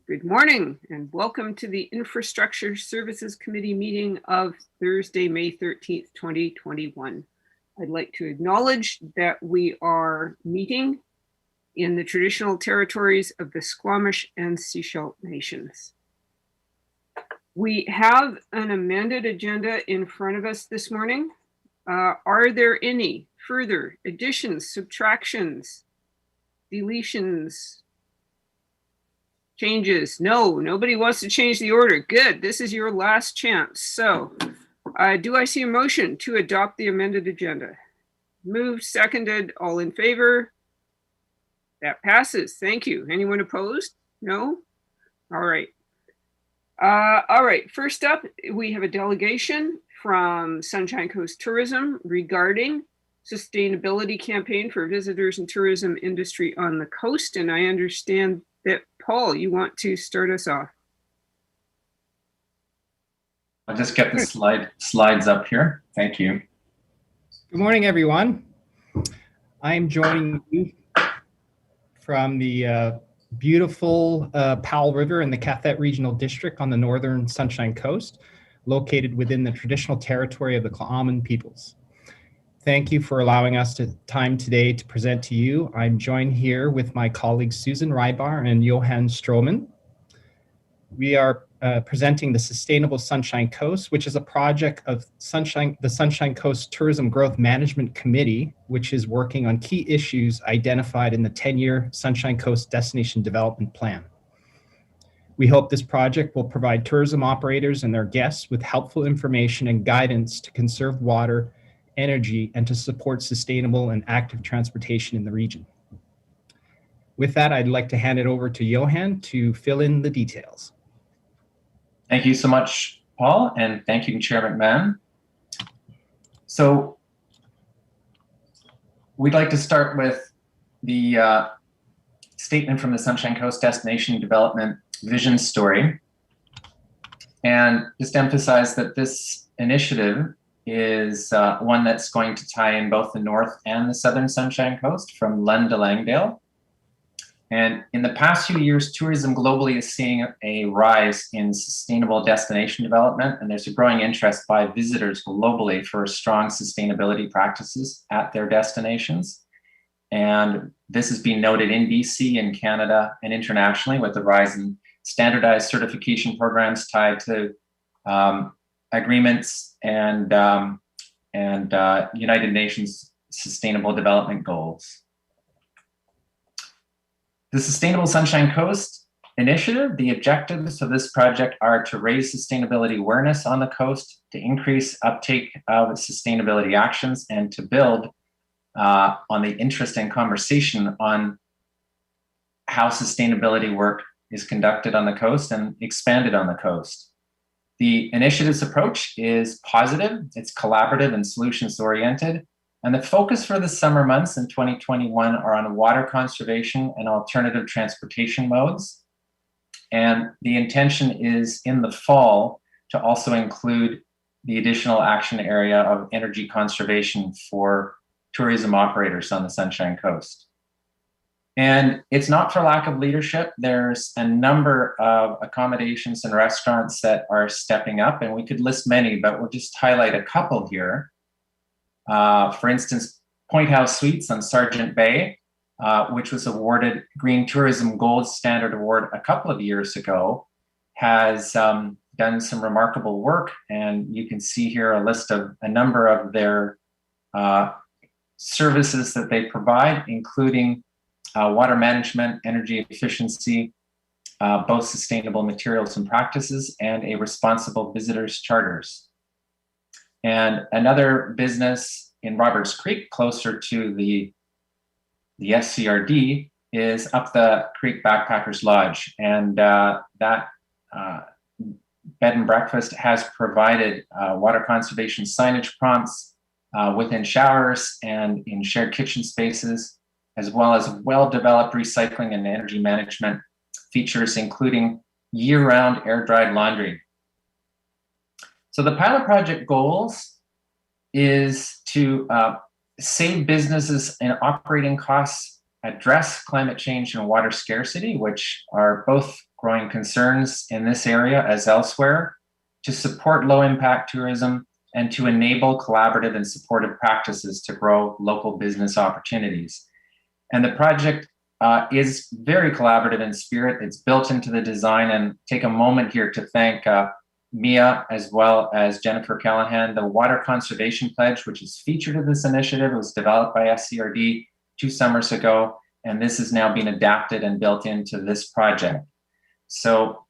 Good morning and welcome to the Infrastructure Services Committee meeting of Thursday, May 13th, 2021. I'd like to acknowledge that we are meeting in the traditional territories of the Squamish and Sechelt nations. We have an amended agenda in front of us this morning. Are there any further additions, subtractions, deletions, changes? No, nobody wants to change the order. Good, this is your last chance. So do I see a motion to adopt the amended agenda? Moved, seconded, all in favor? That passes, thank you. Anyone opposed? No? All right. First up, we have a delegation from Sunshine Coast Tourism regarding sustainability campaign for visitors and tourism industry on the coast. And I understand that, Paul, you want to start us off. I'll just get the slides up here. Thank you. Good morning, everyone. I'm joining you from the beautiful Powell River in the Cathet Regional District on the northern Sunshine Coast, located within the traditional territory of the Tla'amin peoples. Thank you for allowing us time today to present to you. I'm joined here with my colleagues Susan Rybar and Johan Stroman. We are presenting the Sustainable Sunshine Coast, which is a project of the Sunshine Coast Tourism Growth Management Committee, which is working on key issues identified in the 10-year Sunshine Coast Destination Development Plan. We hope this project will provide tourism operators and their guests with helpful information and guidance to conserve water, energy, and to support sustainable and active transportation in the region. With that, I'd like to hand it over to Johan to fill in the details. Thank you so much, Paul, and thank you, Chair McMahon. So we'd like to start with the statement from the Sunshine Coast Destination Development Vision Story, and just emphasize that this initiative is one that's going to tie in both the north and the southern Sunshine Coast from Lund to Langdale. And in the past few years, tourism globally is seeing a rise in sustainable destination development, and there's a growing interest by visitors globally for strong sustainability practices at their destinations. And this has been noted in BC, in Canada, and internationally with the rise in standardized certification programs tied to agreements and United Nations Sustainable Development Goals. The Sustainable Sunshine Coast Initiative, the objectives of this project are to raise sustainability awareness on the coast, to increase uptake of sustainability actions, and to build on the interest and conversation on how sustainability work is conducted on the coast and expanded on the coast. The initiative's approach is positive, it's collaborative and solutions oriented, and the focus for the summer months in 2021 are on water conservation and alternative transportation modes. And the intention is in the fall to also include the additional action area of energy conservation for tourism operators on the Sunshine Coast. And it's not for lack of leadership. There's a number of accommodations and restaurants that are stepping up, and we could list many, but we'll just highlight a couple here. For instance, Point House Suites on Sargent Bay, which was awarded Green Tourism Gold Standard Award a couple of years ago, has done some remarkable work. And you can see here a list of a number of their services that they provide, including water management, energy efficiency, both sustainable materials and practices, and a responsible visitors charters. And another business in Roberts Creek, closer to the SCRD, is Up the Creek Backpackers Lodge. And that bed and breakfast has provided water conservation signage prompts within showers and in shared kitchen spaces, as well as well-developed recycling and energy management features, including year-round air-dried laundry. So the pilot project goals is to save businesses in operating costs, address climate change and water scarcity, which are both growing concerns in this area as elsewhere, to support low-impact tourism, and to enable collaborative and supportive practices to grow local business opportunities. And the project is very collaborative in spirit. It's built into the design, and take a moment here to thank Mia as well as Jennifer Callahan. The Water Conservation Pledge, which is featured in this initiative, was developed by SCRD 2 summers ago, and this is now being adapted and built into this project. So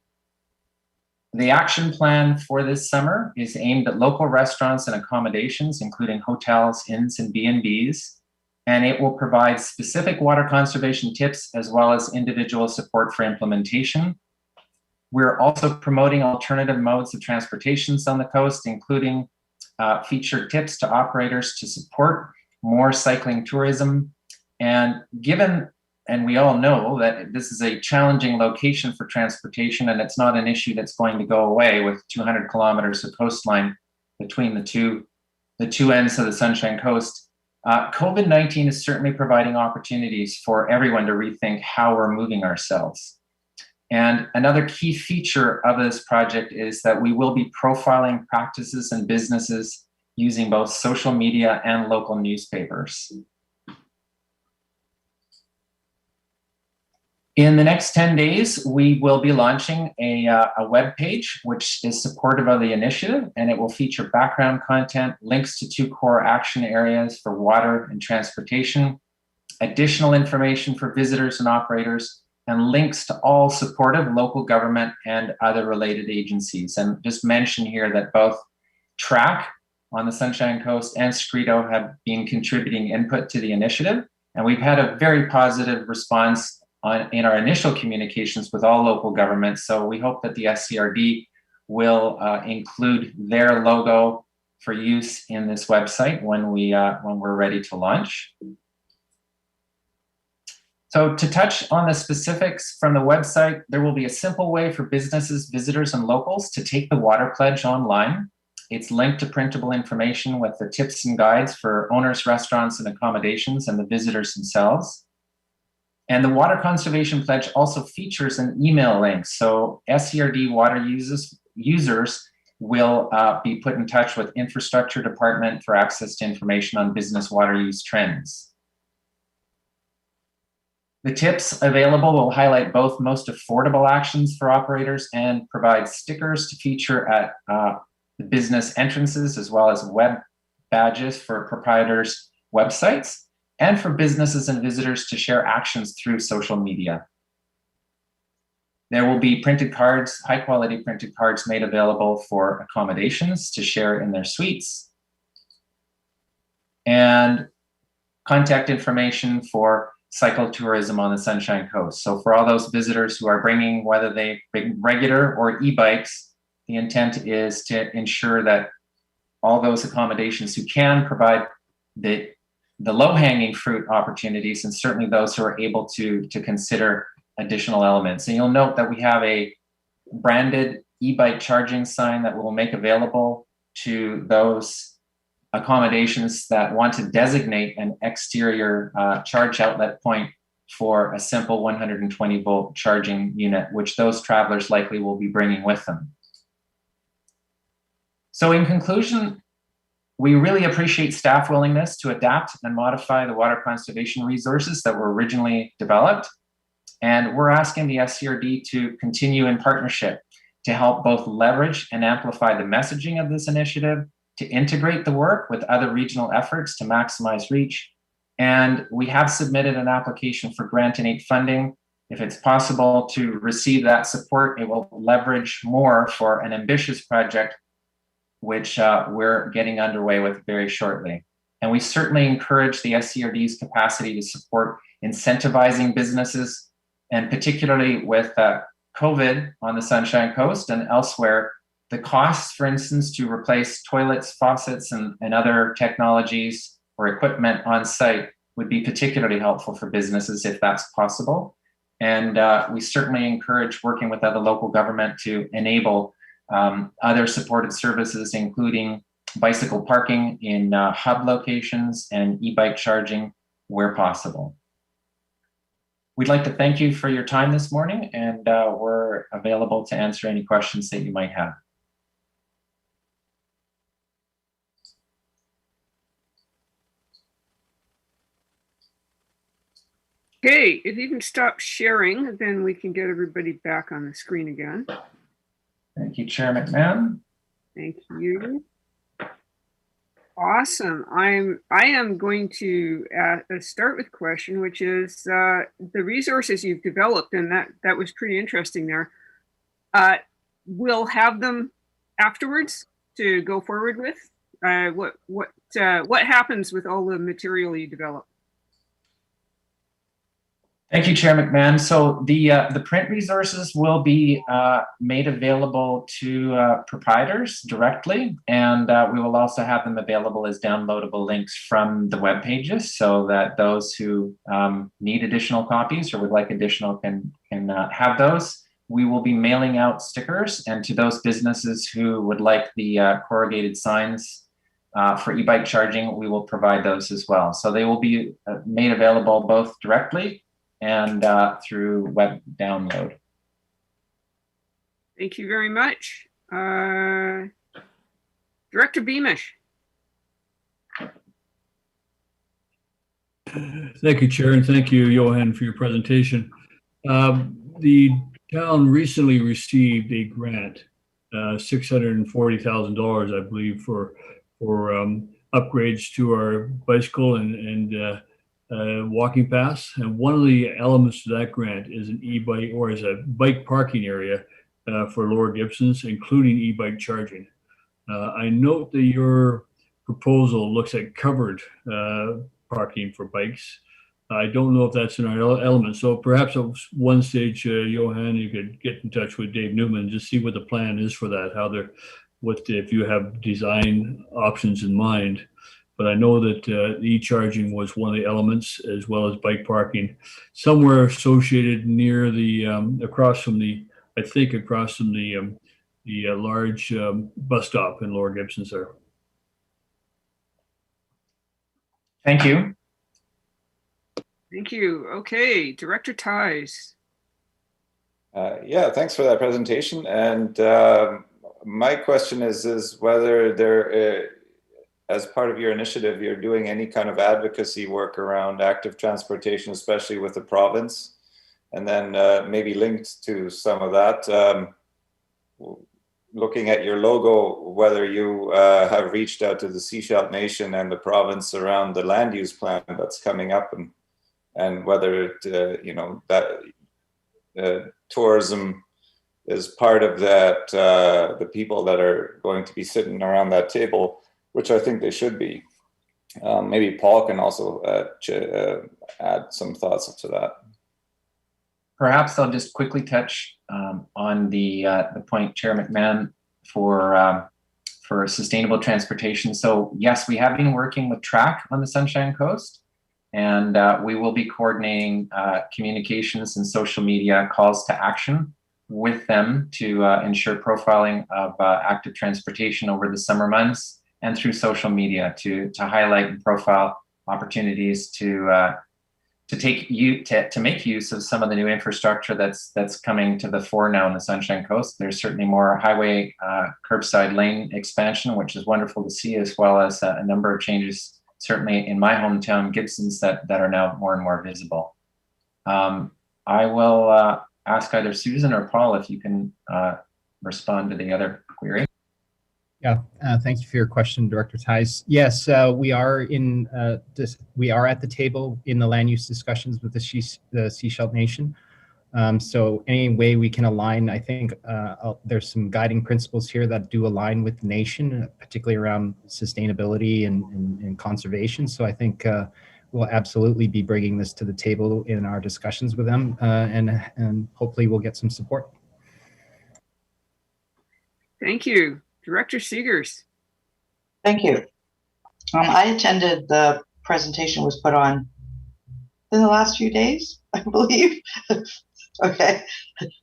the action plan for this summer is aimed at local restaurants and accommodations, including hotels, inns, and B&Bs, and it will provide specific water conservation tips as well as individual support for implementation. We're also promoting alternative modes of transportations on the coast, including featured tips to operators to support more cycling tourism. And given, and we all know that this is a challenging location for transportation, and it's not an issue that's going to go away with 200 kilometers of coastline between the two ends of the Sunshine Coast. COVID-19 is certainly providing opportunities for everyone to rethink how we're moving ourselves. And another key feature of this project is that we will be profiling practices and businesses using both social media and local newspapers. In the next 10 days, we will be launching a web page, which is supportive of the initiative, and it will feature background content, links to 2 core action areas for water and transportation, additional information for visitors and operators, and links to all supportive local government and other related agencies. And just mention here that both TRAC on the Sunshine Coast and Scredo have been contributing input to the initiative, and we've had a very positive response in our initial communications with all local governments. So we hope that the SCRD will include their logo for use in this website when we're ready to launch. So to touch on the specifics from the website, there will be a simple way for businesses, visitors, and locals to take the water pledge online. It's linked to printable information with the tips and guides for owners, restaurants, and accommodations, and the visitors themselves. And the Water Conservation Pledge also features an email link. So SCRD water users will be put in touch with Infrastructure Department for access to information on business water use trends. The tips available will highlight both most affordable actions for operators and provide stickers to feature at the business entrances, as well as web badges for proprietors' websites, and for businesses and visitors to share actions through social media. There will be printed cards, high quality printed cards made available for accommodations to share in their suites, and contact information for cycle tourism on the Sunshine Coast. So for all those visitors who are bringing, whether they bring regular or e-bikes, the intent is to ensure that all those accommodations who can provide the low-hanging fruit opportunities, and certainly those who are able to consider additional elements. And you'll note that we have a branded e-bike charging sign that we'll make available to those accommodations that want to designate an exterior charge outlet point for a simple 120 volt charging unit, which those travelers likely will be bringing with them. So in conclusion, we really appreciate staff willingness to adapt and modify the water conservation resources that were originally developed. And we're asking the SCRD to continue in partnership to help both leverage and amplify the messaging of this initiative, to integrate the work with other regional efforts to maximize reach. And we have submitted an application for grant and aid funding. If it's possible to receive that support, it will leverage more for an ambitious project, which we're getting underway with very shortly. And we certainly encourage the SCRD's capacity to support incentivizing businesses, and particularly with COVID on the Sunshine Coast and elsewhere, the costs, for instance, to replace toilets, faucets, and other technologies or equipment on site would be particularly helpful for businesses if that's possible. And we certainly encourage working with other local government to enable other supported services, including bicycle parking in hub locations and e-bike charging where possible. We'd like to thank you for your time this morning, and we're available to answer any questions that you might have. Okay, if you can stop sharing, then we can get everybody back on the screen again. Thank you, Chair McMahon. Thank you. Awesome. I am going to start with a question, which is the resources you've developed, and that was pretty interesting there. We'll have them afterwards to go forward with. What happens with all the material you develop? Thank you, Chair McMahon. So the print resources will be made available to proprietors directly, and we will also have them available as downloadable links from the web pages, so that those who need additional copies or would like additional can have those. We will be mailing out stickers, and to those businesses who would like the corrugated signs for e-bike charging, we will provide those as well. So they will be made available both directly and through web download. Thank you very much. Director Beamish. Thank you, Chair, and thank you, Johan, for your presentation. The town recently received a grant, $640,000, I believe, for upgrades to our bicycle and walking paths. And one of the elements to that grant is an e-bike, or is a bike parking area for Lower Gibsons, including e-bike charging. I note that your proposal looks at covered parking for bikes. I don't know if that's in our element. So perhaps at one stage, Johan, you could get in touch with Dave Newman and just see what the plan is for that, if you have design options in mind. But I know that e-charging was one of the elements, as well as bike parking, somewhere associated near the across from the large bus stop in Lower Gibsons there. Thank you. Thank you. Okay, Director Ties. Yeah, thanks for that presentation. And my question is whether there, as part of your initiative, you're doing any kind of advocacy work around active transportation, especially with the province, and then maybe linked to some of that, looking at your logo, whether you have reached out to the Sechelt Nation and the province around the land use plan that's coming up, and whether that tourism is part of that, the people that are going to be sitting around that table, which I think they should be. Maybe Paul can also add some thoughts to that. Perhaps I'll just quickly touch on the point, Chair McMahon, for sustainable transportation. So yes, we have been working with TRAC on the Sunshine Coast, and we will be coordinating communications and social media calls to action with them to ensure profiling of active transportation over the summer months, and through social media to highlight and profile opportunities to make use of some of the new infrastructure that's coming to the fore now in the Sunshine Coast. There's certainly more highway curbside lane expansion, which is wonderful to see, as well as a number of changes, certainly in my hometown, Gibsons, that are now more and more visible. I will ask either Susan or Paul if you can respond to the other query. Yeah, thank you for your question, Director Ties. Yes, we are we are at the table in the land use discussions with the Sechelt Nation. So any way we can align, I think there's some guiding principles here that do align with the nation, particularly around sustainability and conservation. So I think we'll absolutely be bringing this to the table in our discussions with them, and hopefully we'll get some support. Thank you. Director Seegers. Thank you. I attended the presentation was put on in the last few days, I believe. Okay,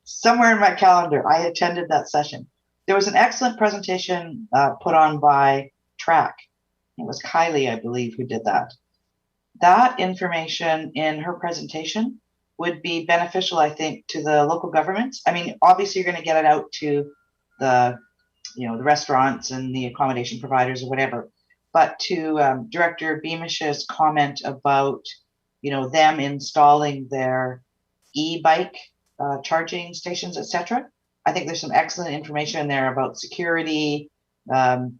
somewhere in my calendar, I attended that session. There was an excellent presentation put on by TRAC. It was Kylie, I believe, who did that. That information in her presentation would be beneficial, I think, to the local governments. I mean, obviously, you're going to get it out to the, the restaurants and the accommodation providers or whatever. But to Director Beamish's comment about, them installing their e-bike charging stations, etc. I think there's some excellent information there about security, all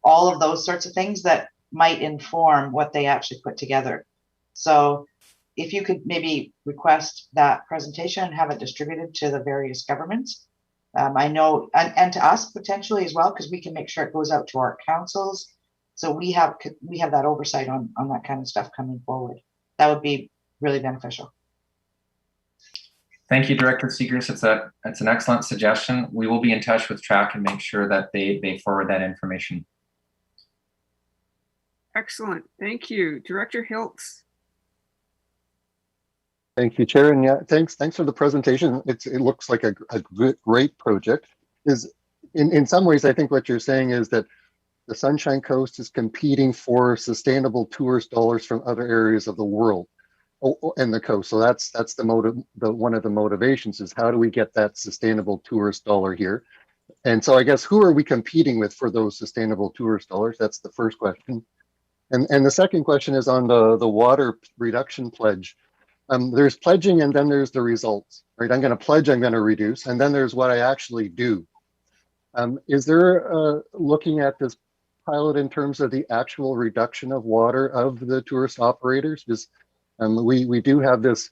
of those sorts of things that might inform what they actually put together. So if you could maybe request that presentation and have it distributed to the various governments, I know, and to us potentially as well, because we can make sure it goes out to our councils. So we have that oversight on that kind of stuff coming forward. That would be really beneficial. Thank you, Director Seegers. It's an excellent suggestion. We will be in touch with TRAC and make sure that they forward that information. Excellent. Thank you. Director Hiltz. Thank you, Chair. And yeah, thanks for the presentation. It looks like a great project. In some ways, I think what you're saying is that the Sunshine Coast is competing for sustainable tourist dollars from other areas of the world and the coast. So that's the motive. One of the motivations is how do we get that sustainable tourist dollar here? And so I guess who are we competing with for those sustainable tourist dollars? That's the first question. And the second question is on the water reduction pledge. There's pledging and then there's the results, right? I'm going to pledge, I'm going to reduce, and then there's what I actually do. Is there looking at this pilot in terms of the actual reduction of water of the tourist operators? Because we do have this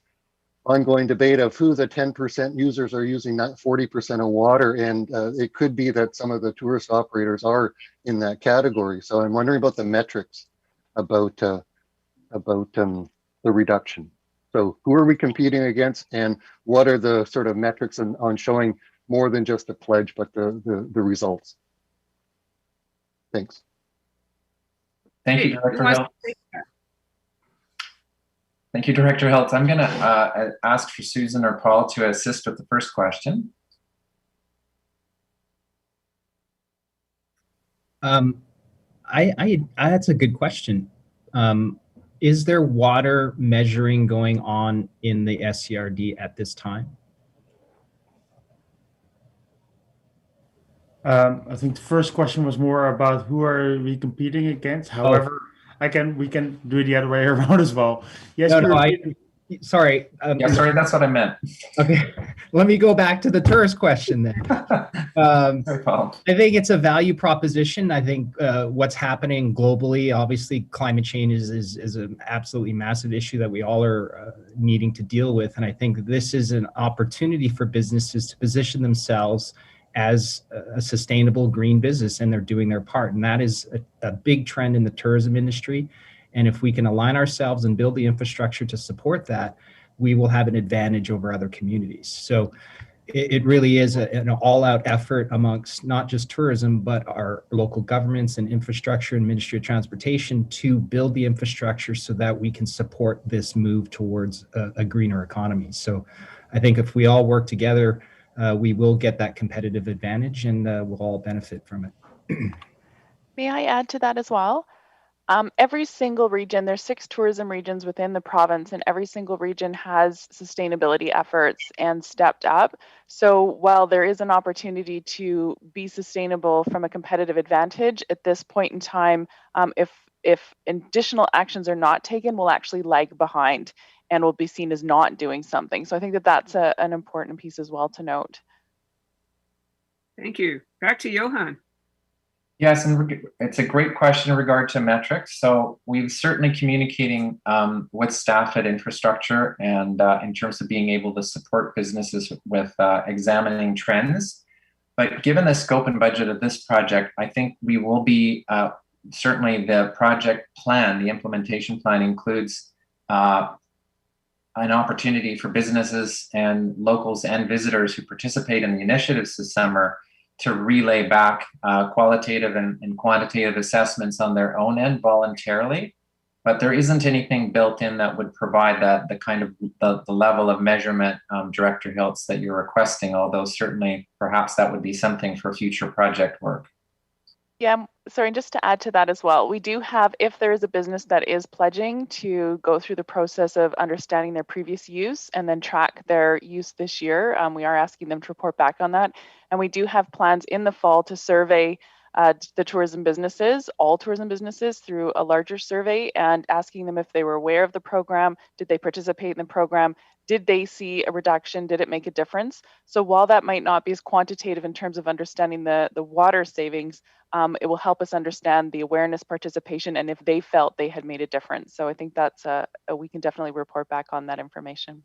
ongoing debate of who the 10% users are using not 40% of water, and it could be that some of the tourist operators are in that category. So I'm wondering about the metrics about the reduction. So who are we competing against, and what are the sort of metrics on showing more than just a pledge, but the results? Thanks. Thank you, Director Hiltz. Thank you, Director Hiltz. I'm going to ask for Susan or Paul to assist with the first question. That's a good question. Is there water measuring going on in the SCRD at this time? I think the first question was more about who are we competing against. However, we can do it the other way around as well. Yes, sorry. Yeah, sorry, that's what I meant. Okay, let me go back to the tourist question then. I think it's a value proposition. I think what's happening globally, obviously climate change is an absolutely massive issue that we all are needing to deal with. And I think this is an opportunity for businesses to position themselves as a sustainable green business, and they're doing their part. And that is a big trend in the tourism industry. And if we can align ourselves and build the infrastructure to support that, we will have an advantage over other communities. So it really is an all-out effort amongst not just tourism, but our local governments and infrastructure and Ministry of Transportation to build the infrastructure so that we can support this move towards a greener economy. So I think if we all work together, we will get that competitive advantage, and we'll all benefit from it. May I add to that as well? Every single region, there's 6 tourism regions within the province, and every single region has sustainability efforts and stepped up. So while there is an opportunity to be sustainable from a competitive advantage, at this point in time, if additional actions are not taken, we'll actually lag behind and will be seen as not doing something. So I think that that's an important piece as well to note. Thank you. Back to Johan. Yes, and it's a great question in regard to metrics. So we're certainly communicating with staff at infrastructure and in terms of being able to support businesses with examining trends. But given the scope and budget of this project, I think we will be, certainly the project plan, the implementation plan includes an opportunity for businesses and locals and visitors who participate in the initiatives this summer to relay back qualitative and quantitative assessments on their own end voluntarily. But there isn't anything built in that would provide that the kind of the level of measurement, Director Hiltz, that you're requesting, although certainly perhaps that would be something for future project work. Yeah, sorry, just to add to that as well, we do have, if there is a business that is pledging to go through the process of understanding their previous use and then track their use this year, we are asking them to report back on that. And we do have plans in the fall to survey the tourism businesses, all tourism businesses, through a larger survey and asking them if they were aware of the program, did they participate in the program, did they see a reduction, did it make a difference? So while that might not be as quantitative in terms of understanding the water savings, it will help us understand the awareness, participation, and if they felt they had made a difference. So I think that's we can definitely report back on that information.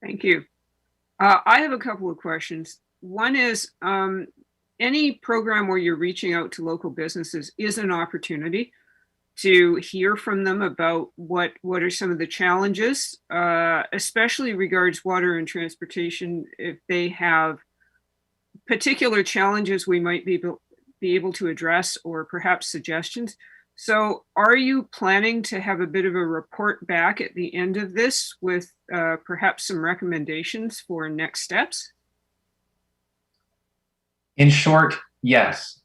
Thank you. I have a couple of questions. One is, any program where you're reaching out to local businesses is an opportunity to hear from them about what are some of the challenges, especially regards water and transportation. If they have particular challenges we might be able to address, or perhaps suggestions. So are you planning to have a bit of a report back at the end of this with perhaps some recommendations for next steps? In short, yes.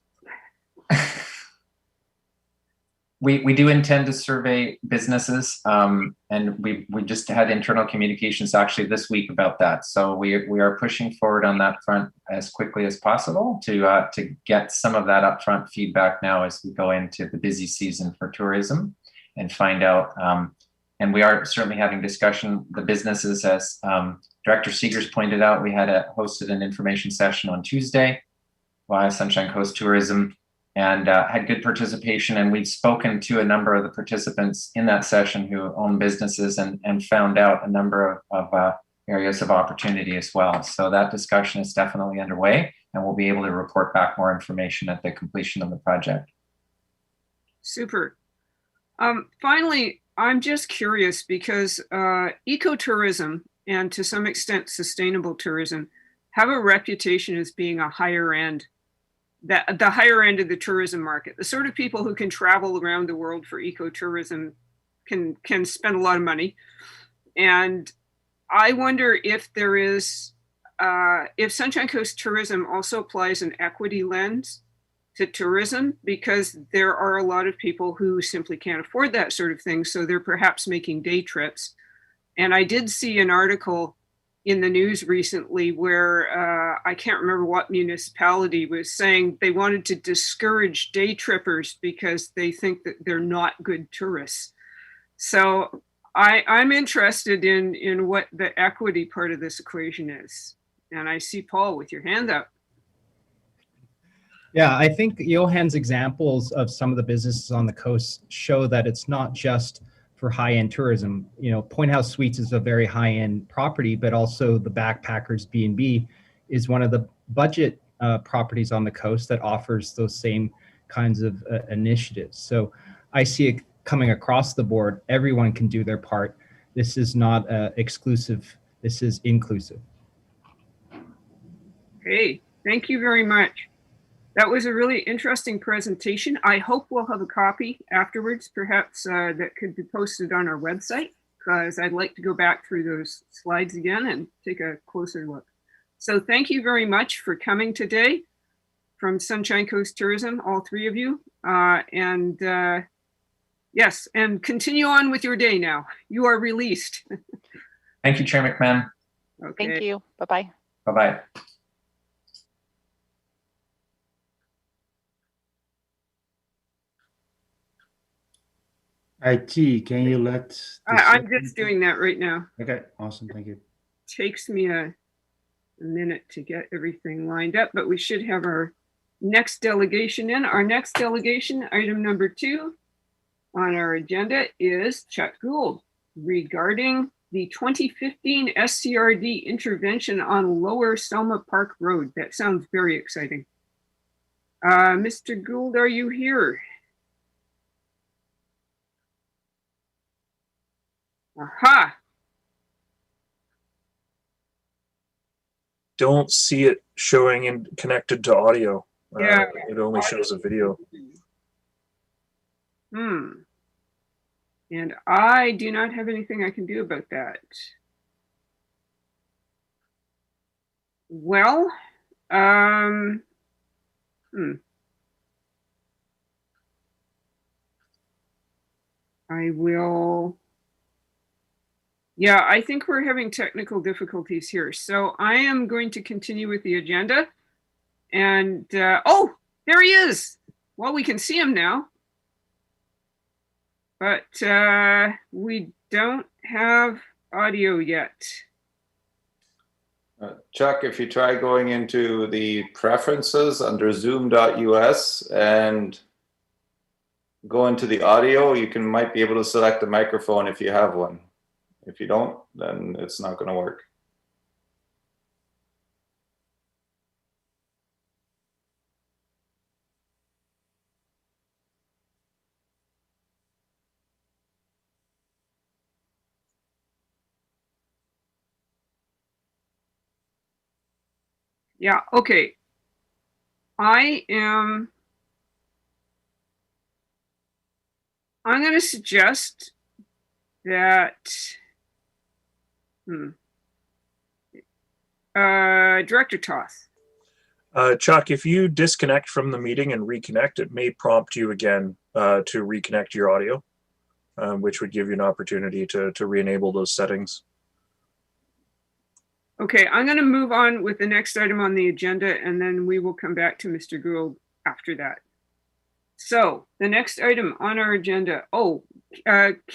We do intend to survey businesses, and we just had internal communications actually this week about that. So we are pushing forward on that front as quickly as possible to get some of that upfront feedback now as we go into the busy season for tourism and find out. And we are certainly having discussion. The businesses, as Director Seegers pointed out, we had hosted an information session on Tuesday via Sunshine Coast Tourism, and had good participation. And we've spoken to a number of the participants in that session who own businesses and found out a number of areas of opportunity as well. So that discussion is definitely underway, and we'll be able to report back more information at the completion of the project. Super. Finally, I'm just curious because ecotourism and to some extent sustainable tourism have a reputation as being a higher end, the higher end of the tourism market. The sort of people who can travel around the world for ecotourism can spend a lot of money. And I wonder if there is, if Sunshine Coast Tourism also applies an equity lens to tourism, because there are a lot of people who simply can't afford that sort of thing. So they're perhaps making day trips. And I did see an article in the news recently where I can't remember what municipality was saying they wanted to discourage day trippers because they think that they're not good tourists. So I'm interested in what the equity part of this equation is. And I see Paul with your hand up. Yeah, I think Johan's examples of some of the businesses on the coast show that it's not just for high-end tourism. You know, Point House Suites is a very high-end property, but also the Backpackers B&B is one of the budget properties on the coast that offers those same kinds of initiatives. So I see it coming across the board. Everyone can do their part. This is not exclusive. This is inclusive. Hey, thank you very much. That was a really interesting presentation. I hope we'll have a copy afterwards, perhaps that could be posted on our website, because I'd like to go back through those slides again and take a closer look. So thank you very much for coming today from Sunshine Coast Tourism, all three of you. Yes, and continue on with your day now. You are released. Thank you, Chair McMahon. Okay. Thank you. Bye-bye. Bye-bye. IT, can you let... I'm just doing that right now. Okay, awesome, thank you. Takes me a minute to get everything lined up, but we should have our next delegation in. Our next delegation, item number 2 on our agenda, is Chuck Gould regarding the 2015 SCRD intervention on Lower Selma Park Road. That sounds very exciting. Mr. Gould, are you here? Aha. Don't see it showing and connected to audio. Yeah. It only shows a video. And I do not have anything I can do about that. Well, I will. Yeah, I think we're having technical difficulties here. So I am going to continue with the agenda. And, oh, there he is. Well, we can see him now. But we don't have audio yet. Chuck, if you try going into the preferences under zoom.us and go into the audio, you might be able to select the microphone if you have one. If you don't, then it's not going to work. Yeah, okay. I'm going to suggest that Director Toth. Chuck, if you disconnect from the meeting and reconnect, it may prompt you again to reconnect your audio, which would give you an opportunity to re-enable those settings. Okay, I'm going to move on with the next item on the agenda, and then we will come back to Mr. Gould after that. So the next item on our agenda, can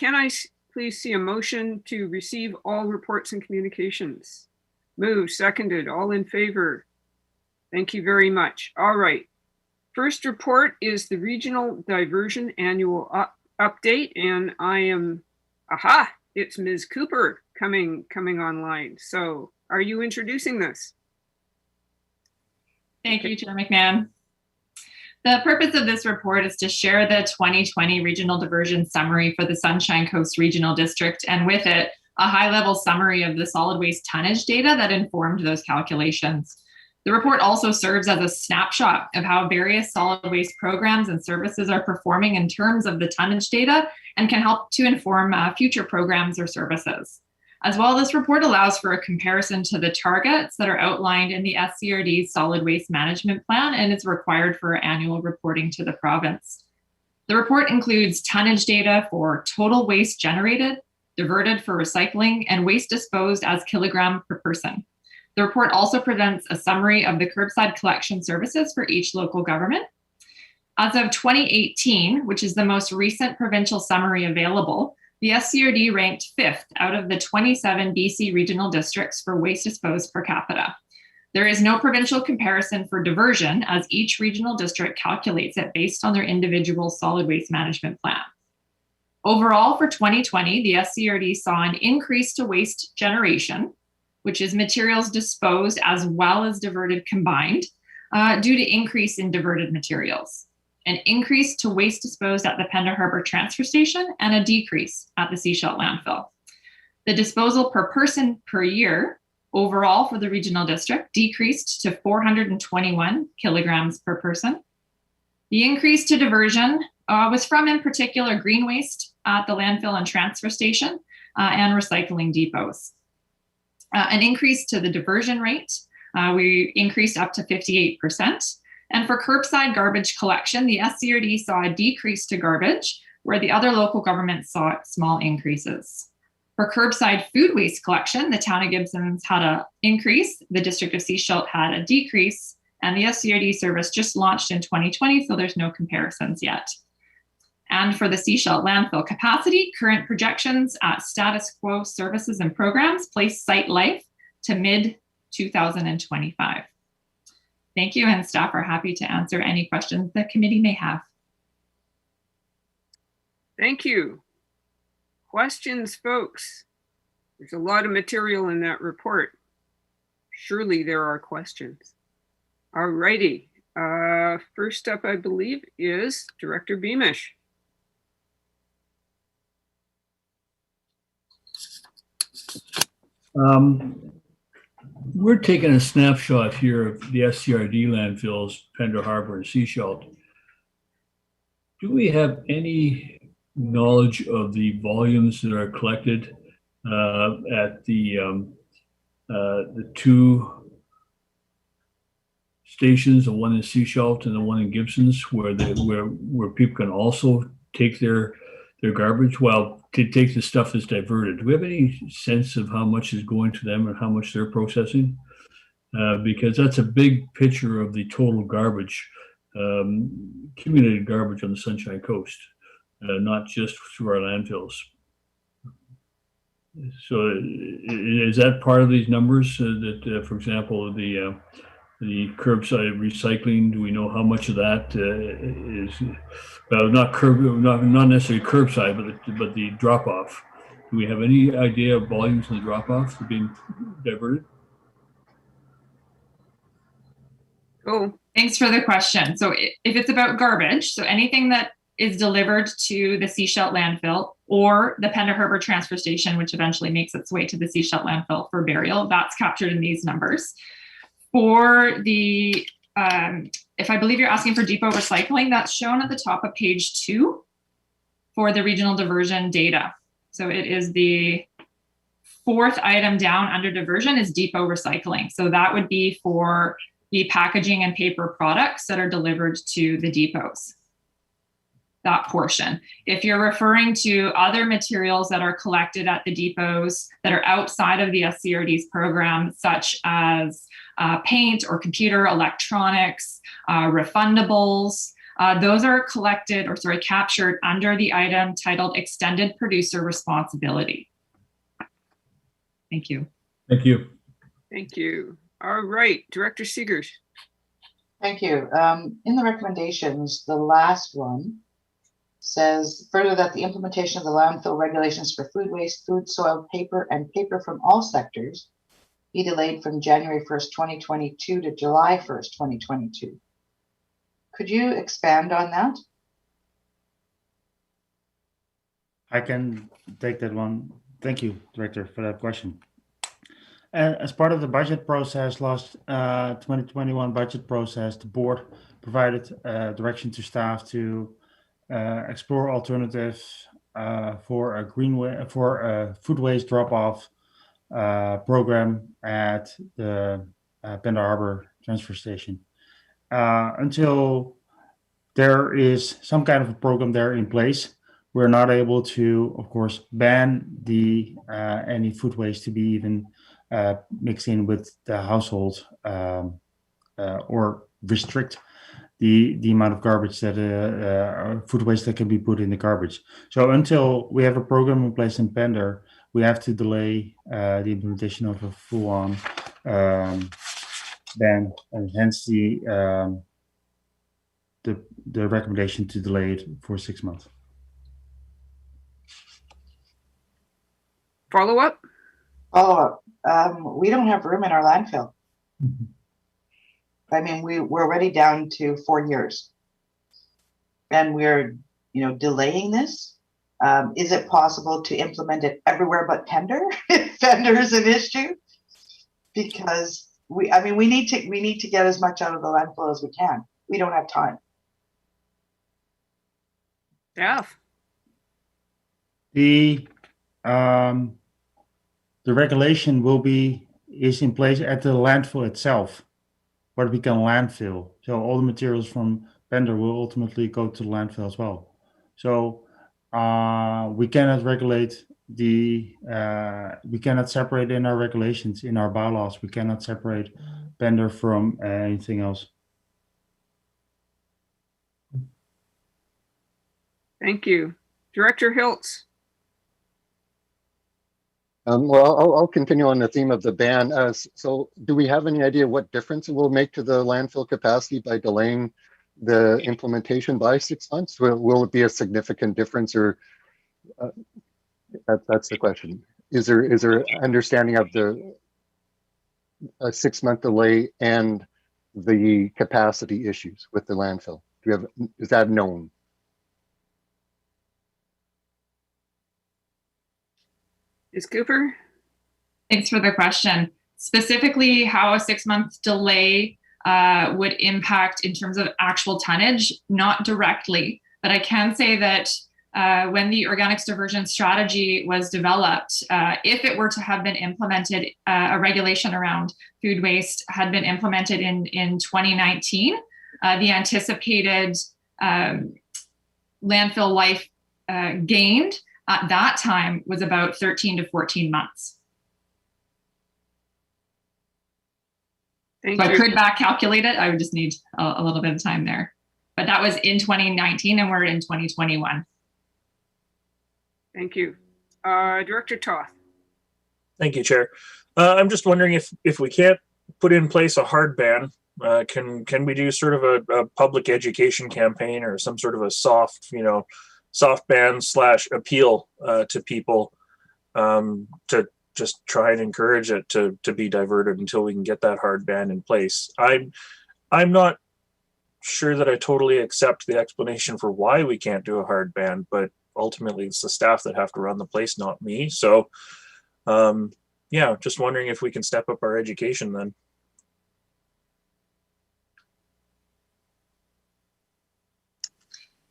I please see a motion to receive all reports and communications? Moved, seconded, all in favor. Thank you very much. All right. First report is the Regional Diversion Annual Update, and I am, it's Ms. Cooper coming online. So are you introducing this? Thank you, Chair McMahon. The purpose of this report is to share the 2020 Regional Diversion Summary for the Sunshine Coast Regional District, and with it, a high-level summary of the solid waste tonnage data that informed those calculations. The report also serves as a snapshot of how various solid waste programs and services are performing in terms of the tonnage data and can help to inform future programs or services. As well, this report allows for a comparison to the targets that are outlined in the SCRD's Solid Waste Management Plan and is required for annual reporting to the province. The report includes tonnage data for total waste generated, diverted for recycling, and waste disposed as kilogram per person. The report also presents a summary of the curbside collection services for each local government. As of 2018, which is the most recent provincial summary available, the SCRD ranked 5th out of the 27 BC regional districts for waste disposed per capita. There is no provincial comparison for diversion, as each regional district calculates it based on their individual solid waste management plan. Overall, for 2020, the SCRD saw an increase to waste generation, which is materials disposed as well as diverted combined, due to increase in diverted materials, an increase to waste disposed at the Pender Harbour Transfer Station, and a decrease at the Seashell Landfill. The disposal per person per year overall for the regional district decreased to 421 kilograms per person. The increase to diversion was from, in particular, green waste at the landfill and transfer station and recycling depots. An increase to the diversion rate, we increased up to 58%. And for curbside garbage collection, the SCRD saw a decrease to garbage, where the other local governments saw small increases. For curbside food waste collection, the town of Gibson's had an increase, the district of Seashell had a decrease, and the SCRD service just launched in 2020, so there's no comparisons yet. And for the Seashell landfill capacity, current projections at status quo services and programs place site life to mid-2025. Thank you, and staff are happy to answer any questions the committee may have. Thank you. Questions, folks? There's a lot of material in that report. Surely there are questions. All righty. First up, I believe, is Director Beamish. We're taking a snapshot here of the SCRD landfills, Pender Harbour and Seashell. Do we have any knowledge of the volumes that are collected at the two stations, the one in Seashelt and the one in Gibson's, where people can also take their garbage, well, to take the stuff that's diverted. Do we have any sense of how much is going to them and how much they're processing? Because that's a big picture of the total garbage, accumulated garbage on the Sunshine Coast, not just through our landfills. So is that part of these numbers that, for example, the curbside recycling, do we know how much of that is, well, not necessarily curbside, but the drop off? Do we have any idea of volumes of the drop off being diverted? Oh, Thanks for the question. So if it's about garbage, so anything that is delivered to the Seashelt landfill or the Pender Harbour transfer station, which eventually makes its way to the Seashelt landfill for burial, that's captured in these numbers. For the, if I believe you're asking for depot recycling, that's shown at the top of page 2 for the regional diversion data. So it is the 4th item down under diversion is depot recycling. So that would be for the packaging and paper products that are delivered to the depots. That portion. If you're referring to other materials that are collected at the depots that are outside of the SCRD's program, such as paint or computer electronics, refundables, those are captured under the item titled Extended Producer Responsibility. Thank you. Thank you. thank you. All right, Director Seegers. Thank you. In the recommendations, the last one says further that the implementation of the landfill regulations for food waste, food, soil, paper, and paper from all sectors be delayed from January 1st, 2022 to July 1st, 2022. Could you expand on that? I can take that one. Thank you, Director, for that question. As part of the budget process, last 2021 budget process, the board provided direction to staff to explore alternatives for a food waste drop-off program at the Pender Harbour transfer station. Until there is some kind of a program there in place, we're not able to, of course, ban the any food waste to be even mixed in with the household or restrict the amount of garbage that food waste that can be put in the garbage. So until we have a program in place in Pender, we have to delay the implementation of a full-on ban, and hence the recommendation to delay it for 6 months. Follow up? We don't have room in our landfill. I mean, we're already down to 4 years, and we're, delaying this. Is it possible to implement it everywhere but Pender? If Pender is an issue, because we need to get as much out of the landfill as we can. We don't have time. Yeah. The regulation is in place at the landfill itself, what we can landfill. So all the materials from Pender will ultimately go to the landfill as well. So we cannot regulate we cannot separate in our regulations, in our bylaws, we cannot separate Pender from anything else. Thank you. Director Hiltz. Well, I'll continue on the theme of the ban. So do we have any idea what difference it will make to the landfill capacity by delaying the implementation by 6 months? Will it be a significant difference, or that's the question. Is there understanding of the 6 month delay and the capacity issues with the landfill? Is that known? Ms. Cooper? Thanks for the question. Specifically, how a 6 month delay would impact in terms of actual tonnage, not directly, but I can say that when the organics diversion strategy was developed, if it were to have been implemented, a regulation around food waste had been implemented in 2019, the anticipated landfill life gained at that time was about 13 to 14 months. Thank So you. I could back calculate it. I would just need a little bit of time there. But that was in 2019 and we're in 2021. Thank you. Director Toth. Thank you, Chair. I'm just wondering if we can't put in place a hard ban, can we do sort of a public education campaign or some sort of a soft ban / appeal to people to just try and encourage it to be diverted until we can get that hard ban in place. I'm not sure that I totally accept the explanation for why we can't do a hard ban, but ultimately it's the staff that have to run the place, not me. So yeah, just wondering if we can step up our education then.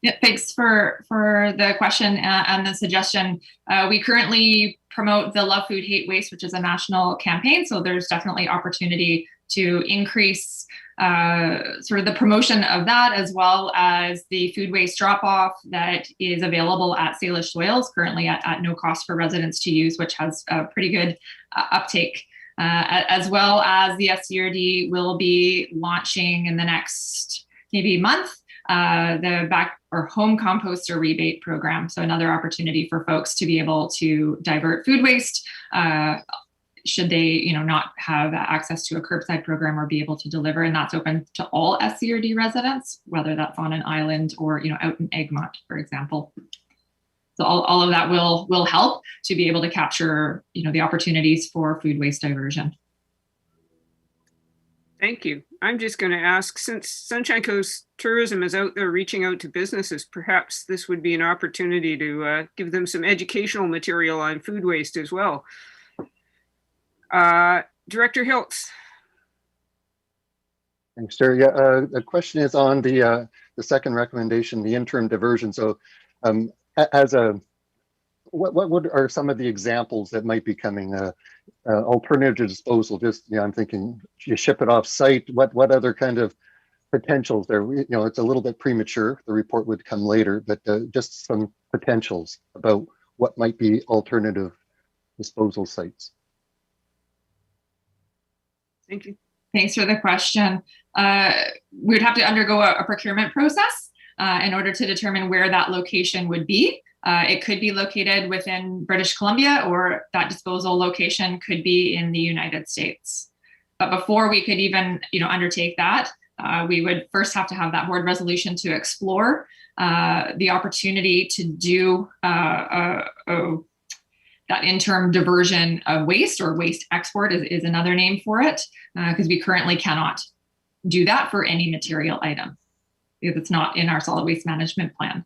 Yeah, thanks for the question and the suggestion. We currently promote the Love Food Hate Waste, which is a national campaign. So there's definitely opportunity to increase sort of the promotion of that, as well as the food waste drop-off that is available at Salish Soils, currently at no cost for residents to use, which has a pretty good uptake. As well as the SCRD will be launching in the next maybe month the back or home composter rebate program. So another opportunity for folks to be able to divert food waste should they not have access to a curbside program or be able to deliver. And that's open to all SCRD residents, whether that's on an island or out in Egmont, for example. So all of that will help to be able to capture the opportunities for food waste diversion. Thank you. I'm just going to ask, since Sunshine Coast Tourism is out there reaching out to businesses, perhaps this would be an opportunity to give them some educational material on food waste as well. Director Hiltz. Thanks, Terry. Yeah, the question is on the second recommendation, the interim diversion. So what are some of the examples that might be coming? Alternative to disposal, just, I'm thinking you ship it off site. What other kind of potentials there? It's a little bit premature. The report would come later, but just some potentials about what might be alternative disposal sites. Thank you. Thanks for the question. We would have to undergo a procurement process in order to determine where that location would be. It could be located within British Columbia, or that disposal location could be in the United States. But before we could even undertake that, we would first have to have that board resolution to explore the opportunity to do that interim diversion of waste, or waste export is another name for it, because we currently cannot do that for any material item because it's not in our solid waste management plan.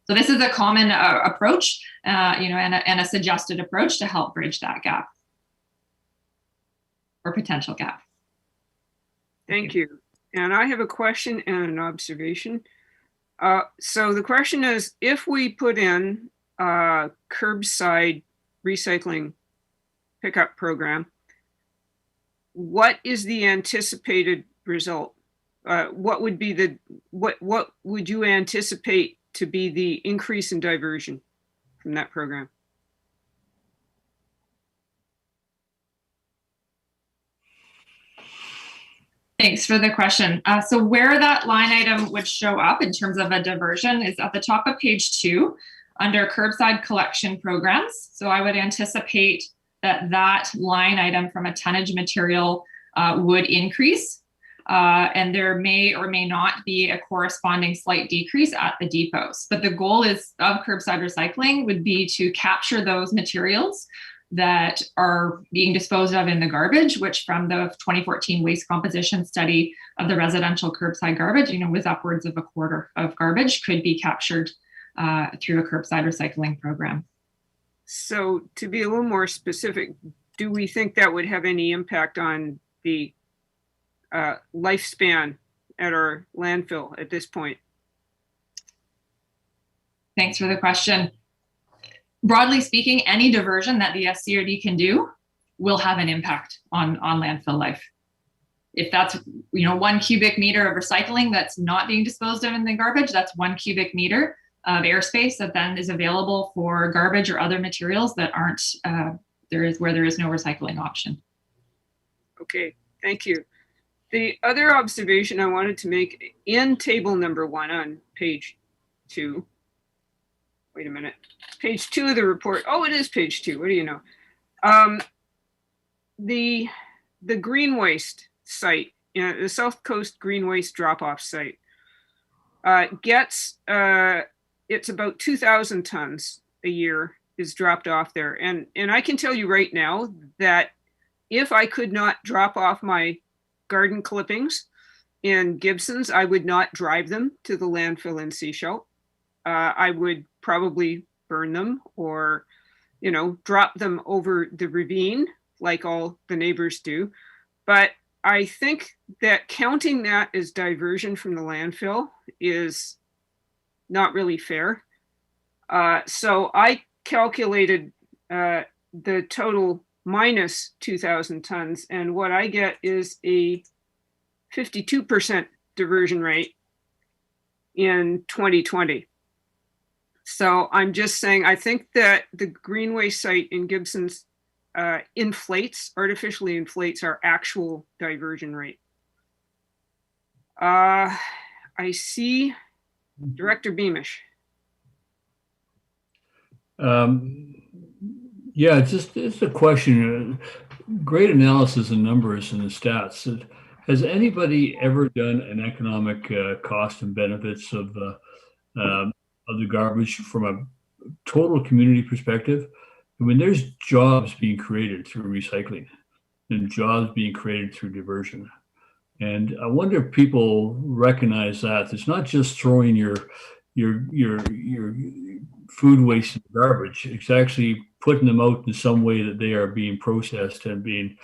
So this is a common approach, and a suggested approach to help bridge that gap or potential gap. Thank you. And I have a question and an observation. So the question is, if we put in a curbside recycling pickup program, what is the anticipated result? What would be what would you anticipate to be the increase in diversion from that program? Thanks for the question. So where that line item would show up in terms of a diversion is at the top of page 2 under curbside collection programs. So I would anticipate that line item from a tonnage material would increase. And there may or may not be a corresponding slight decrease at the depots. But the goal of curbside recycling would be to capture those materials that are being disposed of in the garbage, which from the 2014 waste composition study of the residential curbside garbage, was upwards of a quarter of garbage could be captured through a curbside recycling program. So to be a little more specific, do we think that would have any impact on the lifespan at our landfill at this point? Thanks for the question. Broadly speaking, any diversion that the SCRD can do will have an impact on landfill life. If that's 1 cubic meter of recycling that's not being disposed of in the garbage, that's 1 cubic meter of airspace that then is available for garbage or other materials that aren't where there is no recycling option. Okay, thank you. The other observation I wanted to make in table number 1 on page 2. Wait a minute. Page 2 of the report. Oh, it is page 2. What do you know? The green waste site, the South Coast Green Waste drop-off site, gets it's about 2,000 tons a year is dropped off there, and I can tell you right now that if I could not drop off my garden clippings in Gibson's, I would not drive them to the landfill in Sechelt. I would probably burn them or, drop them over the ravine like all the neighbors do. But I think that counting that as diversion from the landfill is not really fair. So I calculated the total minus 2,000 tons, and what I get is a 52% diversion rate in 2020. So I'm just saying, I think that the green waste site in Gibson's artificially inflates our actual diversion rate. I see Director Beamish. Yeah, it's a question. Great analysis and numbers and the stats. Has anybody ever done an economic cost and benefits of the garbage from a total community perspective? I mean, there's jobs being created through recycling and jobs being created through diversion. And I wonder if people recognize that it's not just throwing your food waste in garbage. It's actually putting them out in some way that they are being processed and being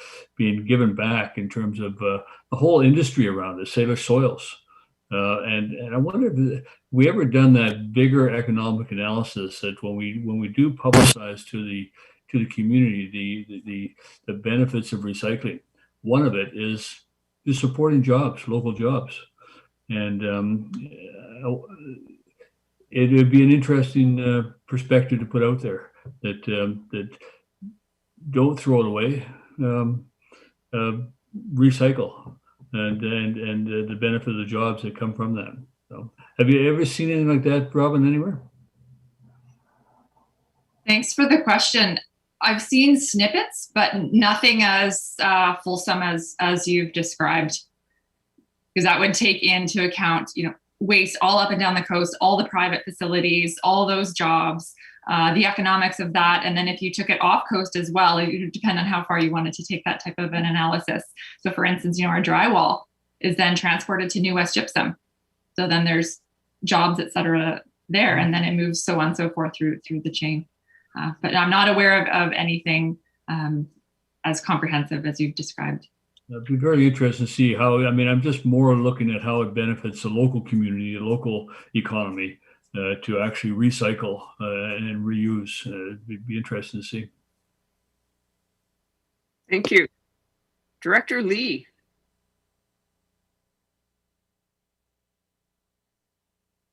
given back in terms of the whole industry around it, Sailor Soils. And I wonder if we ever done that bigger economic analysis that when we do publicize to the community the benefits of recycling, one of it is supporting jobs, local jobs, and it would be an interesting perspective to put out there that don't throw it away, recycle. And the benefit of the jobs that come from that. So, have you ever seen anything like that, Robin, anywhere? Thanks for the question. I've seen snippets, but nothing as fulsome as you've described, because that would take into account, waste all up and down the coast, all the private facilities, all those jobs, the economics of that. And then if you took it off coast as well, it would depend on how far you wanted to take that type of an analysis. So for instance, our drywall is then transported to New West Gypsum. So then there's jobs, et cetera, there, and then it moves so on and so forth through the chain. But I'm not aware of anything as comprehensive as you've described. It'd be very interesting to see how, I'm just more looking at how it benefits the local community, the local economy, to actually recycle and reuse. It'd be interesting to see. Thank you. Director Lee.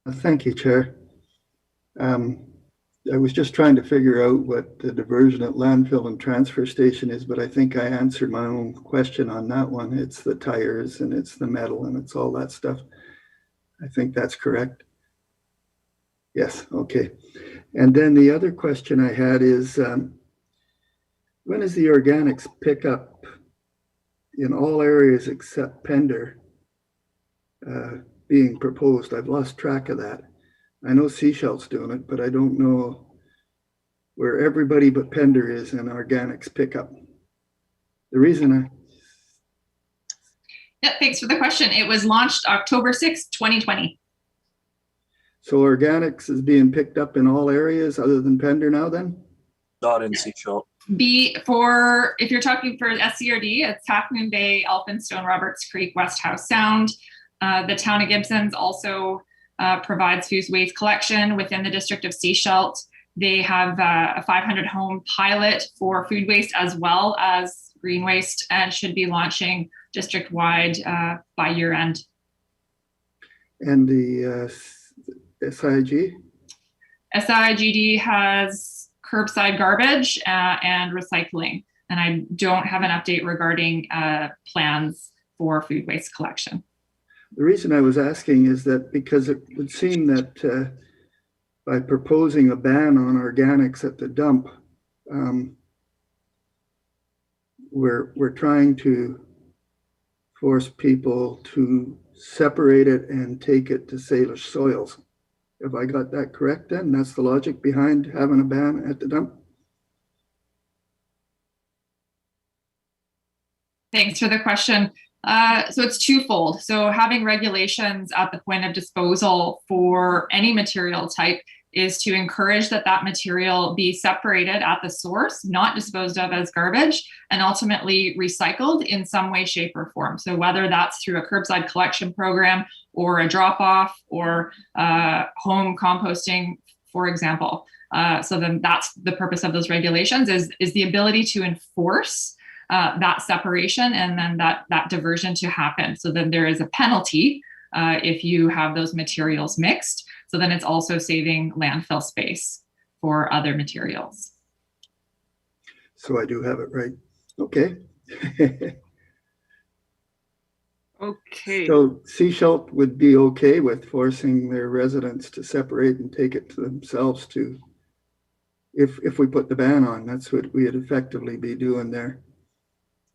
Thank you, Chair. I was just trying to figure out what the diversion at landfill and transfer station is, but I think I answered my own question on that one. It's the tires and it's the metal and it's all that stuff. I think that's correct. Yes, okay. And then the other question I had is, when is the organics pickup in all areas except Pender being proposed? I've lost track of that. I know Sechelt's doing it, but I don't know where everybody but Pender is in organics pickup. The reason Yeah, thanks for the question. It was launched October 6th, 2020. So organics is being picked up in all areas other than Pender now then? Not in Sechelt. If you're talking for SCRD, it's Half Moon Bay, Elphinstone, Roberts Creek, West House Sound. The town of Gibson's also provides food waste collection within the district of Sechelt. They have a 500 home pilot for food waste as well as green waste, and should be launching district-wide by year end. And the SIG? SIGD has curbside garbage and recycling, and I don't have an update regarding plans for food waste collection. The reason I was asking is that because it would seem that by proposing a ban on organics at the dump, we're trying to force people to separate it and take it to Salish soils. Have I got that correct then? That's the logic behind having a ban at the dump? Thanks for the question. So it's twofold. So having regulations at the point of disposal for any material type is to encourage that material be separated at the source, not disposed of as garbage, and ultimately recycled in some way, shape, or form. So whether that's through a curbside collection program or a drop-off or home composting, for example. So then that's the purpose of those regulations is the ability to enforce that separation and then that diversion to happen. So then there is a penalty if you have those materials mixed. So then it's also saving landfill space for other materials. So I do have it right. Okay. Okay. So Sechelt would be okay with forcing their residents to separate and take it to themselves to, if we put the ban on, that's what we'd effectively be doing there.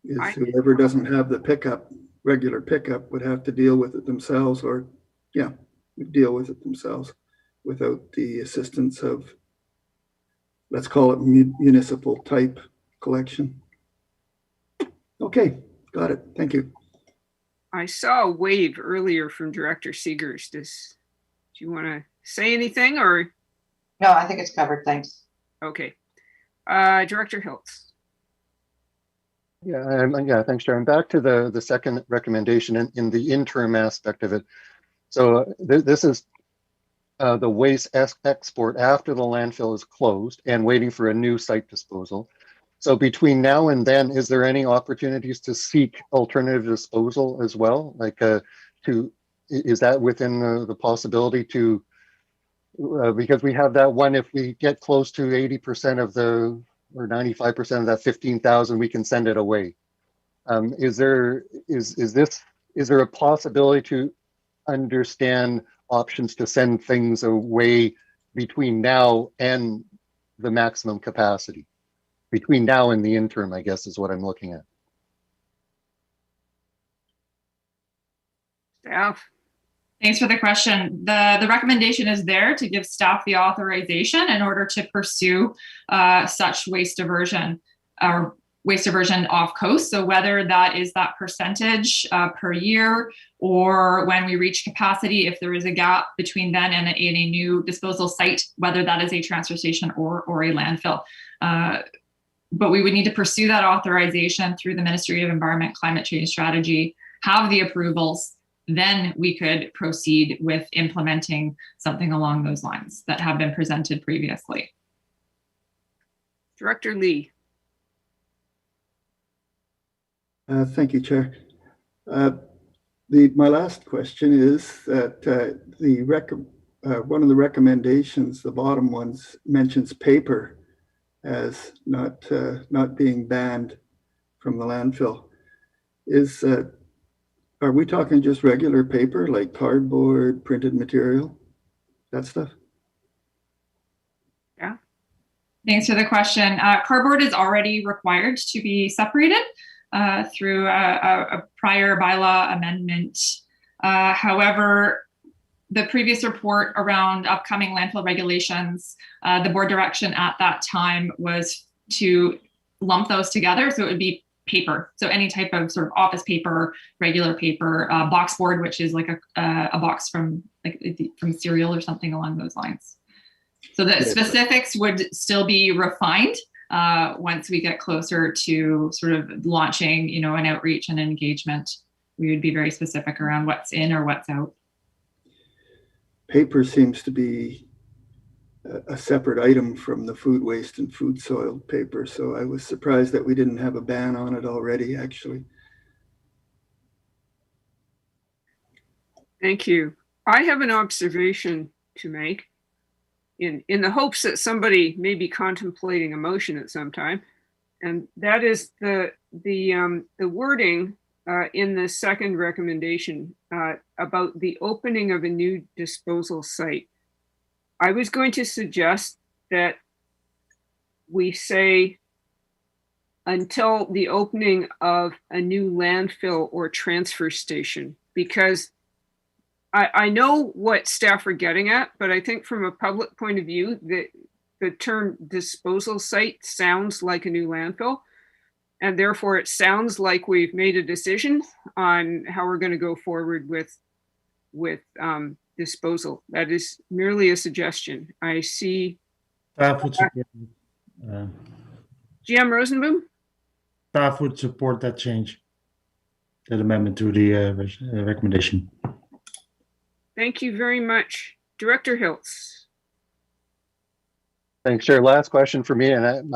Is whoever doesn't have the pickup, regular pickup, would have to deal with it themselves, or deal with it themselves without the assistance of, let's call it municipal type collection. Okay, got it. Thank you. I saw a wave earlier from Director Seegers. Do you want to say anything or? No, I think it's covered. Thanks. Okay. Director Hiltz. Yeah, thanks, Sharon. Back to the second recommendation in the interim aspect of it. So this is the waste export after the landfill is closed and waiting for a new site disposal. So between now and then, is there any opportunities to seek alternative disposal as well? Like is that within the possibility to, because we have that one, if we get close to 80% of or 95% of that 15,000, we can send it away. Is there a possibility to understand options to send things away between now and the maximum capacity? Between now and the interim, I guess, is what I'm looking at. Staff. Thanks for the question. The recommendation is there to give staff the authorization in order to pursue such waste diversion or waste diversion off coast. So whether that is that percentage per year, or when we reach capacity, if there is a gap between then and a new disposal site, whether that is a transfer station or a landfill. But we would need to pursue that authorization through the Ministry of Environment Climate Change Strategy, have the approvals, then we could proceed with implementing something along those lines that have been presented previously. Director Lee. Thank you, Chair. My last question is that one of the recommendations, the bottom ones, mentions paper as not being banned from the landfill. Are we talking just regular paper, like cardboard, printed material, that stuff? Yeah. Thanks for the question. Cardboard is already required to be separated through a prior bylaw amendment. However, the previous report around upcoming landfill regulations, the board direction at that time was to lump those together. So it would be paper. So any type of sort of office paper, regular paper, box board, which is like a box from cereal or something along those lines. So the specifics would still be refined once we get closer to sort of launching, an outreach and engagement. We would be very specific around what's in or what's out. paper seems to be a separate item from the food waste and food soil paper. So I was surprised that we didn't have a ban on it already, actually. Thank you. I have an observation to make in the hopes that somebody may be contemplating a motion at some time. And that is the wording in the second recommendation about the opening of a new disposal site. I was going to suggest that we say until the opening of a new landfill or transfer station, because I know what staff are getting at, but I think from a public point of view, the term disposal site sounds like a new landfill. And therefore it sounds like we've made a decision on how we're going to go forward with disposal. That is merely a suggestion. I see. Staff would support, GM Rosenboom? staff would support that change, that amendment to the recommendation. Thank you very much. Director Hiltz. Thanks, Chair. Last question for me, and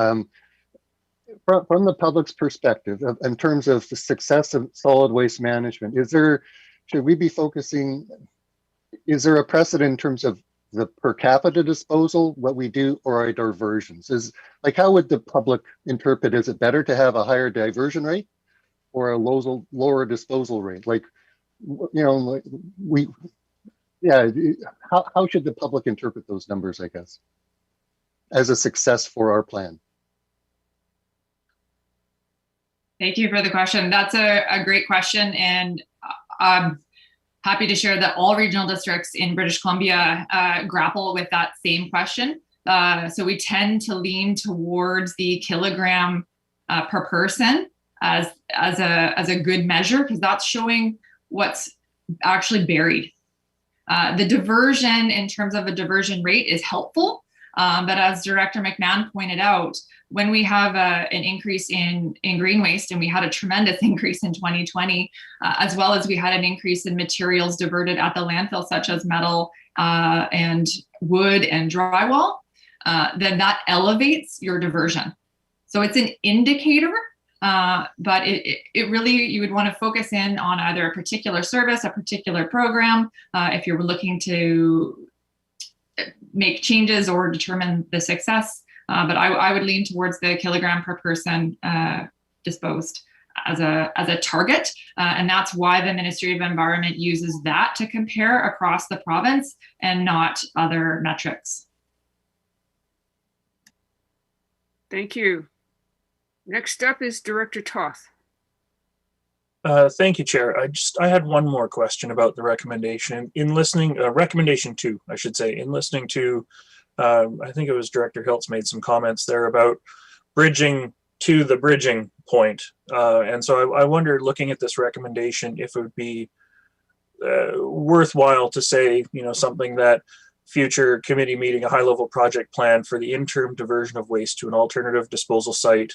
from the public's perspective, in terms of the success of solid waste management, should we be focusing, is there a precedent in terms of the per capita disposal, what we do, or our diversions? How would the public interpret, is it better to have a higher diversion rate or a lower disposal rate? How should the public interpret those numbers, I guess, as a success for our plan? Thank you for the question. That's a great question. And I'm happy to share that all regional districts in British Columbia grapple with that same question. So we tend to lean towards the kilogram per person as a good measure, because that's showing what's actually buried. The diversion in terms of a diversion rate is helpful. But as Director McMahon pointed out, when we have an increase in green waste, and we had a tremendous increase in 2020, as well as we had an increase in materials diverted at the landfill, such as metal and wood and drywall, then that elevates your diversion. So it's an indicator, but it really, you would want to focus in on either a particular service, a particular program, if you're looking to make changes or determine the success. But I would lean towards the kilogram per person disposed as a target. And that's why the Ministry of Environment uses that to compare across the province and not other metrics. Thank you. Next up is Director Toth. Thank you, Chair. I had one more question about the recommendation. In listening, recommendation 2, I should say, in listening to, I think it was Director Hiltz made some comments there about bridging to the bridging point. And so I wondered, looking at this recommendation, if it would be worthwhile to say, something that future committee meeting, a high-level project plan for the interim diversion of waste to an alternative disposal site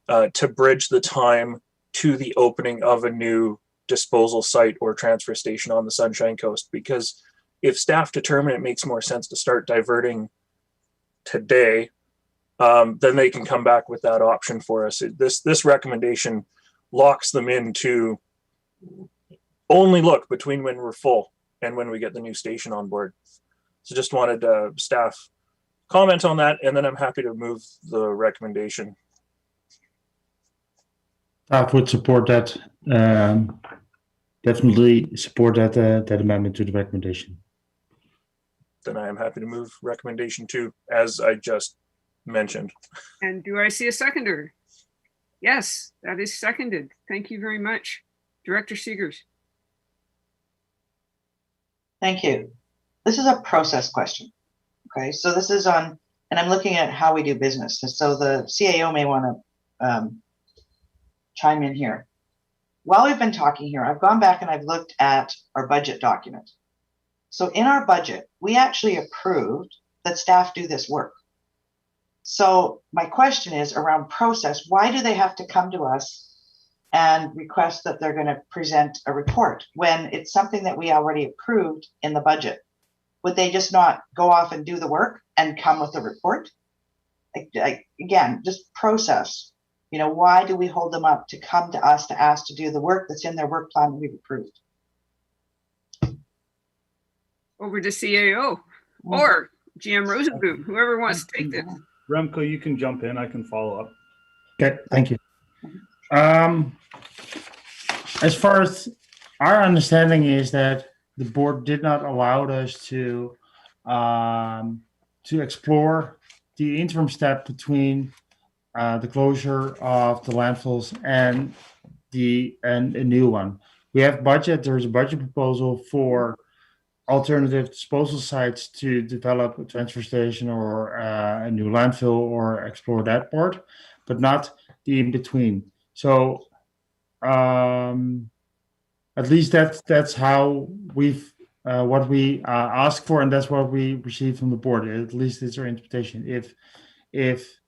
to bridge the time to the opening of a new disposal site or transfer station on the Sunshine Coast. Because if staff determine it makes more sense to start diverting today, then they can come back with that option for us. This recommendation locks them into only look between when we're full and when we get the new station on board. So just wanted staff comment on that, and then I'm happy to move the recommendation. Staff would support that. Definitely support that amendment to the recommendation. Then I am happy to move recommendation 2, as I just mentioned. And do I see a seconder? Yes, that is seconded. Thank you very much. Director Seegers. Thank you. This is a process question. Okay, so this is on, and I'm looking at how we do business. And so the CAO may want to chime in here. While we've been talking here, I've gone back and I've looked at our budget document. So in our budget, we actually approved that staff do this work. So my question is around process. Why do they have to come to us and request that they're going to present a report when it's something that we already approved in the budget? would they just not go off and do the work and come with a report? Again, just process. You know, why do we hold them up to come to us to ask to do the work that's in their work plan that we've approved? Over to CAO or GM Rosenboom, whoever wants to take this. Remco, you can jump in. I can follow up. Okay, thank you. As far as our understanding is that the board did not allow us to explore the interim step between the closure of the landfills and a new one. We have budget. There's a budget proposal for alternative disposal sites to develop a transfer station or a new landfill or explore that part, but not the in between. So at least that's how we've what we asked for, and that's what we received from the board. At least it's our interpretation. If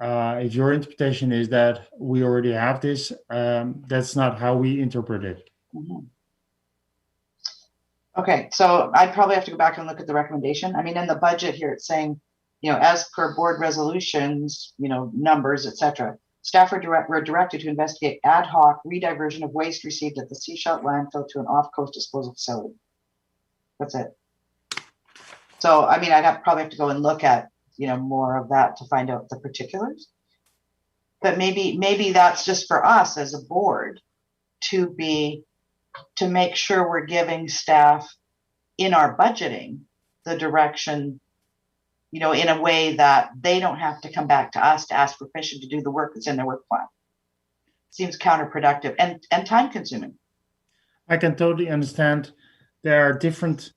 your interpretation is that we already have this, that's not how we interpret it. Mm-hmm. Okay, so I'd probably have to go back and look at the recommendation. I mean, in the budget here, it's saying, you know, as per board resolutions, you know, numbers, etc. Staff were directed to investigate ad hoc rediversion of waste received at the Seashell landfill to an off-coast disposal facility. That's it. So, I mean, probably have to go and look at, you know, more of that to find out the particulars. But maybe that's just for us as a board to make sure we're giving staff in our budgeting the direction, you know, in a way that they don't have to come back to us to ask for permission to do the work that's in their work plan. Seems counterproductive and time consuming. I can totally understand. There are different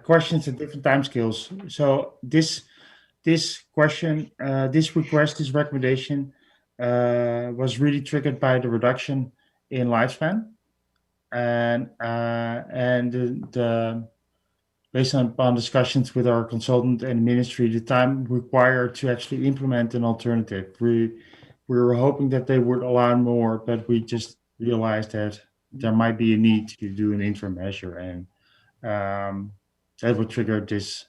questions at different timescales. So this question, this request, this recommendation was really triggered by the reduction in lifespan, and based upon discussions with our consultant and ministry, the time required to actually implement an alternative. We were hoping that they would allow more, but we just realized that there might be a need to do an interim measure, and that would trigger this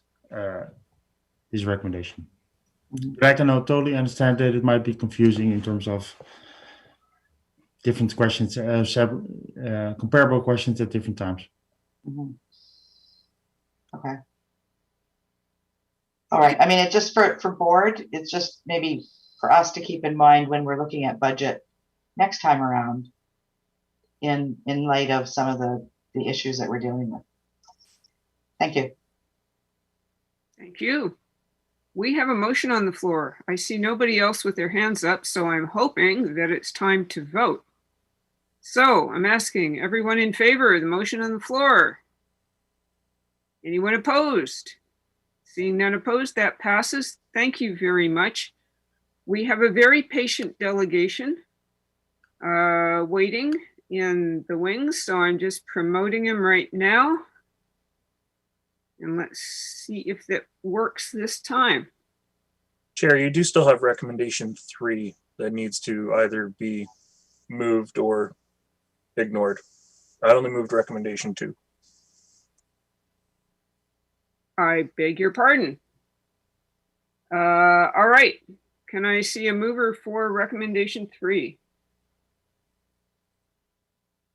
recommendation. But I can totally understand that it might be confusing in terms of different questions, comparable questions at different times. Mm-hmm. Okay. All right. I mean, it just for board, it's just maybe for us to keep in mind when we're looking at budget next time around in light of some of the issues that we're dealing with. Thank you. Thank you. We have a motion on the floor. I see nobody else with their hands up, so I'm hoping that it's time to vote. So I'm asking everyone in favor of the motion on the floor. Anyone opposed? Seeing none opposed, that passes. Thank you very much. We have a very patient delegation waiting in the wings, so I'm just promoting him right now. And let's see if that works this time. Chair, you do still have recommendation 3 that needs to either be moved or ignored. I only moved recommendation 2. I beg your pardon. All right. Can I see a mover for recommendation 3?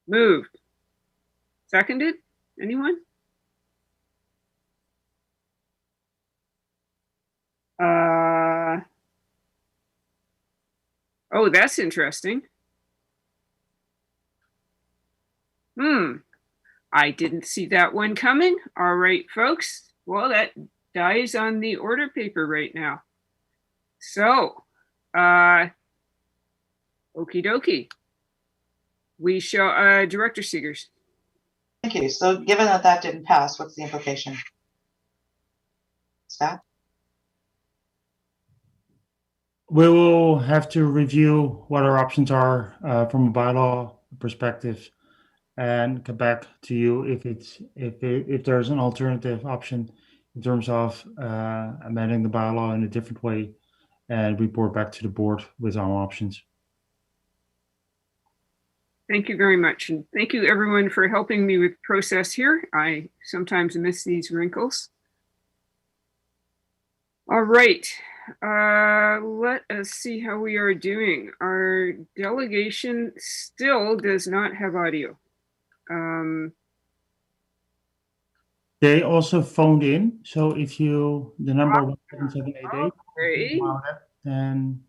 Moved. Seconded? Anyone? Oh, that's interesting. I didn't see that one coming. All right, folks. Well, that dies on the order paper right now. So, okie dokie. We show Director Seegers. Thank you. So given that didn't pass, what's the implication? Staff? We will have to review what our options are from a bylaw perspective, and come back to you if there's an alternative option in terms of amending the bylaw in a different way, and report back to the board with our options. Thank you very much. And thank you everyone for helping me with process here. I sometimes miss these wrinkles. All right. Let us see how we are doing. Our delegation still does not have audio. They also phoned in, so if you, the number 17788, Okay. then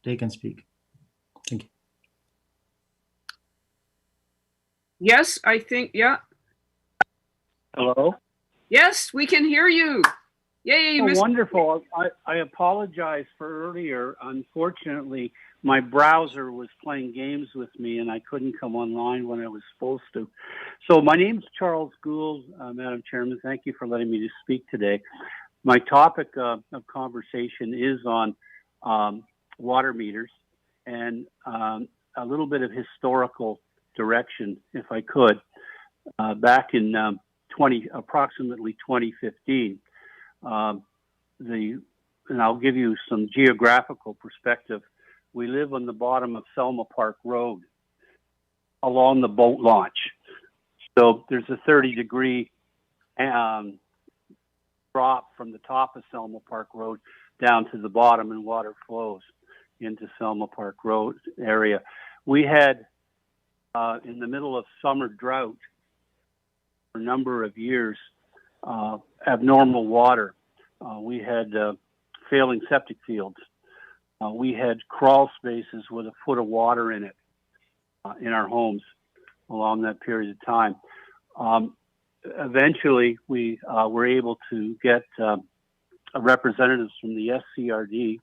they can speak. Thank you. Yes, I think, yeah. Hello? Yes, we can hear you. Yay, Oh, Mr. wonderful. I apologize for earlier. Unfortunately, my browser was playing games with me and I couldn't come online when I was supposed to. So my name's Charles Gould, Madam Chairman. Thank you for letting me to speak today. My topic of conversation is on water meters and a little bit of historical direction, if I could. Back in approximately 2015, and I'll give you some geographical perspective. We live on the bottom of Selma Park Road along the boat launch. So there's a 30-degree drop from the top of Selma Park Road down to the bottom, and water flows into Selma Park Road area. We had, in the middle of summer drought, for a number of years, abnormal water. We had failing septic fields. We had crawl spaces with a foot of water in it in our homes along that period of time. Eventually, we were able to get representatives from the SCRD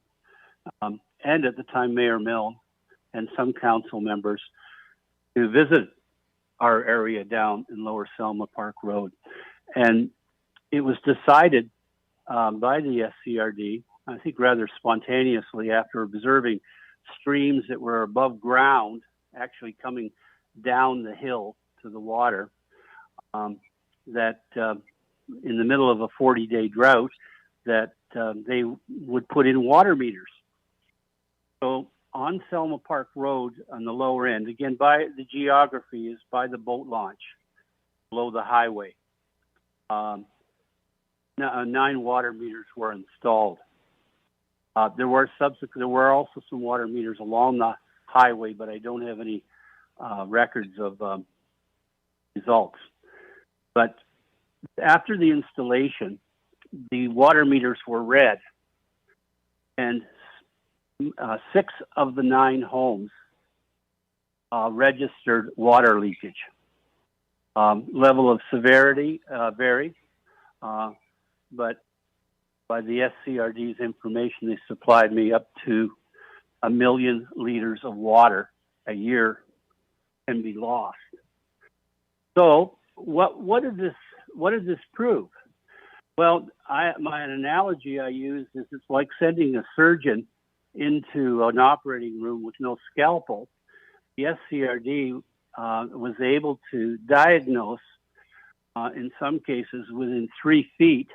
and at the time Mayor Milne and some council members to visit our area down in Lower Selma Park Road. And it was decided by the SCRD, I think rather spontaneously, after observing streams that were above ground actually coming down the hill to the water, that in the middle of a 40-day drought, that they would put in water meters. So on Selma Park Road on the lower end, again, by the geography is by the boat launch, below the highway. 9 water meters were installed. There were also some water meters along the highway, but I don't have any records of results. But after the installation, the water meters were read, and 6 of the 9 homes registered water leakage. Level of severity varied, but by the SCRD's information, they supplied me up to 1 million liters of water a year can be lost. So what did this prove? Well, my analogy I use is it's like sending a surgeon into an operating room with no scalpel. The SCRD was able to diagnose, in some cases, within 3 feet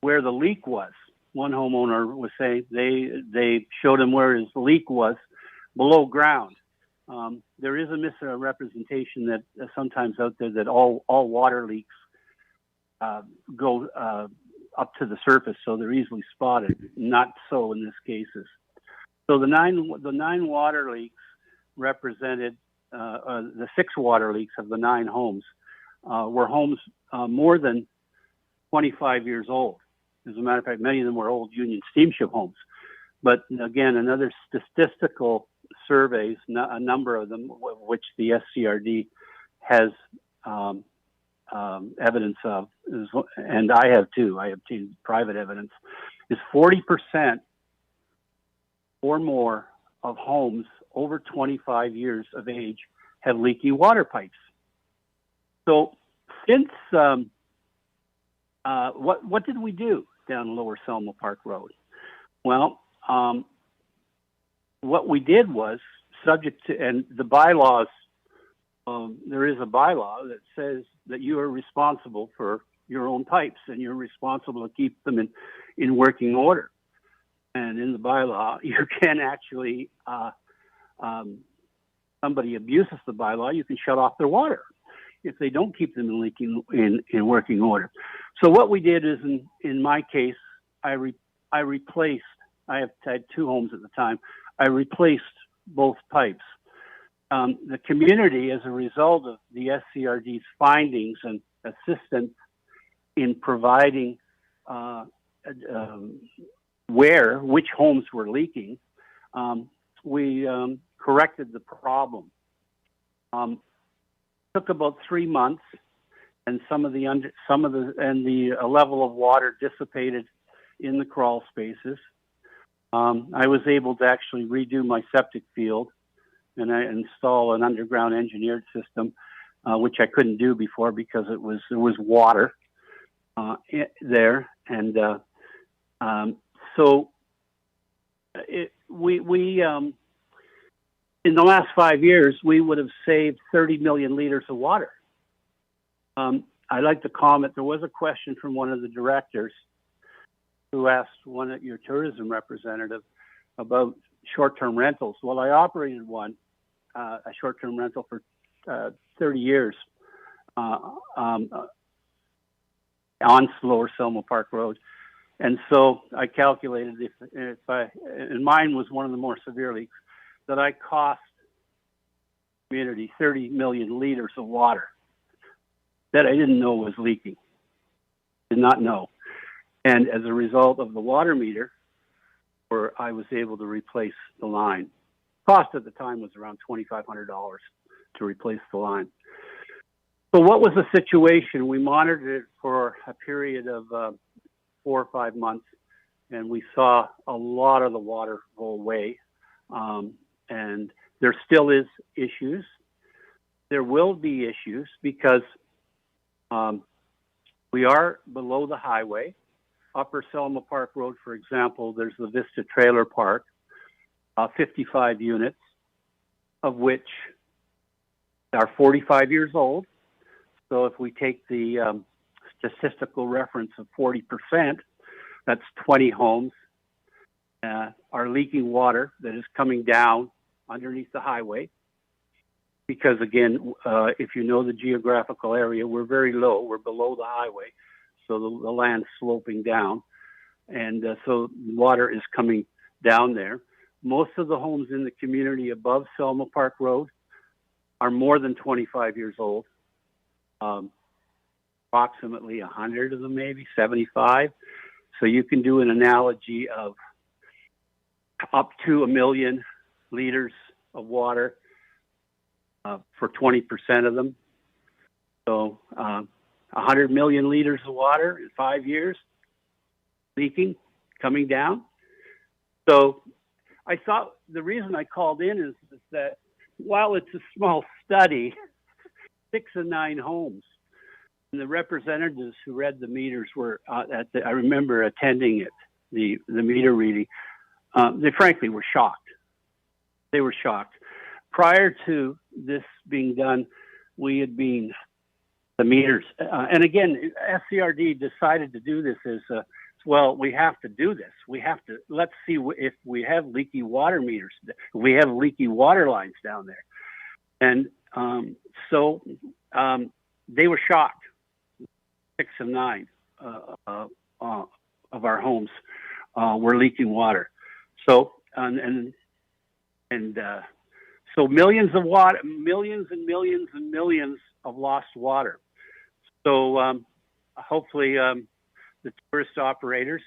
where the leak was. One homeowner was saying they showed him where his leak was below ground. There is a misrepresentation that sometimes out there that all water leaks go up to the surface, so they're easily spotted. Not so in this cases. So the nine water leaks represented the 6 water leaks of the 9 homes were homes more than 25 years old. As a matter of fact, many of them were old Union Steamship homes. But again, another statistical surveys, a number of them, which the SCRD has evidence of, and I have too. I obtained private evidence. Is 40% or more of homes over 25 years of age have leaky water pipes. So since what did we do down Lower Selma Park Road? Well, what we did was subject to, and the bylaws, there is a bylaw that says that you are responsible for your own pipes and you're responsible to keep them in working order. And in the bylaw, you can actually, somebody abuses the bylaw, you can shut off their water. if they don't keep them in working order. So what we did is, in my case, I replaced. I had 2 homes at the time. I replaced both pipes. The community, as a result of the SCRD's findings and assistance in providing which homes were leaking, we corrected the problem. Took about 3 months, and the level of water dissipated in the crawl spaces. I was able to actually redo my septic field, and I install an underground engineered system, which I couldn't do before because there was water there, and we in the last 5 years we would have saved 30 million liters of water. I'd like to comment. There was a question from one of the directors who asked your tourism representative about short-term rentals. Well, I operated one, a short-term rental for 30 years on Lower Selma Park Road. And so I calculated and mine was one of the more severe leaks, that I cost the community 30 million liters of water that I didn't know was leaking. Did not know. And as a result of the water meter, I was able to replace the line. Cost at the time was around $2,500 to replace the line. So what was the situation? We monitored it for a period of 4 or 5 months, and we saw a lot of the water go away. And there still is issues. There will be issues because we are below the highway. Upper Selma Park Road, for example, there's the Vista Trailer Park, 55 units, of which are 45 years old. So if we take the statistical reference of 40%, that's 20 homes, are leaking water that is coming down underneath the highway. Because again, if you know the geographical area, we're very low, we're below the highway. So the land's sloping down. And so water is coming down there. Most of the homes in the community above Selma Park Road are more than 25 years old. Approximately 100 of them, maybe 75. So you can do an analogy of up to 1 million liters of water for 20% of them. So 100 million liters of water in 5 years, leaking, coming down. So I thought the reason I called in is that while it's a small study, 6 of 9 homes, and the representatives who read the meters were I remember attending it, the meter reading. They frankly were shocked. They were shocked. Prior to this being done, we had been the meters, and again, SCRD decided to do this as well. We have to do this. We have to. Let's see if we have leaky water meters. We have leaky water lines down there, and so they were shocked. 6 of 9 of our homes were leaking water. So so millions of water, millions and millions and millions of lost water. So hopefully the tourist operators,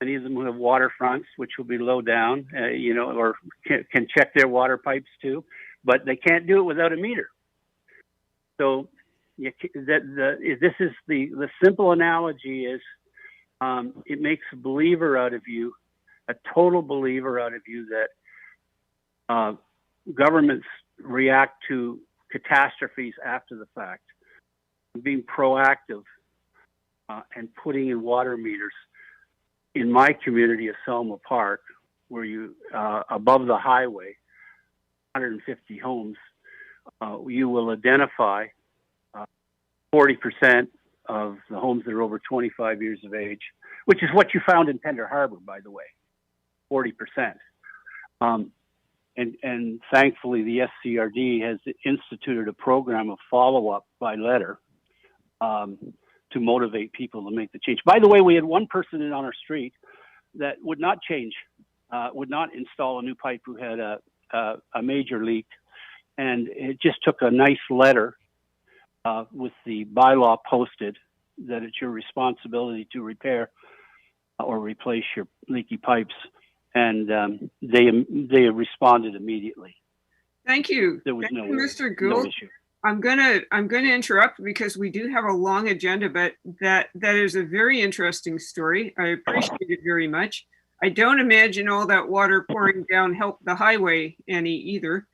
many of them who have waterfronts, which will be low down, or can check their water pipes too, but they can't do it without a meter. So this is the simple analogy is it makes a believer out of you, a total believer out of you that governments react to catastrophes after the fact. Being proactive and putting in water meters in my community of Selma Park, where you above the highway, 150 homes, you will identify 40% of the homes that are over 25 years of age, which is what you found in Tender Harbor, by the way, 40%. and thankfully the SCRD has instituted a program of follow-up by letter to motivate people to make the change. By the way, we had one person in on our street that would not change, would not install a new pipe, who had a major leak, and it just took a nice letter with the bylaw posted that it's your responsibility to repair or replace your leaky pipes, and they responded immediately. Thank you. There was Thank no, you, Mr. no Gould. issue. I'm gonna interrupt because we do have a long agenda, but that is a very interesting story. I appreciate it very much. I don't imagine all that water pouring down helped the highway any either.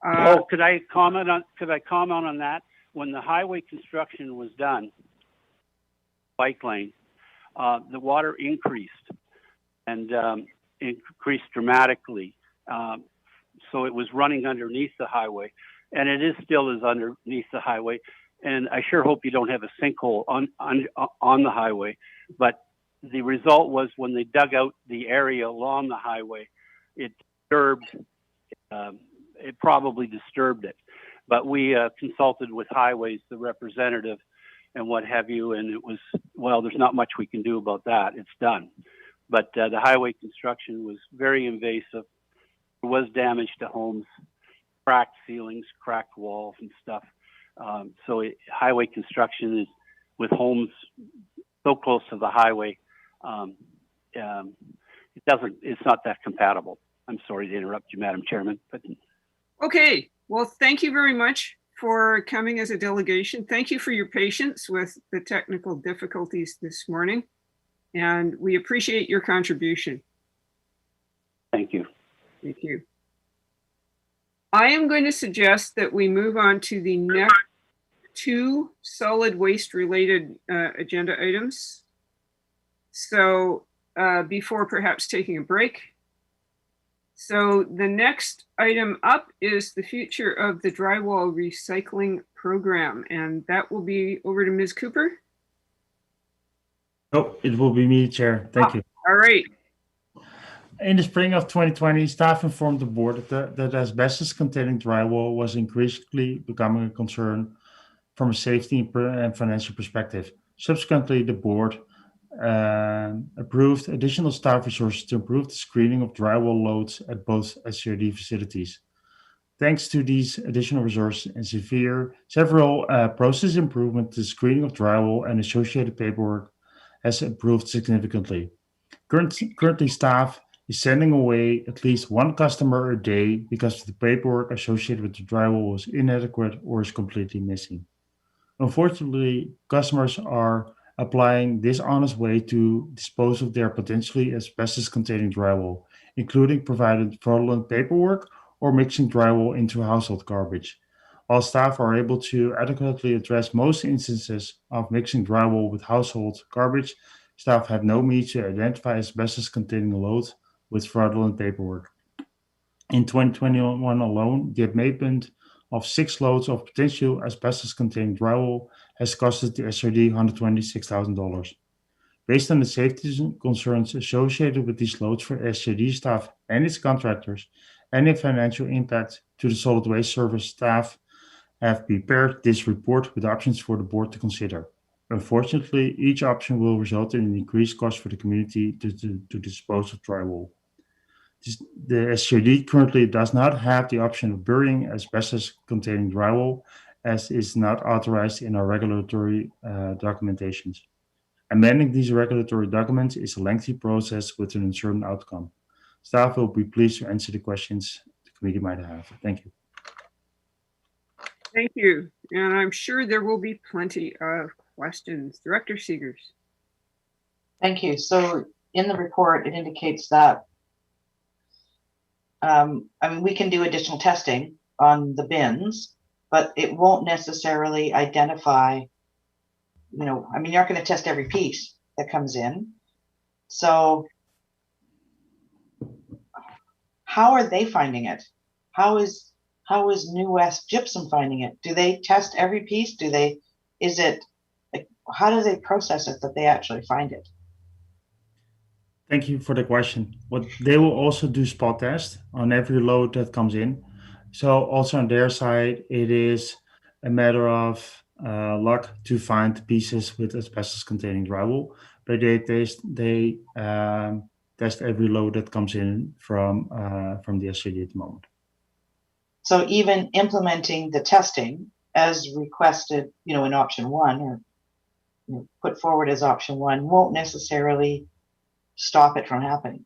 Could I comment on that? When the highway construction was done, bike lane, the water increased and increased dramatically. So it was running underneath the highway, and it still is underneath the highway. And I sure hope you don't have a sinkhole on the highway. But the result was when they dug out the area along the highway, it probably disturbed it. But we consulted with Highways, the representative, and what have you, and it was, well, there's not much we can do about that. It's done. But the highway construction was very invasive. There was damage to homes, cracked ceilings, cracked walls and stuff. Highway construction is, with homes so close to the highway, it's not that compatible. I'm sorry to interrupt you, Madam Chairman. But Okay, well, thank you very much for coming as a delegation. Thank you for your patience with the technical difficulties this morning, and we appreciate your contribution. Thank you. Thank you. I am going to suggest that we move on to the next two solid waste related agenda items. So before perhaps taking a break. So the next item up is the future of the drywall recycling program, and that will be over to Ms. Cooper. Oh, it will be me, Chair. Thank you. All right. In the spring of 2020, staff informed the board that asbestos-containing drywall was increasingly becoming a concern from a safety and financial perspective. Subsequently, the board approved additional staff resources to improve the screening of drywall loads at both SCRD facilities. Thanks to these additional resources and several process improvements, the screening of drywall and associated paperwork has improved significantly. Currently, staff is sending away at least one customer a day because the paperwork associated with the drywall was inadequate or is completely missing. Unfortunately, customers are applying dishonest way to dispose of their potentially asbestos-containing drywall, including providing fraudulent paperwork or mixing drywall into household garbage. While staff are able to adequately address most instances of mixing drywall with household garbage, staff have no means to identify asbestos-containing loads with fraudulent paperwork. In 2021 alone, the abatement of 6 loads of potential asbestos-containing drywall has costed the SRD $126,000. Based on the safety concerns associated with these loads for SRD staff and its contractors, and the financial impact to the solid waste service staff, have prepared this report with options for the board to consider. Unfortunately, each option will result in an increased cost for the community to dispose of drywall. The SCRD currently does not have the option of burying asbestos-containing drywall, as is not authorized in our regulatory documentations. Amending these regulatory documents is a lengthy process with an uncertain outcome. Staff will be pleased to answer the questions the committee might have. Thank you. Thank you. And I'm sure there will be plenty of questions. Director Seegers. Thank you. So in the report, it indicates that we can do additional testing on the bins, but it won't necessarily identify, you're not going to test every piece that comes in. So how are they finding it? How is New West Gypsum finding it? Do they test every piece? How do they process it that they actually find it? Thank you for the question. What they will also do spot test on every load that comes in. So also on their side, it is a matter of luck to find pieces with asbestos containing drywall. But they test every load that comes in from the SCD at the moment. So even implementing the testing as requested, in option one, or put forward as option one, won't necessarily stop it from happening.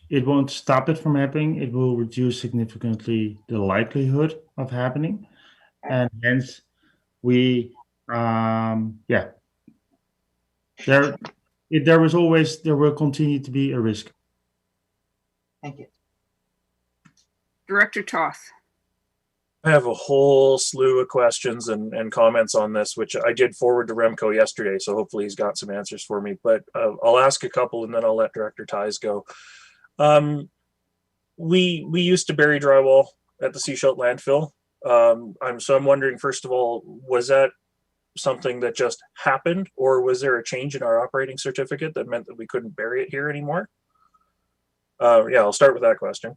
It won't stop it from happening. It will reduce significantly the likelihood of happening, and hence we, there will continue to be a risk. Thank you. Director Toth. I have a whole slew of questions and comments on this, which I did forward to Remco yesterday, so hopefully he's got some answers for me. But I'll ask a couple and then I'll let Director Ties go. We used to bury drywall at the Seashelt landfill. I'm wondering, first of all, was that something that just happened, or was there a change in our operating certificate that meant that we couldn't bury it here anymore? I'll start with that question.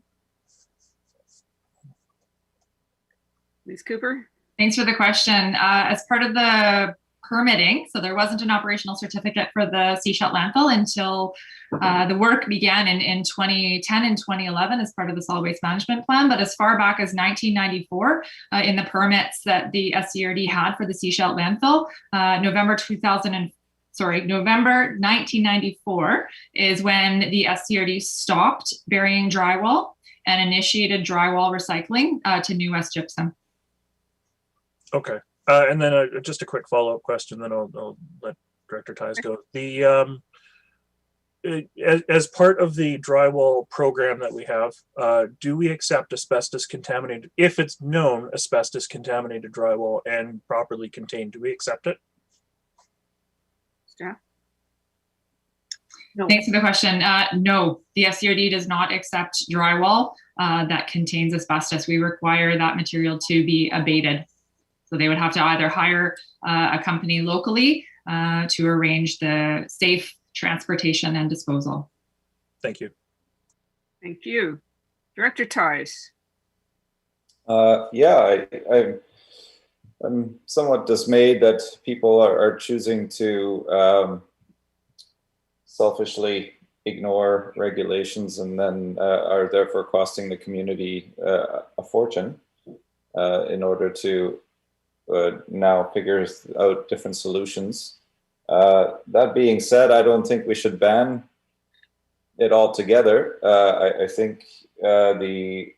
Ms. Cooper? Thanks for the question. As part of the permitting, so there wasn't an operational certificate for the Seashelt landfill until the work began in 2010 and 2011 as part of the solid waste management plan. But as far back as 1994, in the permits that the SCRD had for the Seashelt landfill, November 1994 is when the SCRD stopped burying drywall and initiated drywall recycling to New West Gypsum. Okay. And then just a quick follow-up question, then I'll let Director Ties go. As part of the drywall program that we have, do we accept asbestos contaminated, if it's known asbestos contaminated drywall and properly contained, do we accept it? Staff? No. Thanks for the question. No, the SCRD does not accept drywall that contains asbestos. We require that material to be abated. So they would have to either hire a company locally to arrange the safe transportation and disposal. Thank you. Thank you. Director Ties. I'm somewhat dismayed that people are choosing to selfishly ignore regulations and then are therefore costing the community a fortune in order to now figure out different solutions. That being said, I don't think we should ban it altogether. I think the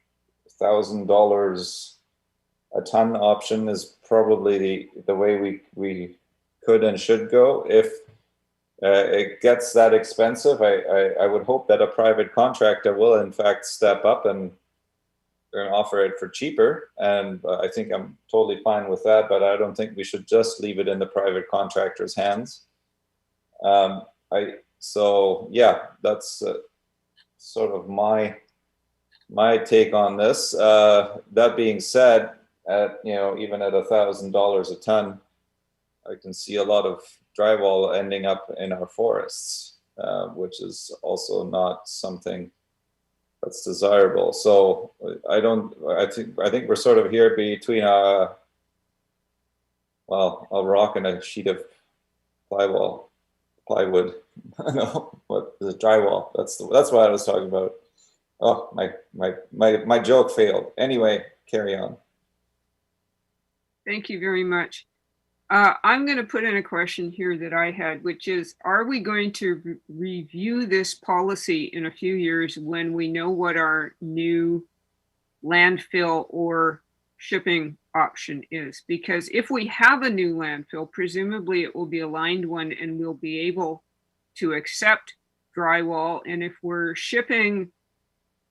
$1,000 a ton option is probably the way we could and should go. If it gets that expensive, I would hope that a private contractor will in fact step up and offer it for cheaper, and I think I'm totally fine with that, but I don't think we should just leave it in the private contractor's hands. So yeah, that's sort of my take on this. That being said, even at $1,000 a ton, I can see a lot of drywall ending up in our forests, which is also not something that's desirable. So I think we're sort of here between a rock and a sheet of plywood. No, what is it? Drywall. That's what I was talking about. Oh, my joke failed. Anyway, carry on. Thank you very much. I'm going to put in a question here that I had, which is, are we going to review this policy in a few years when we know what our new landfill or shipping option is? Because if we have a new landfill, presumably it will be a lined one and we'll be able to accept drywall. And if we're shipping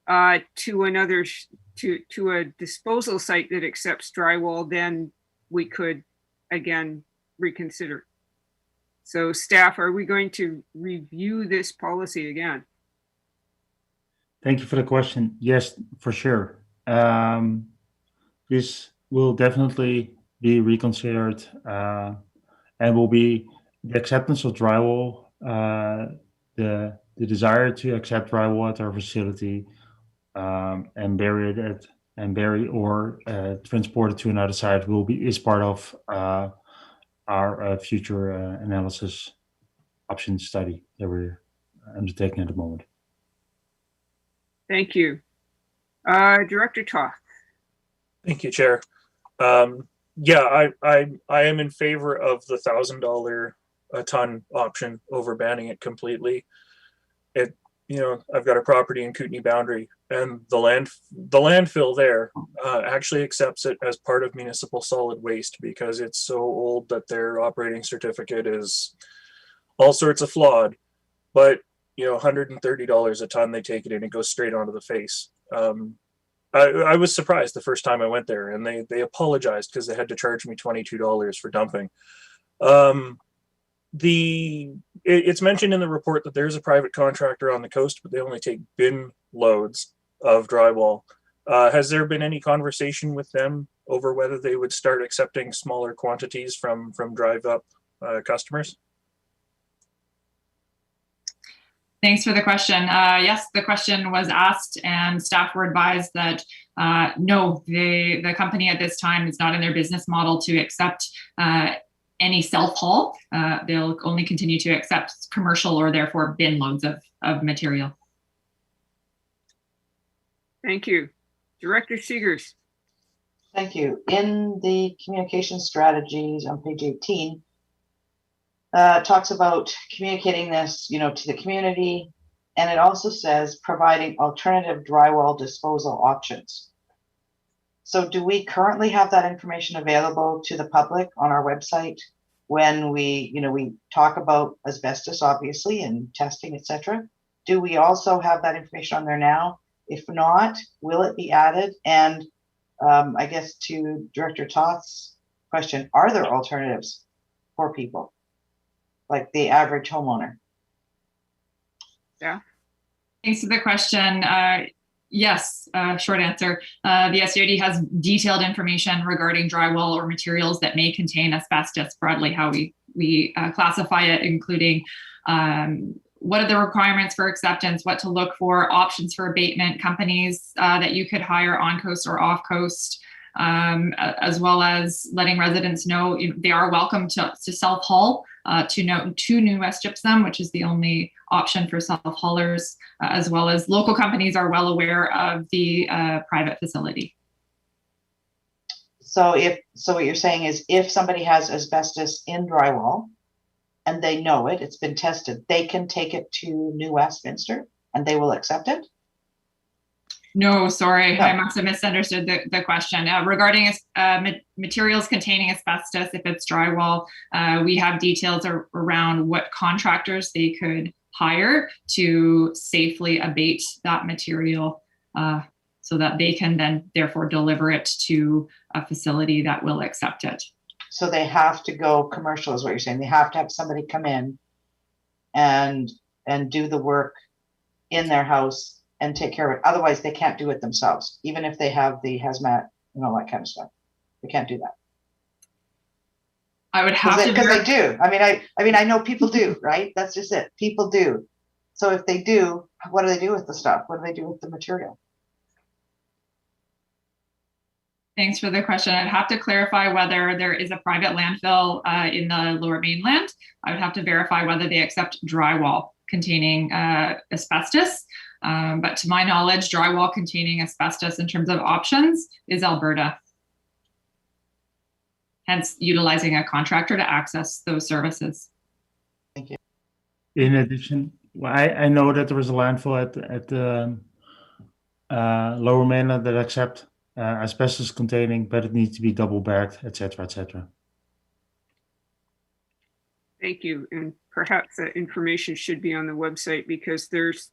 to a disposal site that accepts drywall, then we could again reconsider. So staff, are we going to review this policy again? Thank you for the question. Yes, for sure. This will definitely be reconsidered and will be the acceptance of drywall, the the desire to accept drywall at our facility and bury or transport it to another site is part of our future analysis option study that we're undertaking at the moment. Thank you. Director Toth. Thank you, Chair. Yeah, I am in favor of the $1,000 a ton option over banning it completely. I've got a property in Kootenay Boundary, and the landfill there actually accepts it as part of municipal solid waste because it's so old that their operating certificate is all sorts of flawed. But $130 a ton, they take it in, it goes straight onto the face. I was surprised the first time I went there, and they apologized because they had to charge me $22 for dumping. It's mentioned in the report that there's a private contractor on the coast, but they only take bin loads of drywall. Has there been any conversation with them over whether they would start accepting smaller quantities from drive-up customers? Thanks for the question. Yes, the question was asked, and staff were advised that no, the company at this time is not in their business model to accept any self-haul. They'll only continue to accept commercial or therefore bin loads of material. Thank you. Director Seegers. Thank you. In the communication strategies on page 18, talks about communicating this, to the community, and it also says providing alternative drywall disposal options. So do we currently have that information available to the public on our website when we talk about asbestos, obviously, and testing, etc.? Do we also have that information on there now? If not, will it be added? And I guess to Director Toth's question, are there alternatives for people, like the average homeowner? Yeah. Thanks for the question. Yes, short answer. The SCRD has detailed information regarding drywall or materials that may contain asbestos, broadly how we classify it, including what are the requirements for acceptance, what to look for, options for abatement, companies that you could hire on coast or off coast, as well as letting residents know they are welcome to self-haul to New West Gypsum, which is the only option for self-haulers, as well as local companies are well aware of the private facility. So what you're saying is if somebody has asbestos in drywall and they know it, it's been tested, they can take it to New Westminster and they will accept it? No, sorry, I must have misunderstood the question. Regarding materials containing asbestos, if it's drywall, we have details around what contractors they could hire to safely abate that material so that they can then therefore deliver it to a facility that will accept it. So they have to go commercial is what you're saying. They have to have somebody come in and do the work in their house and take care of it. Otherwise, they can't do it themselves, even if they have the hazmat and all that kind of stuff. They can't do that. I would have to, because they do. I mean, I know people do, right? That's just it. People do. So if they do, what do they do with the stuff? What do they do with the material? Thanks for the question. I'd have to clarify whether there is a private landfill in the Lower Mainland. I would have to verify whether they accept drywall containing asbestos. But to my knowledge, drywall containing asbestos in terms of options is Alberta. Hence, utilizing a contractor to access those services. Thank you. In addition, I know that there is a landfill at the Lower Mainland that accept asbestos containing, but it needs to be double bagged, etc., etc. Thank you. And perhaps that information should be on the website because there's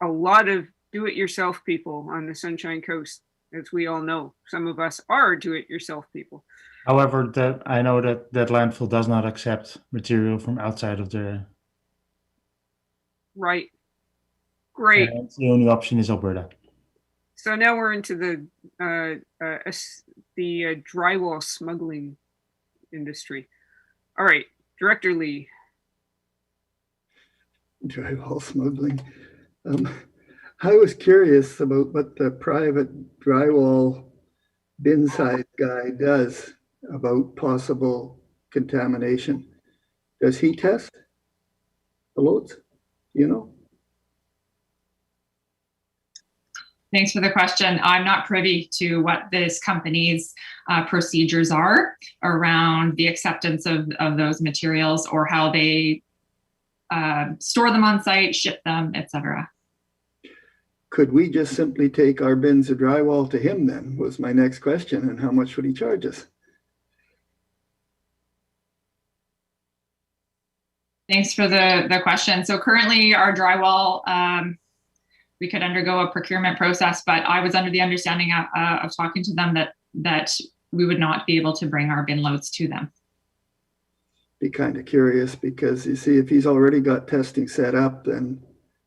a lot of do-it-yourself people on the Sunshine Coast, as we all know. Some of us are do-it-yourself people. However, I know that landfill does not accept material from outside of the. Right. Great. The only option is Alberta. So now we're into the drywall smuggling industry. All right, Director Lee. drywall smuggling. I was curious about what the private drywall bin side guy does about possible contamination. Does he test the loads? You know? Thanks for the question. I'm not privy to what this company's procedures are around the acceptance of those materials or how they store them on site, ship them, etc. Could we just simply take our bins of drywall to him then, was my next question, and how much would he charge us? Thanks for the question. So currently our drywall, we could undergo a procurement process, but I was under the understanding of talking to them that we would not be able to bring our bin loads to them. Be kind of curious because you see, if he's already got testing set up, then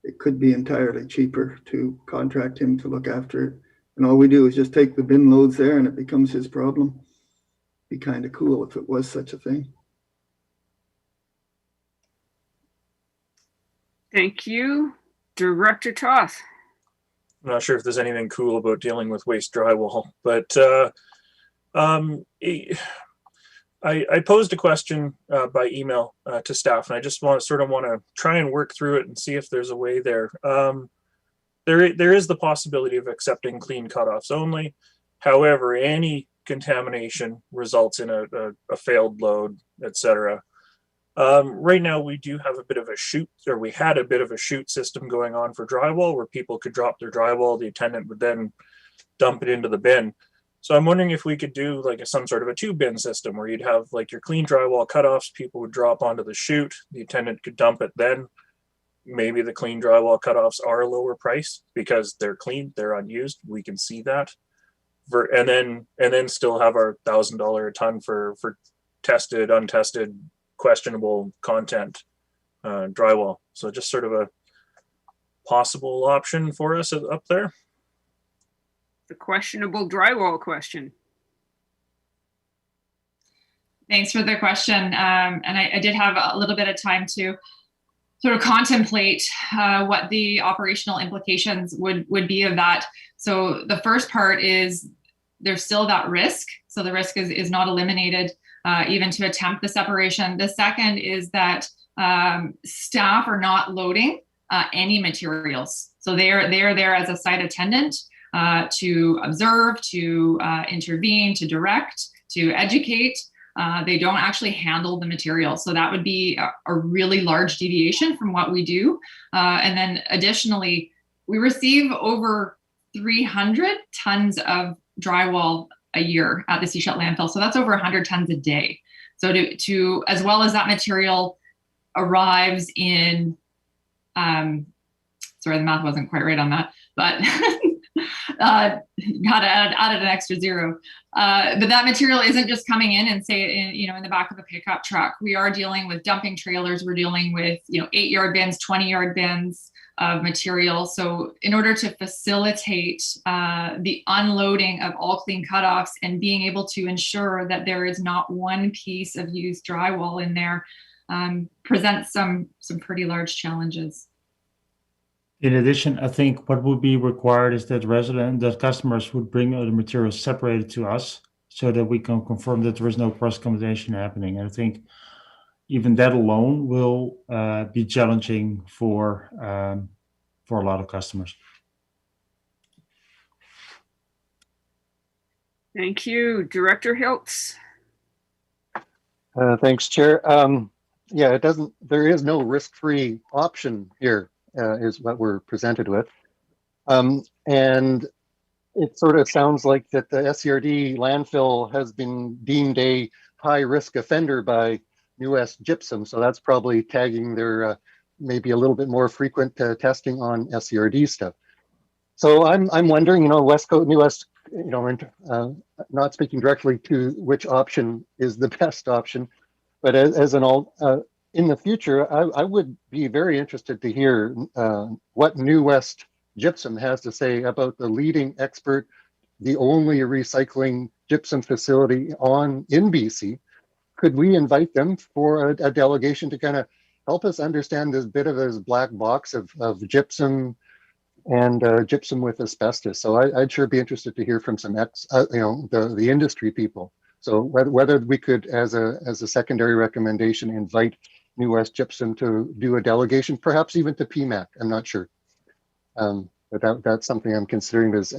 it could be entirely cheaper to contract him to look after it. And all we do is just take the bin loads there and it becomes his problem. Be kind of cool if it was such a thing. Thank you. Director Toth. I'm not sure if there's anything cool about dealing with waste drywall, but I posed a question by email to staff, and I just want to try and work through it and see if there's a way there. There is the possibility of accepting clean cutoffs only. However, any contamination results in a failed load, etc. Right now, we do have a bit of a chute, or we had a bit of a chute system going on for drywall where people could drop their drywall, the attendant would then dump it into the bin. So I'm wondering if we could do like some sort of a 2-bin system where you'd have like your clean drywall cutoffs, people would drop onto the chute, the attendant could dump it then. Maybe the clean drywall cutoffs are a lower price because they're clean, they're unused, we can see that. And then still have our $1,000 a ton for tested, untested, questionable content drywall. So just sort of a possible option for us up there. The questionable drywall question. Thanks for the question. And I did have a little bit of time to sort of contemplate what the operational implications would be of that. So the first part is there's still that risk. So the risk is not eliminated even to attempt the separation. The second is that staff are not loading any materials. So they are there as a site attendant to observe, to intervene, to direct, to educate. They don't actually handle the material. So that would be a really large deviation from what we do. And then additionally, we receive over 300 tons of drywall a year at the Seashell landfill. So that's over 100 tons a day. So to as well as that material arrives in, sorry, the math wasn't quite right on that, but got to added an extra zero. But that material isn't just coming in and in the back of a pickup truck. We are dealing with dumping trailers. We're dealing with 8-yard bins, 20-yard bins of material. So in order to facilitate the unloading of all clean cutoffs and being able to ensure that there is not one piece of used drywall in there presents some pretty large challenges. In addition, I think what would be required is that customers would bring the materials separated to us so that we can confirm that there is no cross-contamination happening. And I think even that alone will be challenging for a lot of customers. Thank you. Director Hiltz. Thanks, Chair. Yeah, there is no risk-free option here. Is what we're presented with. And it sort of sounds like that the SCRD landfill has been deemed a high-risk offender by US Gypsum. So that's probably tagging their maybe a little bit more frequent testing on SCRD stuff. So I'm wondering, West Coast, New West, not speaking directly to which option is the best option, but as an all, in the future, I would be very interested to hear what New West Gypsum has to say about the leading expert, the only recycling gypsum facility in BC. Could we invite them for a delegation to kind of help us understand this bit of this black box of gypsum and gypsum with asbestos. So I'd sure be interested to hear from some the industry people. So whether we could, as a secondary recommendation, invite New West Gypsum to do a delegation, perhaps even to PMAC. I'm not sure, but that's something I'm considering. Is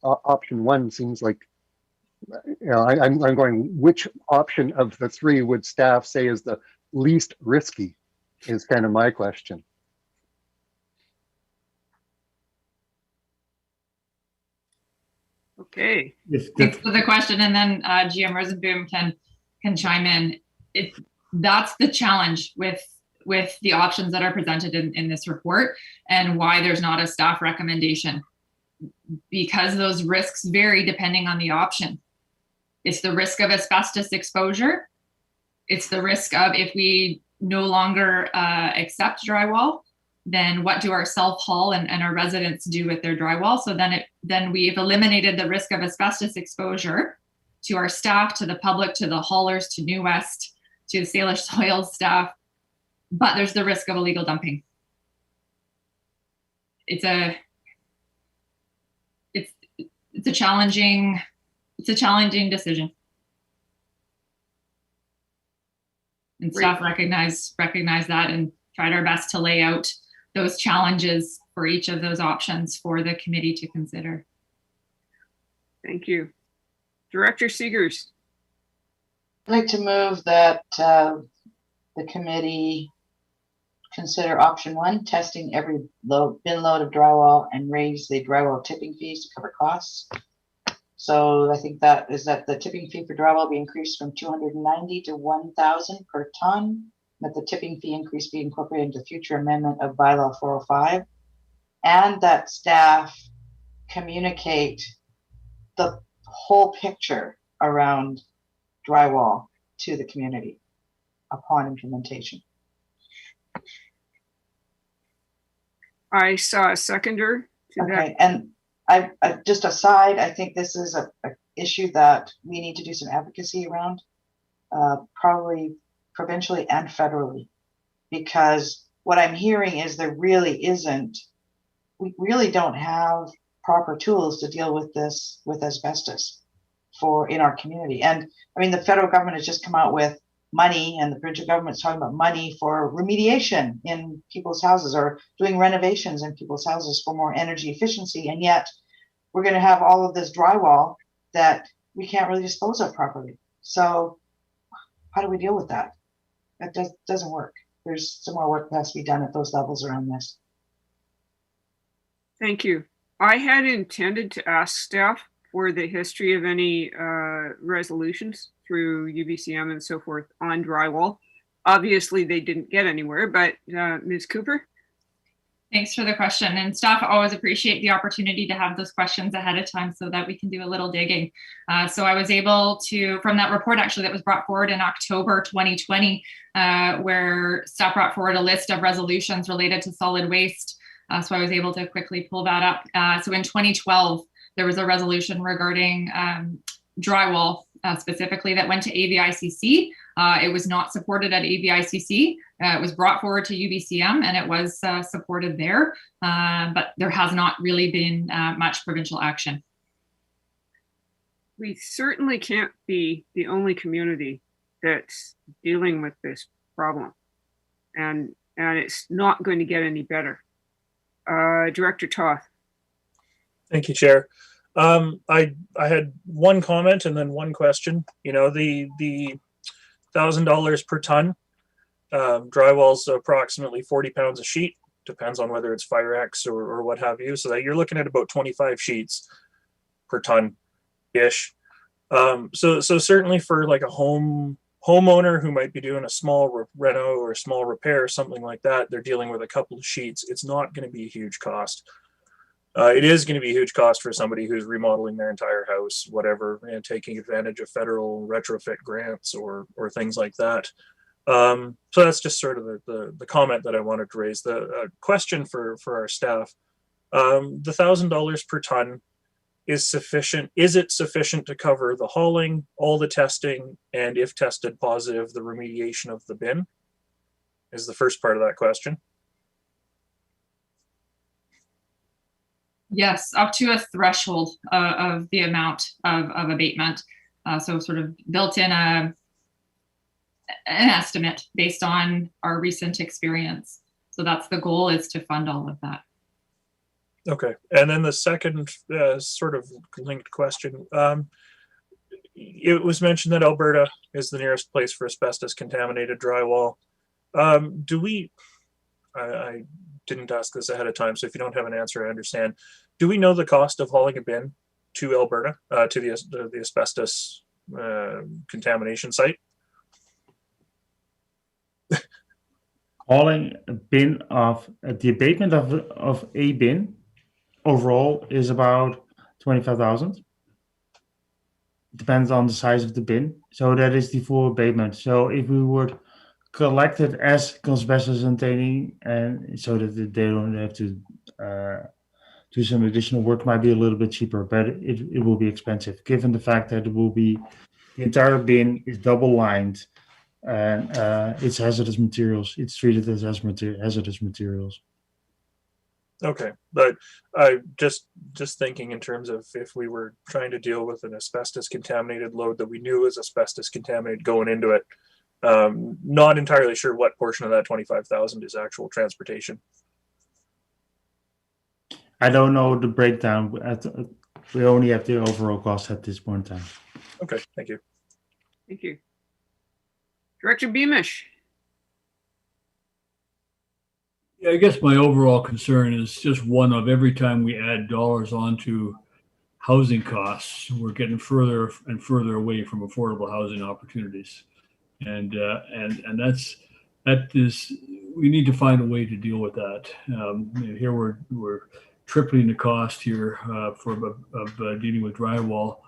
option one seems like, I'm going, which option of the three would staff say is the least risky? Is kind of my question. Okay. Thanks for the question, and then GM Rosenboom can chime in. That's the challenge with the options that are presented in this report, and why there's not a staff recommendation, because those risks vary depending on the option. It's the risk of asbestos exposure. It's the risk of, if we no longer accept drywall, then what do our self-haul and our residents do with their drywall? So then we've eliminated the risk of asbestos exposure to our staff, to the public, to the haulers, to New West, to the Salish Soils staff, but there's the risk of illegal dumping. It's a challenging decision. And staff recognize that, and tried our best to lay out those challenges for each of those options for the committee to consider. Thank you. Director Seegers. I'd like to move that the committee consider option one, testing every bin load of drywall and raise the drywall tipping fees to cover costs. So I think that the tipping fee for drywall be increased from 290 to 1,000 per ton. That the tipping fee increase be incorporated into future amendment of bylaw 405, and that staff communicate the whole picture around drywall to the community upon implementation. I saw a seconder to that. And I just aside, I think this is a issue that we need to do some advocacy around, probably provincially and federally, because what I'm hearing is we really don't have proper tools to deal with this, with asbestos in our community. And I mean, the federal government has just come out with money, and the provincial government's talking about money for remediation in people's houses, or doing renovations in people's houses for more energy efficiency. And yet we're going to have all of this drywall that we can't really dispose of properly. So how do we deal with that? That doesn't work. There's some more work that has to be done at those levels around this. Thank you. I had intended to ask staff for the history of any resolutions through UBCM and so forth on drywall. Obviously, they didn't get anywhere, but Ms. Cooper? Thanks for the question. And staff always appreciate the opportunity to have those questions ahead of time so that we can do a little digging. So I was able to, from that report actually that was brought forward in October 2020, where staff brought forward a list of resolutions related to solid waste. So I was able to quickly pull that up. So in 2012, there was a resolution regarding drywall specifically that went to AVICC. It was not supported at AVICC. It was brought forward to UBCM and it was supported there, but there has not really been much provincial action. We certainly can't be the only community that's dealing with this problem, and it's not going to get any better. Director Toth. Thank you, Chair. I had one comment and then one question. You know, the $1,000 per ton, drywall's approximately 40 pounds a sheet, depends on whether it's Firex or what have you. So that you're looking at about 25 sheets per ton ish. So certainly for like a homeowner who might be doing a small reno or a small repair, something like that, they're dealing with a couple of sheets. It's not going to be a huge cost. It is going to be a huge cost for somebody who's remodeling their entire house, whatever, and taking advantage of federal retrofit grants or things like that. So that's just sort of the comment that I wanted to raise. The question for our staff, the $1,000 per ton, is sufficient? Is it sufficient to cover the hauling, all the testing, and if tested positive, the remediation of the bin? Is the first part of that question. Yes, up to a threshold of the amount of abatement. So sort of built in an estimate based on our recent experience. So that's the goal, is to fund all of that. Okay, and then the second sort of linked question. It was mentioned that Alberta is the nearest place for asbestos contaminated drywall. Do we, I didn't ask this ahead of time, so if you don't have an answer, I understand. Do we know the cost of hauling a bin to Alberta, to the asbestos contamination site? Hauling a bin of the abatement of a bin overall is about 25,000. Depends on the size of the bin. So that is the full abatement. So if we would collect it as asbestos containing, and so that they don't have to do some additional work, might be a little bit cheaper, but it will be expensive given the fact that it will be, the entire bin is double lined and it's hazardous materials. It's treated as hazardous materials. Okay, but I just thinking in terms of if we were trying to deal with an asbestos contaminated load that we knew was asbestos contaminated going into it, not entirely sure what portion of that 25,000 is actual transportation. I don't know the breakdown. We only have the overall cost at this point in time. Okay, thank you. Thank you. Director Beamish. Yeah, I guess my overall concern is just one of every time we add dollars onto housing costs, we're getting further and further away from affordable housing opportunities. And that is, we need to find a way to deal with that. Here we're tripling the cost here of dealing with drywall.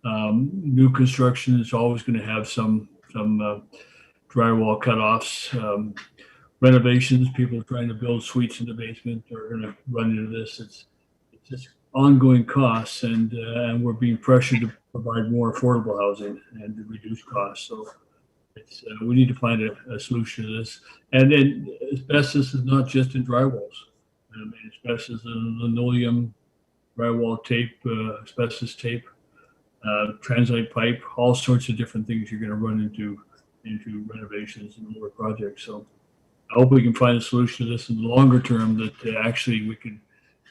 New construction is always going to have some drywall cutoffs. Renovations, people trying to build suites in the basement are going to run into this. It's just ongoing costs, and we're being pressured to provide more affordable housing and to reduce costs. So we need to find a solution to this. And then asbestos is not just in drywalls. I mean, asbestos in linoleum, drywall tape, asbestos tape, translate pipe, all sorts of different things you're going to run into renovations and more projects. So I hope we can find a solution to this in the longer term, that actually we can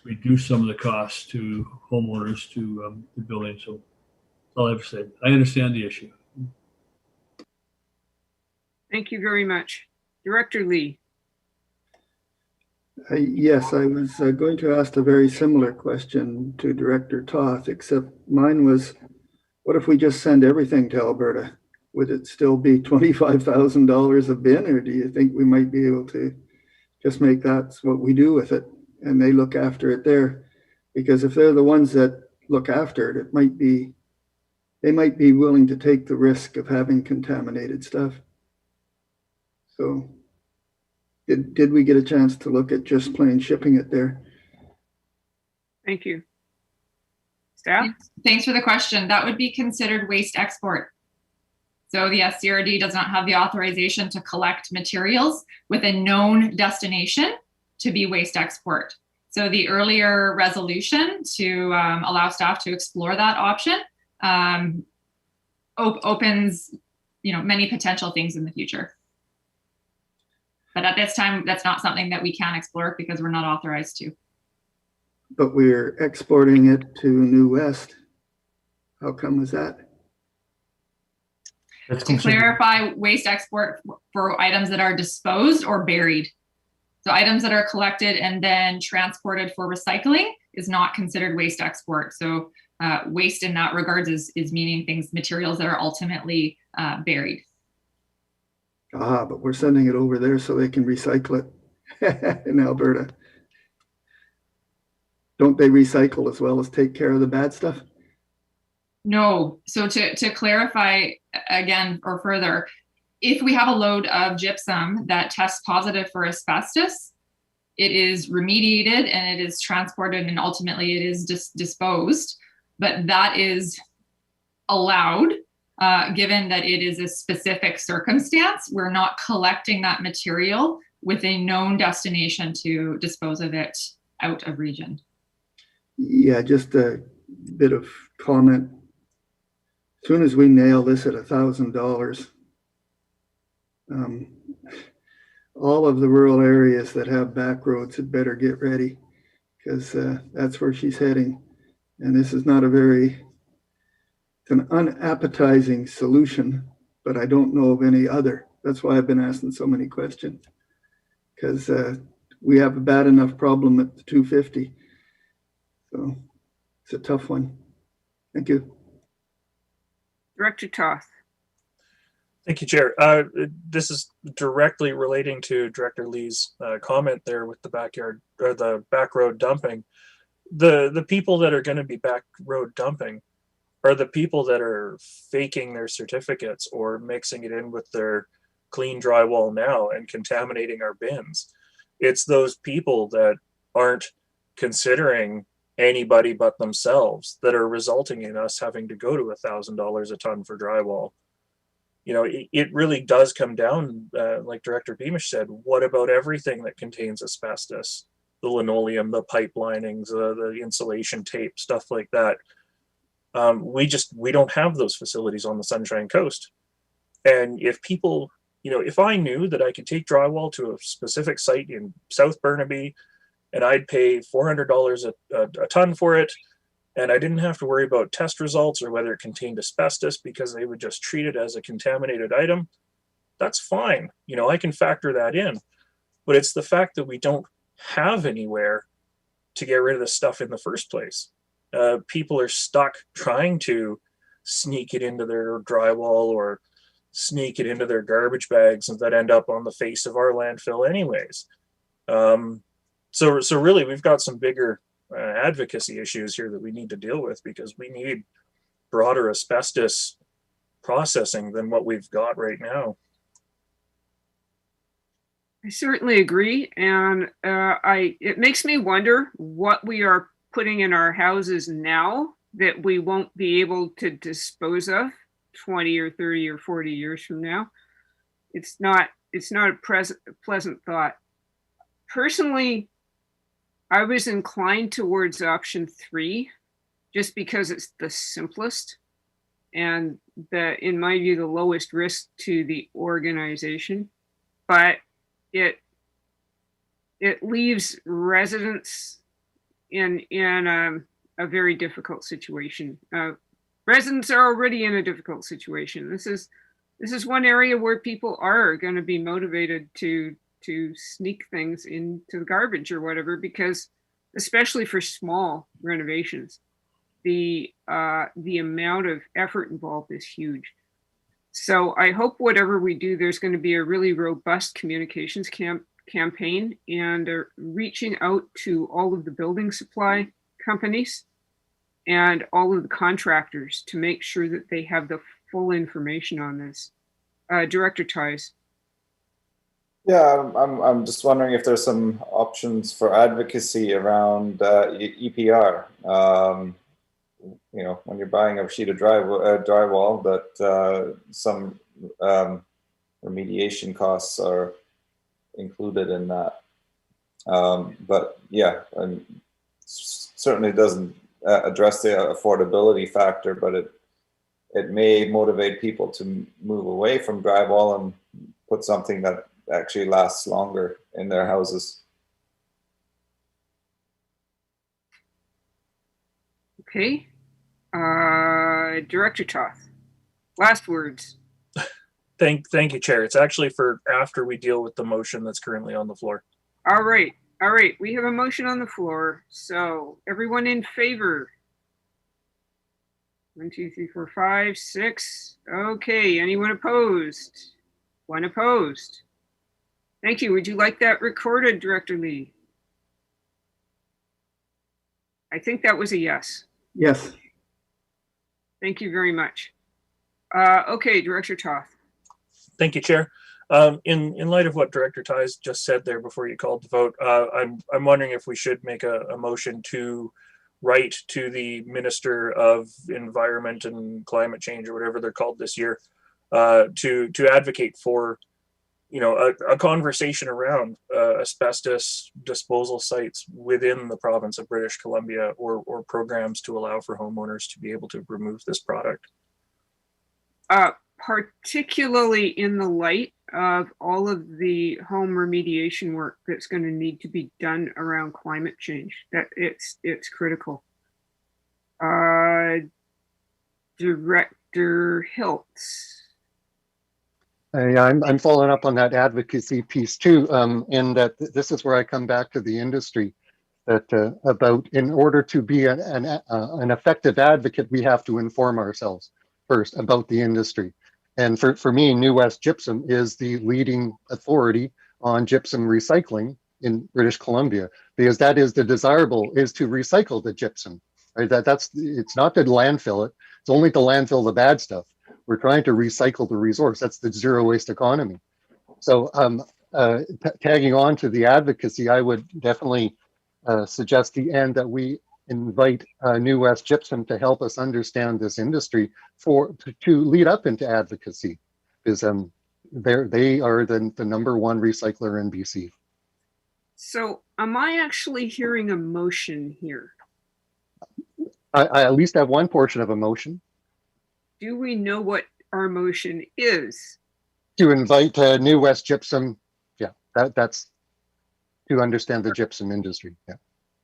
reduce some of the costs to homeowners, to the building. So that's all I have to say. I understand the issue. Thank you very much. Director Lee. Yes, I was going to ask a very similar question to Director Toth, except mine was, what if we just send everything to Alberta? Would it still be $25,000 a bin, or do you think we might be able to just make that's what we do with it and they look after it there? Because if they're the ones that look after it, they might be willing to take the risk of having contaminated stuff. So did we get a chance to look at just plain shipping it there? Thank you. Staff? Thanks for the question. That would be considered waste export. So the SCRD does not have the authorization to collect materials with a known destination to be waste export. So the earlier resolution to allow staff to explore that option opens, many potential things in the future. But at this time, that's not something that we can explore because we're not authorized to. But we're exporting it to New West. How come is that? To clarify, waste export for items that are disposed or buried. So items that are collected and then transported for recycling is not considered waste export. So waste in that regards is meaning materials that are ultimately buried. But we're sending it over there so they can recycle it in Alberta. Don't they recycle as well as take care of the bad stuff? No. So to clarify again or further, if we have a load of gypsum that tests positive for asbestos, it is remediated and it is transported and ultimately it is disposed. but that is allowed given that it is a specific circumstance. We're not collecting that material with a known destination to dispose of it out of region. Yeah, just a bit of comment. As soon as we nail this at $1,000, all of the rural areas that have back roads had better get ready, because that's where she's heading. And this is not it's an unappetizing solution, but I don't know of any other. That's why I've been asking so many questions, because we have a bad enough problem at the 250. So it's a tough one. Thank you. Director Toth. Thank you, Chair. This is directly relating to Director Lee's comment there with the backyard or the back road dumping. The people that are going to be back road dumping are the people that are faking their certificates or mixing it in with their clean drywall now and contaminating our bins. It's those people that aren't considering anybody but themselves that are resulting in us having to go to $1,000 a ton for drywall. You know, it really does come down, like Director Beamish said, what about everything that contains asbestos? The linoleum, the pipe linings, the insulation tape, stuff like that. We don't have those facilities on the Sunshine Coast. And if people, you know, if I knew that I could take drywall to a specific site in South Burnaby and I'd pay $400 a ton for it, and I didn't have to worry about test results or whether it contained asbestos because they would just treat it as a contaminated item, that's fine. You know, I can factor that in. But it's the fact that we don't have anywhere to get rid of the stuff in the first place. People are stuck trying to sneak it into their drywall or sneak it into their garbage bags and that end up on the face of our landfill anyways. So really, we've got some bigger advocacy issues here that we need to deal with, because we need broader asbestos processing than what we've got right now. I certainly agree, and it makes me wonder what we are putting in our houses now that we won't be able to dispose of 20 or 30 or 40 years from now. It's not a pleasant thought. Personally, I was inclined towards option 3, just because it's the simplest and in my view, the lowest risk to the organization. But it leaves residents in a very difficult situation. Residents are already in a difficult situation. This is one area where people are going to be motivated to sneak things into the garbage or whatever, because especially for small renovations, the amount of effort involved is huge. So I hope whatever we do, there's going to be a really robust communications campaign and reaching out to all of the building supply companies and all of the contractors to make sure that they have the full information on this. Director Ties. Yeah, I'm just wondering if there's some options for advocacy around EPR. You know, when you're buying a sheet of drywall, that some remediation costs are included in that. But yeah, and certainly doesn't address the affordability factor, but it may motivate people to move away from drywall and put something that actually lasts longer in their houses. Okay. Director Toth, last words. Thank you, Chair. It's actually for after we deal with the motion that's currently on the floor. All right. We have a motion on the floor. So everyone in favor? 1, 2, 3, 4, 5, 6. Okay. Anyone opposed? 1 opposed. Thank you. Would you like that recorded, Director Lee? I think that was a yes. Yes. Thank you very much. Okay, Director Toth. Thank you, Chair. In light of what Director Ties just said there before you called the vote, I'm wondering if we should make a motion to write to the Minister of Environment and Climate Change, or whatever they're called this year, to advocate for, you know, a conversation around asbestos disposal sites within the province of British Columbia, or programs to allow for homeowners to be able to remove this product. Particularly in the light of all of the home remediation work that's going to need to be done around climate change, that it's critical. Director Hiltz. I'm following up on that advocacy piece too, and that this is where I come back to the industry, that about, in order to be an effective advocate, we have to inform ourselves first about the industry. And for me, New West Gypsum is the leading authority on gypsum recycling in British Columbia, because that is the desirable, is to recycle the gypsum. Right? It's not to landfill it. It's only to landfill the bad stuff. We're trying to recycle the resource. That's the zero waste economy. So tagging on to the advocacy, I would definitely suggest the end that we invite New West Gypsum to help us understand this industry to lead up into advocacy, because they are the #1 recycler in BC. So am I actually hearing a motion here? I at least have one portion of a motion. Do we know what our motion is? To invite New West Gypsum, yeah, that's to understand the gypsum industry. Yeah.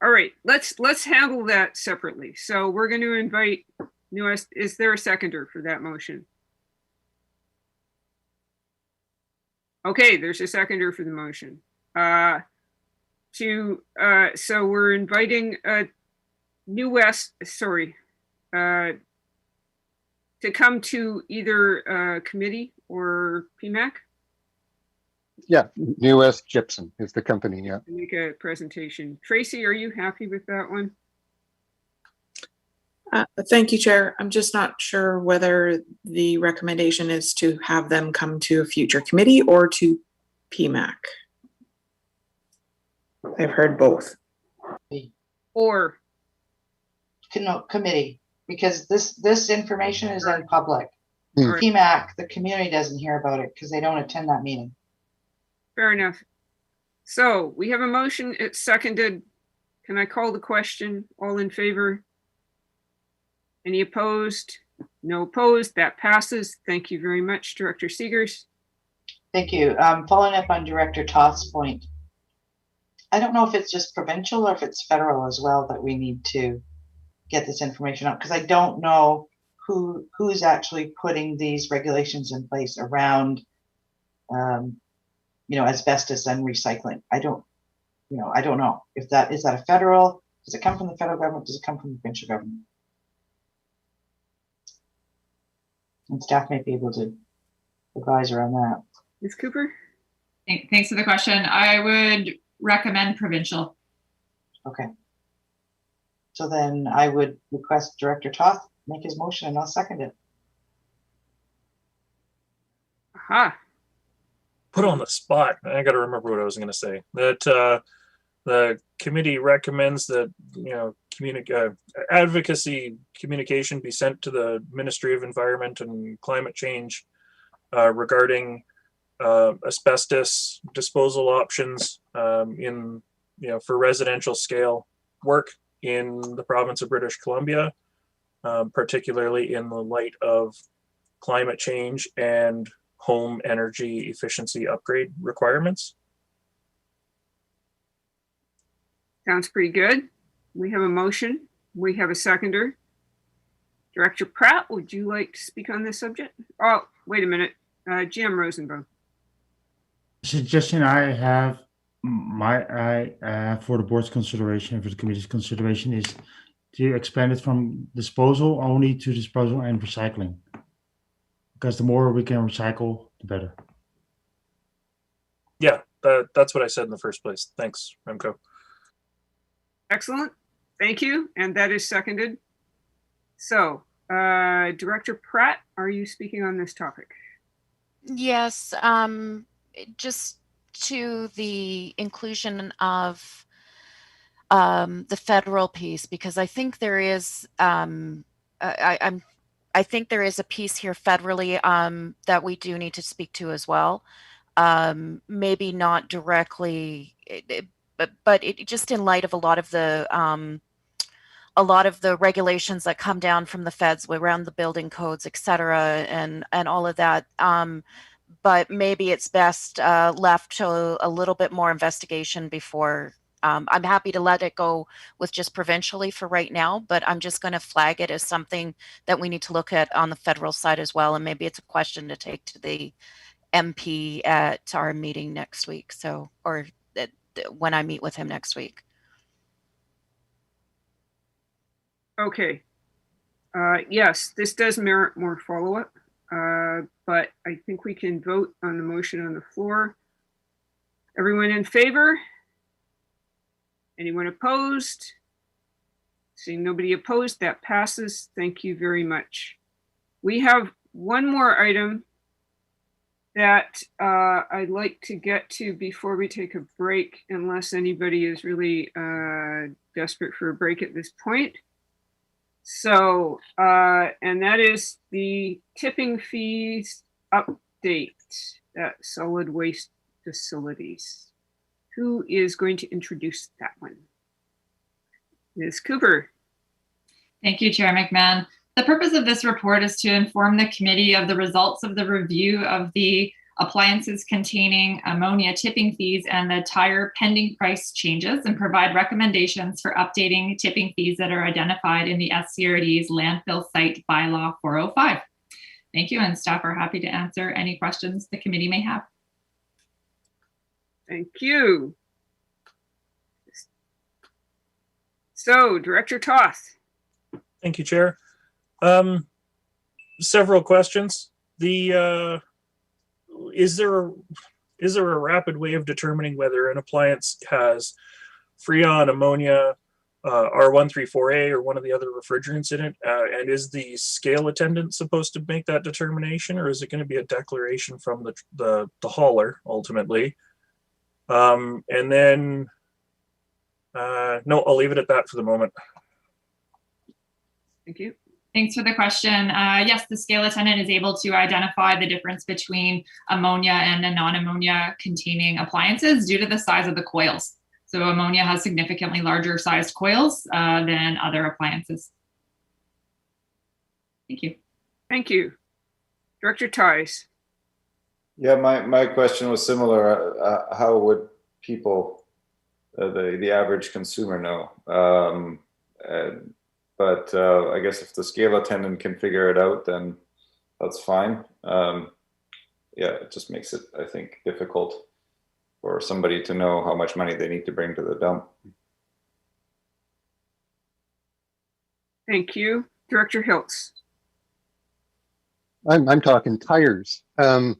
All right, let's handle that separately. So we're going to invite New West. Is there a seconder for that motion? Okay, there's a seconder for the motion. So we're inviting New West, to come to either committee or PMAC. Yeah, New West Gypsum is the company, yeah. Make a presentation. Tracy, are you happy with that one? Thank you, Chair. I'm just not sure whether the recommendation is to have them come to a future committee or to PMAC. I've heard both. Or committee, because this information is in public. Mm. PMAC, the community doesn't hear about it because they don't attend that meeting. Fair enough. So we have a motion. It's seconded. Can I call the question? All in favor? Any opposed? No opposed. That passes. Thank you very much, Director Seegers. Thank you. Following up on Director Toth's point, I don't know if it's just provincial or if it's federal as well that we need to get this information out, because I don't know who's actually putting these regulations in place around asbestos and recycling. I don't know if that is a federal. Does it come from the federal government? Does it come from the provincial government? And staff may be able to advise around that. Ms. Cooper? Thanks for the question. I would recommend provincial. Okay. So then I would request Director Toth make his motion and I'll second it. Aha. Put on the spot. I got to remember what I was going to say. That the committee recommends that, advocacy communication be sent to the Ministry of Environment and Climate Change regarding asbestos disposal options for residential scale work in the province of British Columbia, particularly in the light of climate change and home energy efficiency upgrade requirements. Sounds pretty good. We have a motion. We have a seconder. Director Pratt, would you like to speak on this subject? Oh, wait a minute. Jim Rosenbaum. Suggestion I have for the board's consideration, for the committee's consideration, is to expand it from disposal only to disposal and recycling. Because the more we can recycle, the better. Yeah, that's what I said in the first place. Thanks, Remco. Excellent. Thank you. And that is seconded. So, Director Pratt, are you speaking on this topic? Yes, just to the inclusion of the federal piece, because I think there is I think there is a piece here federally that we do need to speak to as well. Maybe not directly, but it just in light of a lot of the regulations that come down from the feds around the building codes, et cetera, and all of that. But maybe it's best left to a little bit more investigation before. I'm happy to let it go with just provincially for right now, but I'm just going to flag it as something that we need to look at on the federal side as well. And maybe it's a question to take to the MP at our meeting next week. So, or when I meet with him next week. Okay. Yes, this does merit more follow-up, but I think we can vote on the motion on the floor. Everyone in favor? Anyone opposed? Seeing nobody opposed, that passes. Thank you very much. We have one more item that I'd like to get to before we take a break, unless anybody is really desperate for a break at this point. So, and that is the tipping fees update at solid waste facilities. Who is going to introduce that one? Ms. Cooper. Thank you, Chair McMahon. The purpose of this report is to inform the committee of the results of the review of the appliances containing ammonia tipping fees and the tire pending price changes, and provide recommendations for updating tipping fees that are identified in the SCRD's landfill site bylaw 405. Thank you, and staff are happy to answer any questions the committee may have. Thank you. So, Director Toth. Thank you, Chair. Several questions. Is there a rapid way of determining whether an appliance has Freon, ammonia, R134A, or one of the other refrigerants in it? And is the scale attendant supposed to make that determination, or is it going to be a declaration from the hauler ultimately? And then, no, I'll leave it at that for the moment. Thank you. Thanks for the question. Yes, the scale attendant is able to identify the difference between ammonia and the non-ammonia containing appliances due to the size of the coils. So ammonia has significantly larger sized coils than other appliances. Thank you. Thank you. Director Tice. Yeah, my question was similar. How would people, the average consumer know? But I guess if the scale attendant can figure it out, then that's fine. Yeah, it just makes it, I think, difficult for somebody to know how much money they need to bring to the dump. Thank you. Director Hiltz. I'm talking tires. The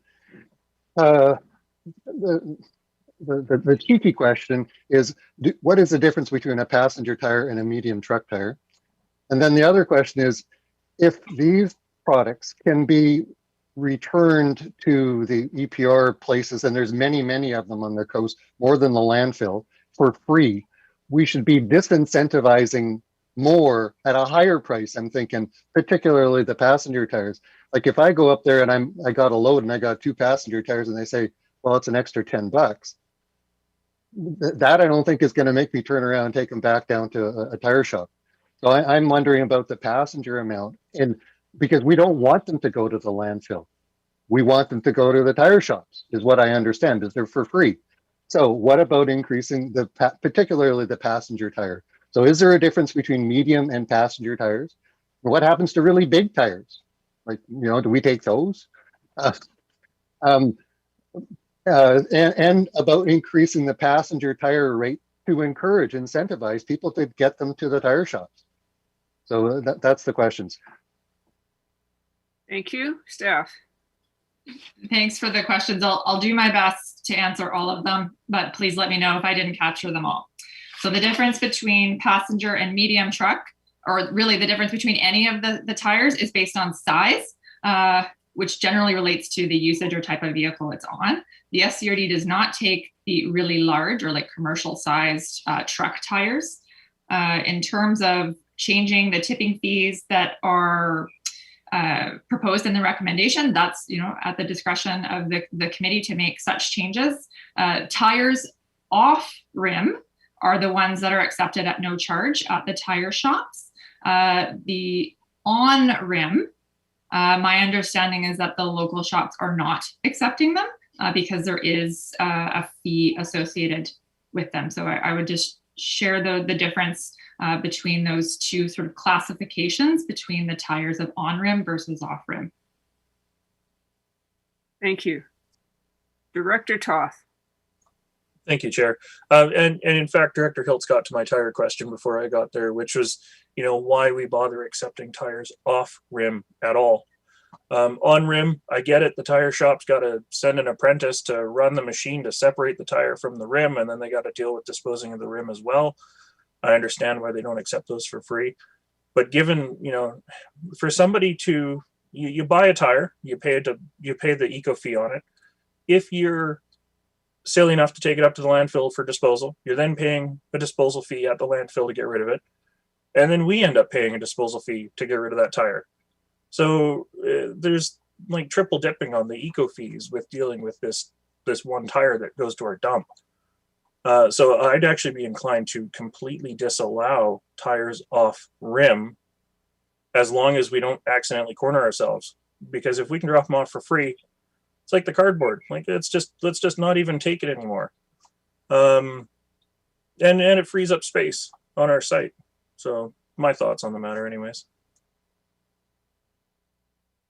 cheeky question is, what is the difference between a passenger tire and a medium truck tire? And then the other question is, if these products can be returned to the EPR places, and there's many of them on the coast, more than the landfill, for free, we should be disincentivizing more at a higher price. I'm thinking particularly the passenger tires. Like if I go up there and I got a load and I got 2 passenger tires and they say, well, it's an extra $10. That I don't think is going to make me turn around and take them back down to a tire shop. So I'm wondering about the passenger amount, and because we don't want them to go to the landfill. We want them to go to the tire shops, is what I understand, is they're for free. So what about increasing particularly the passenger tire? So is there a difference between medium and passenger tires? What happens to really big tires? Like, do we take those? And about increasing the passenger tire rate to incentivize people to get them to the tire shops. So that's the questions. Thank you. Staff. Thanks for the questions. I'll do my best to answer all of them, but please let me know if I didn't capture them all. So the difference between passenger and medium truck, or really the difference between any of the tires, is based on size, which generally relates to the usage or type of vehicle it's on. The SCRD does not take be really large or like commercial sized truck tires. In terms of changing the tipping fees that are proposed in the recommendation, that's at the discretion of the committee to make such changes. Tires off rim are the ones that are accepted at no charge at the tire shops. The on rim, my understanding is that the local shops are not accepting them because there is a fee associated with them. So I would just share the difference between those two sort of classifications between the tires of on rim versus off rim. Thank you. Director Toth. Thank you, Chair. And in fact, Director Hiltz got to my tire question before I got there, which was, why we bother accepting tires off rim at all. On rim, I get it. The tire shop's got to send an apprentice to run the machine to separate the tire from the rim, and then they got to deal with disposing of the rim as well. I understand why they don't accept those for free. But given, for somebody to, you buy a tire, you pay the eco fee on it. If you're silly enough to take it up to the landfill for disposal, you're then paying a disposal fee at the landfill to get rid of it. And then we end up paying a disposal fee to get rid of that tire. So there's like triple dipping on the eco fees with dealing with this one tire that goes to our dump. So I'd actually be inclined to completely disallow tires off rim as long as we don't accidentally corner ourselves. Because if we can drop them off for free, it's like the cardboard. Like let's just not even take it anymore. And it frees up space on our site. So my thoughts on the matter anyways.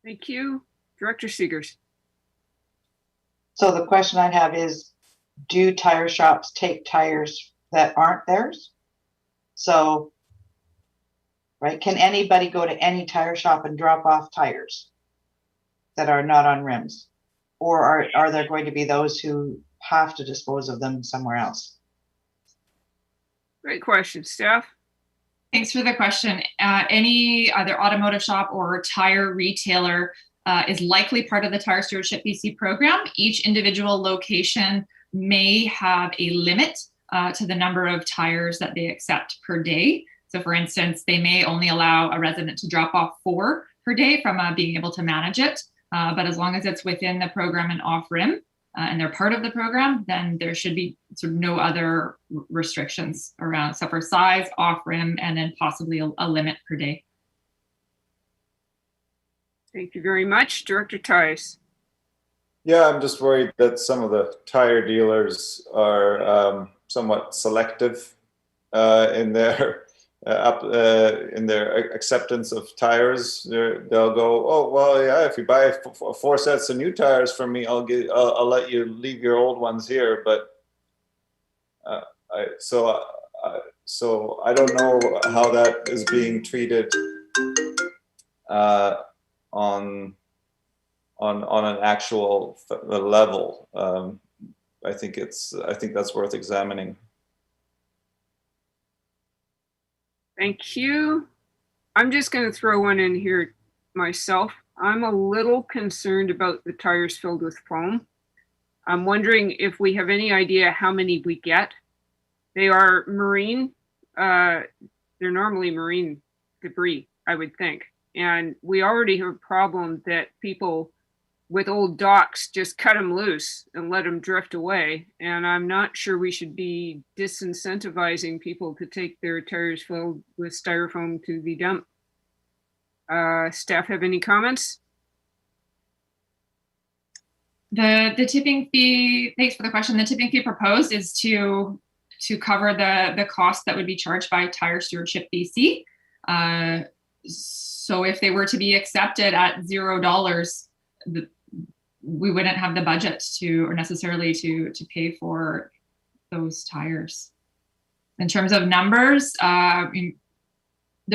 Thank you. Director Seegers. So the question I'd have is, do tire shops take tires that aren't theirs? So, right, can anybody go to any tire shop and drop off tires that are not on rims? Or are there going to be those who have to dispose of them somewhere else? Great question, Steph. Thanks for the question. Any either automotive shop or tire retailer is likely part of the Tire Stewardship BC program. Each individual location may have a limit to the number of tires that they accept per day. So for instance, they may only allow a resident to drop off 4 per day from being able to manage it. But as long as it's within the program and off rim and they're part of the program, then there should be sort of no other restrictions around, except for size, off rim, and then possibly a limit per day. Thank you very much. Director Tice. Yeah, I'm just worried that some of the tire dealers are somewhat selective in their acceptance of tires. They'll go, oh well, yeah, if you buy 4 sets of new tires from me, I'll let you leave your old ones here. But so I don't know how that is being treated on an actual level. I think that's worth examining. Thank you. I'm just going to throw one in here myself. I'm a little concerned about the tires filled with foam. I'm wondering if we have any idea how many we get. They are marine. They're normally marine debris, I would think. And we already have a problem that people with old docks just cut them loose and let them drift away. And I'm not sure we should be disincentivizing people to take their tires filled with styrofoam to the dump. Staff have any comments? The tipping fee, thanks for the question. The tipping fee proposed is to cover the cost that would be charged by Tire Stewardship BC. So if they were to be accepted at $0, we wouldn't have the budget to pay for those tires. In terms of numbers, there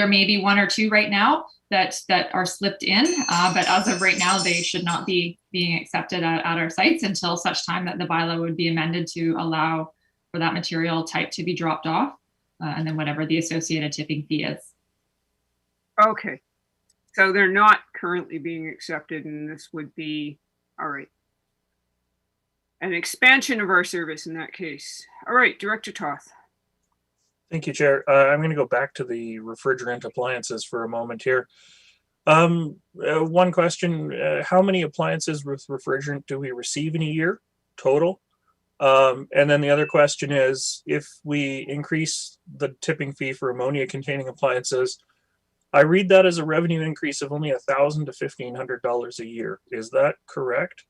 may be 1 or 2 right now that are slipped in, but as of right now, they should not be being accepted at our sites until such time that the bylaw would be amended to allow for that material type to be dropped off, and then whatever the associated tipping fee is. Okay, so they're not currently being accepted, and this would be all right. an expansion of our service in that case. All right, Director Toth. Thank you, Chair. I'm going to go back to the refrigerant appliances for a moment here. One question, how many appliances with refrigerant do we receive in a year total? And then the other question is, if we increase the tipping fee for ammonia containing appliances, I read that as a revenue increase of only $1,000 to $1,500 a year. Is that correct?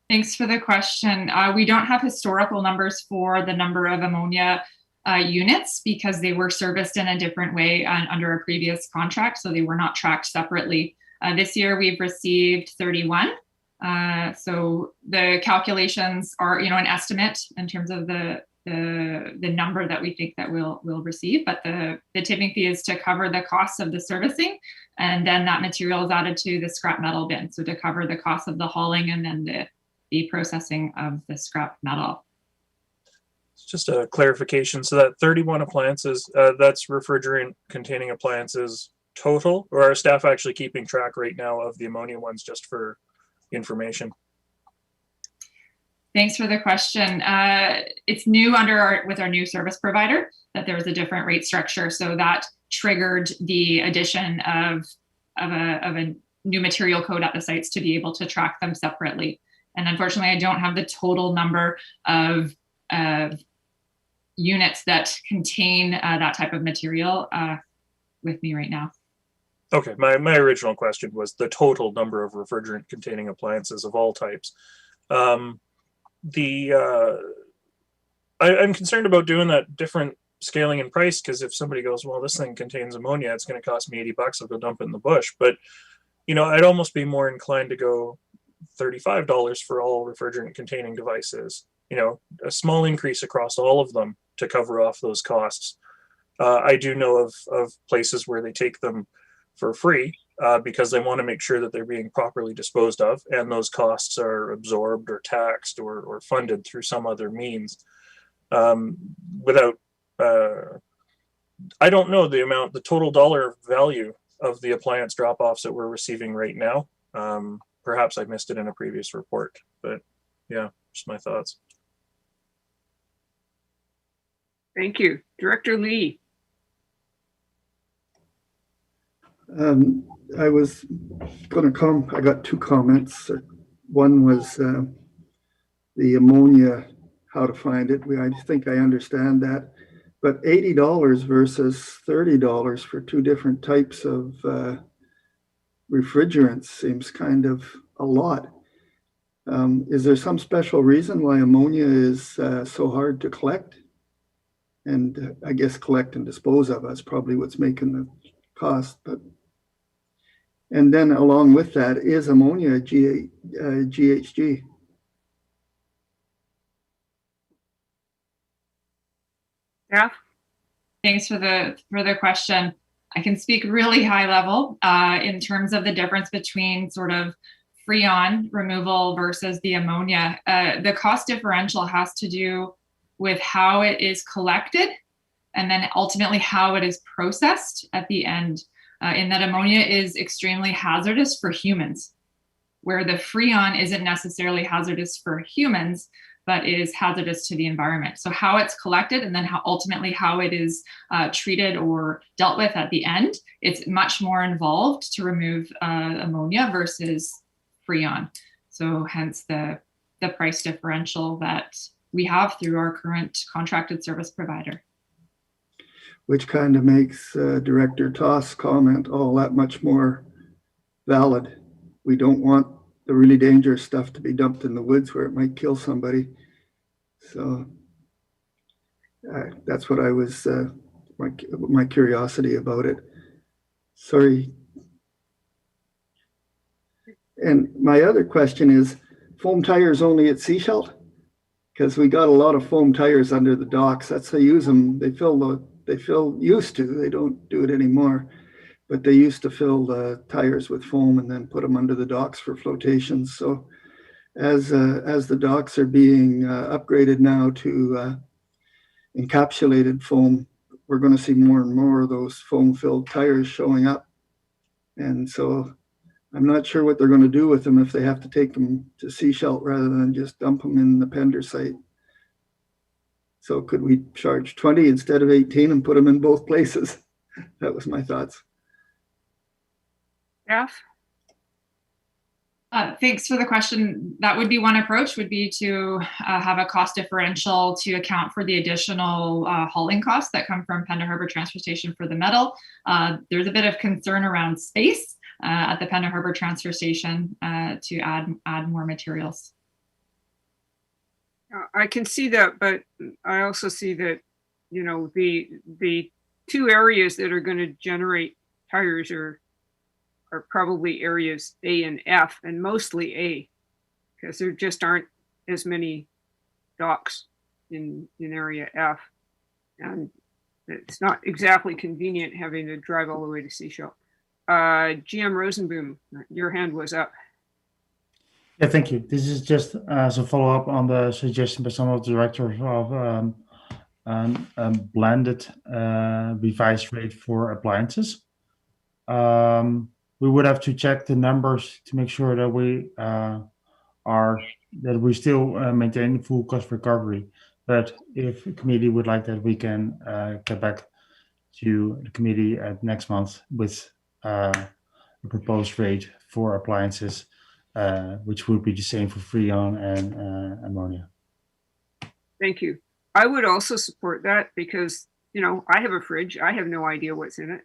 Thanks for the question. We don't have historical numbers for the number of ammonia units because they were serviced in a different way under a previous contract, so they were not tracked separately. This year we've received 31. So the calculations are, an estimate in terms of the number that we think that we'll receive, but the tipping fee is to cover the costs of the servicing, and then that material is added to the scrap metal bin, so to cover the cost of the hauling and then the processing of the scrap metal. It's just a clarification. So that 31 appliances, that's refrigerant containing appliances total, or are staff actually keeping track right now of the ammonia ones just for information? Thanks for the question. It's new with our new service provider that there was a different rate structure, so that triggered the addition of a new material code at the sites to be able to track them separately. And unfortunately, I don't have the total number of units that contain that type of material with me right now. Okay, my original question was the total number of refrigerant containing appliances of all types. I'm concerned about doing that different scaling in price, because if somebody goes, well, this thing contains ammonia, it's going to cost me $80, I'll go dump it in the bush. But, I'd almost be more inclined to go $35 for all refrigerant containing devices, a small increase across all of them to cover off those costs. I do know of places where they take them for free because they want to make sure that they're being properly disposed of, and those costs are absorbed or taxed or funded through some other means. I don't know the total dollar value of the appliance drop-offs that we're receiving right now. Perhaps I missed it in a previous report, but yeah, just my thoughts. Thank you. Director Lee. I was going to I got two comments. One was the ammonia, how to find it. I think I understand that. But $80 versus $30 for two different types of refrigerants seems kind of a lot. Is there some special reason why ammonia is so hard to collect? And I guess collect and dispose of is probably what's making the cost. And then along with that, is ammonia GHG? Yeah. Thanks for the question. I can speak really high level in terms of the difference between sort of freon removal versus the ammonia. The cost differential has to do with how it is collected and then ultimately how it is processed at the end. In that ammonia is extremely hazardous for humans, where the freon isn't necessarily hazardous for humans, but is hazardous to the environment. So how it's collected and then ultimately how it is treated or dealt with at the end, it's much more involved to remove ammonia versus freon. So hence the price differential that we have through our current contracted service provider. Which kind of makes Director Toth's comment all that much more valid. We don't want the really dangerous stuff to be dumped in the woods where it might kill somebody. So that's what I was, my curiosity about it. Sorry. And my other question is, foam tires only at Seashell? Because we got a lot of foam tires under the docks. That's how they use them. They used to, they don't do it anymore, but they used to fill the tires with foam and then put them under the docks for flotations. So as the docks are being upgraded now to encapsulated foam, we're going to see more and more of those foam filled tires showing up. And so I'm not sure what they're going to do with them if they have to take them to Seashelt rather than just dump them in the Pender site. So could we charge 20 instead of 18 and put them in both places? That was my thoughts. Staff? Thanks for the question. That would be one approach, would be to have a cost differential to account for the additional hauling costs that come from Pender Harbor Transfer Station for the metal. There's a bit of concern around space at the Pender Harbor Transfer Station to add more materials. I can see that, but I also see that, you know, the two areas that are going to generate tires are probably areas A and F, and mostly A, because there just aren't as many docks in area F, and it's not exactly convenient having to drive all the way to Seashell. GM Rosenboom, your hand was up. Yeah, thank you. This is just as a follow-up on the suggestion by some of the directors of blended revised rate for appliances. We would have to check the numbers to make sure that we still maintain full cost recovery. But if the committee would like that, we can get back to the committee at next month with a proposed rate for appliances, which would be the same for Freon and ammonia. Thank you. I would also support that because, you know, I have a fridge. I have no idea what's in it.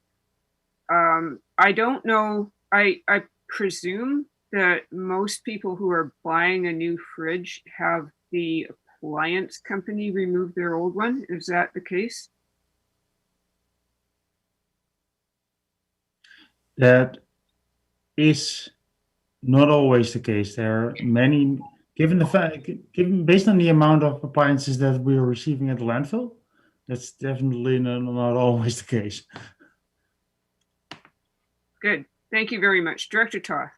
I don't know. I presume that most people who are buying a new fridge have the appliance company remove their old one. Is that the case? That is not always the case. There are many, based on the amount of appliances that we are receiving at the landfill, that's definitely not always the case. Good. Thank you very much. Director Toth.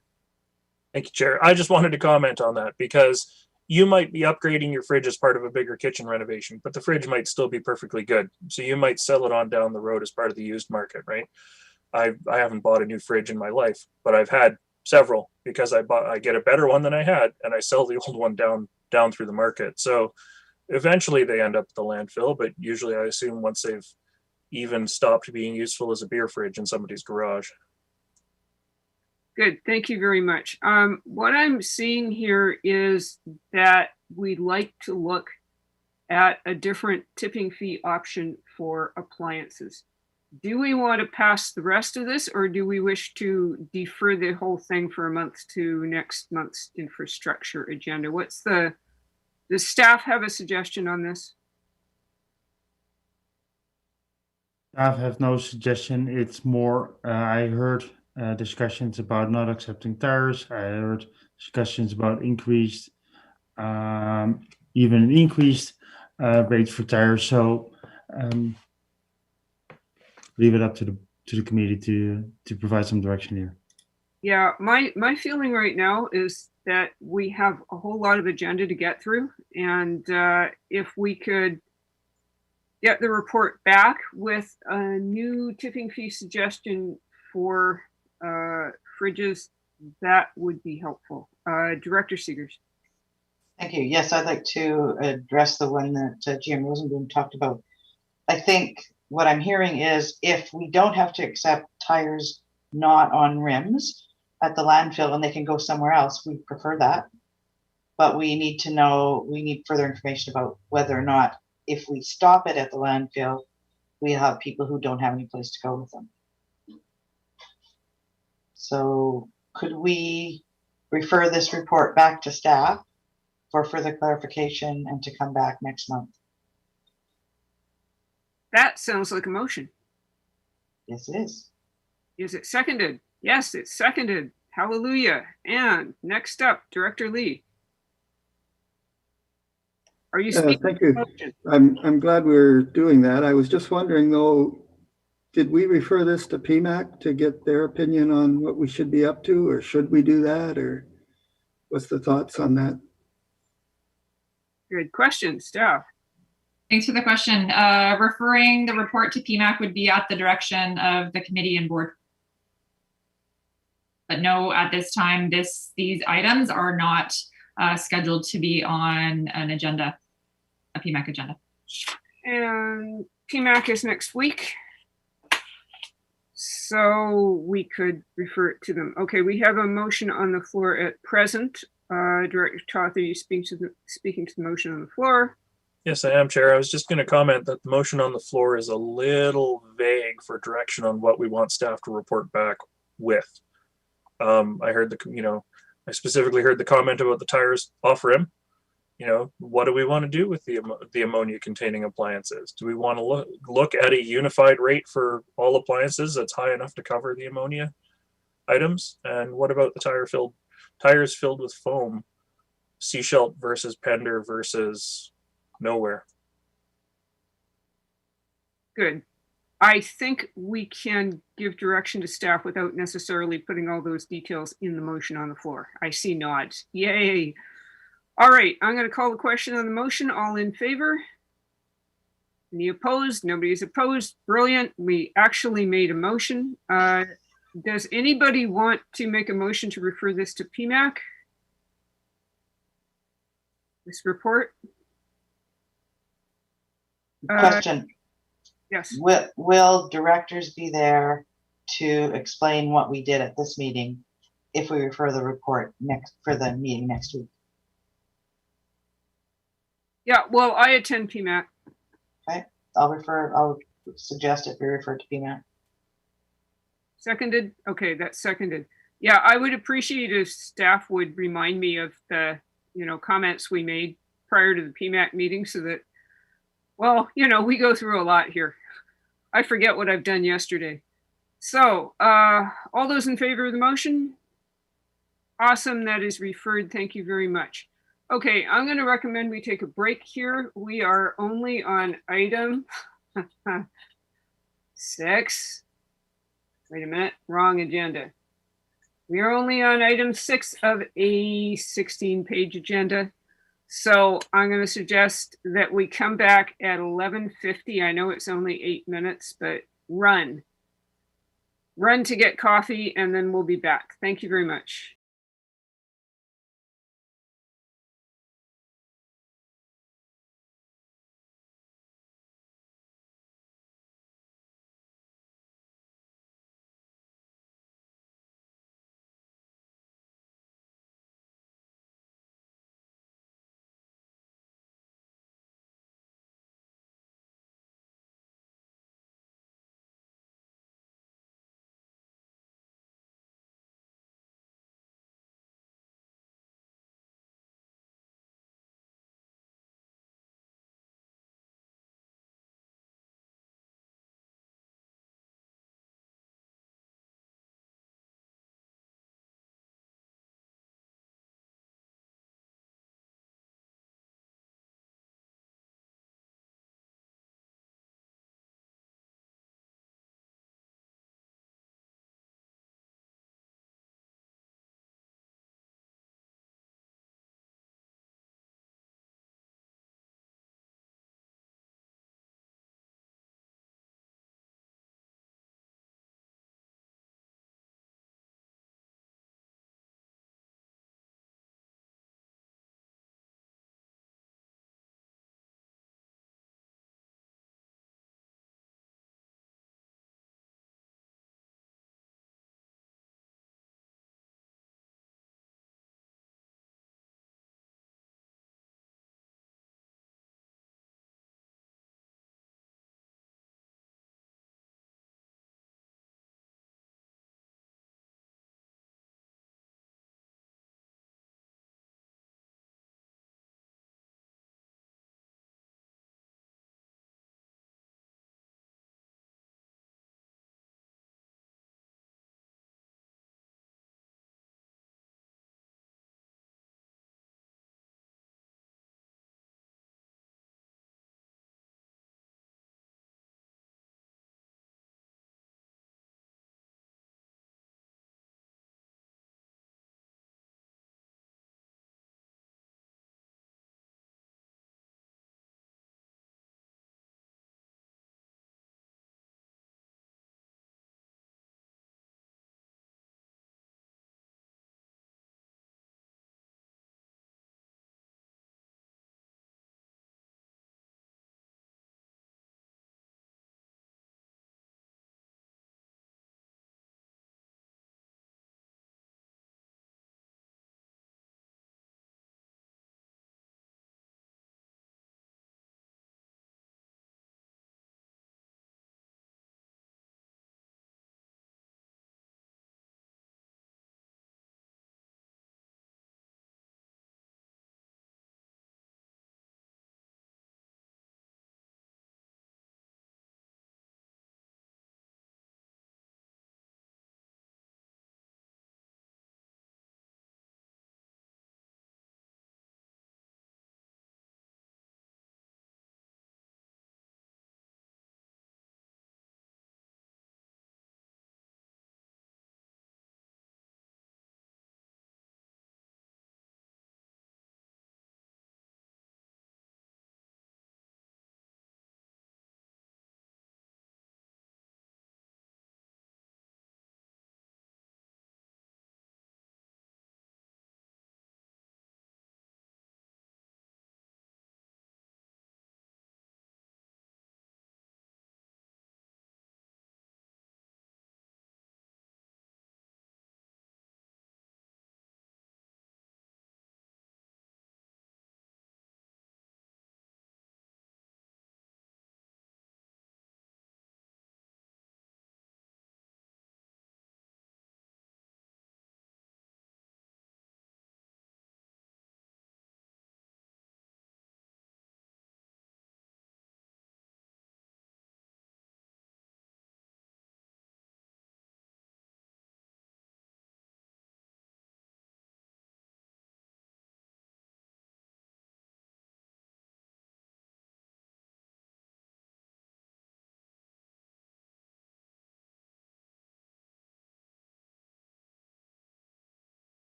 Thank you, Chair. I just wanted to comment on that because you might be upgrading your fridge as part of a bigger kitchen renovation, but the fridge might still be perfectly good. So you might sell it on down the road as part of the used market, right? I haven't bought a new fridge in my life, but I've had several because I get a better one than I had and I sell the old one down through the market. So eventually they end up at the landfill, but usually I assume once they've even stopped being useful as a beer fridge in somebody's garage. Good. Thank you very much. What I'm seeing here is that we'd like to look at a different tipping fee option for appliances. Do we want to pass the rest of this, or do we wish to defer the whole thing for a month to next month's infrastructure agenda? Does staff have a suggestion on this? I have no suggestion. It's more, I heard discussions about not accepting tires. I heard discussions about increased, even increased rates for tires. So leave it up to the committee to provide some direction here. Yeah, my feeling right now is that we have a whole lot of agenda to get through, and if we could get the report back with a new tipping fee suggestion for fridges, that would be helpful. Director Seegers. Thank you. Yes, I'd like to address the one that GM Rosenboom talked about. I think what I'm hearing is if we don't have to accept tires not on rims at the landfill and they can go somewhere else, we prefer that. But we need to know, we need further information about whether or not if we stop it at the landfill, we have people who don't have any place to go with them. So could we refer this report back to staff for further clarification and to come back next month? That sounds like a motion. Yes, it is. Is it seconded? Yes, it's seconded. Hallelujah. And next up, Director Lee. Are you speaking? Thank you. I'm glad we're doing that. I was just wondering though, did we refer this to PMAC to get their opinion on what we should be up to, or should we do that, or what's the thoughts on that? Good question, staff. Thanks for the question. Referring the report to PMAC would be at the direction of the committee and board. But no, at this time, these items are not scheduled to be on an agenda, a PMAC agenda. And PMAC is next week. So we could refer it to them. Okay, we have a motion on the floor at present. Director Toth, are you speaking to the motion on the floor? Yes, I am, Chair. I was just going to comment that the motion on the floor is a little vague for direction on what we want staff to report back with. I heard I specifically heard the comment about the tires off rim. What do we want to do with the ammonia containing appliances? Do we want to look at a unified rate for all appliances that's high enough to cover the ammonia items? And what about the tires filled with foam, Seashelt versus Pender versus nowhere? Good. I think we can give direction to staff without necessarily putting all those details in the motion on the floor. I see nods. Yay. All right, I'm going to call the question on the motion. All in favor? Any opposed? Nobody is opposed. Brilliant. We actually made a motion. Does anybody want to make a motion to refer this to PMAC? This report? Question. Yes. Will directors be there to explain what we did at this meeting if we refer the report for the meeting next week? Yeah, well, I attend PMAC. Okay, I'll suggest it be referred to PMAC. Seconded? Okay, that's seconded. Yeah, I would appreciate if staff would remind me of the, comments we made prior to the PMAC meeting so that, well, we go through a lot here. I forget what I've done yesterday. So, all those in favor of the motion? Awesome, that is referred. Thank you very much. Okay, I'm going to recommend we take a break here. We are only on item 6. Wait a minute, wrong agenda. We are only on item 6 of a 16-page agenda. So I'm going to suggest that we come back at 11:50. I know it's only 8 minutes, but run to get coffee, and then we'll be back. Thank you very much.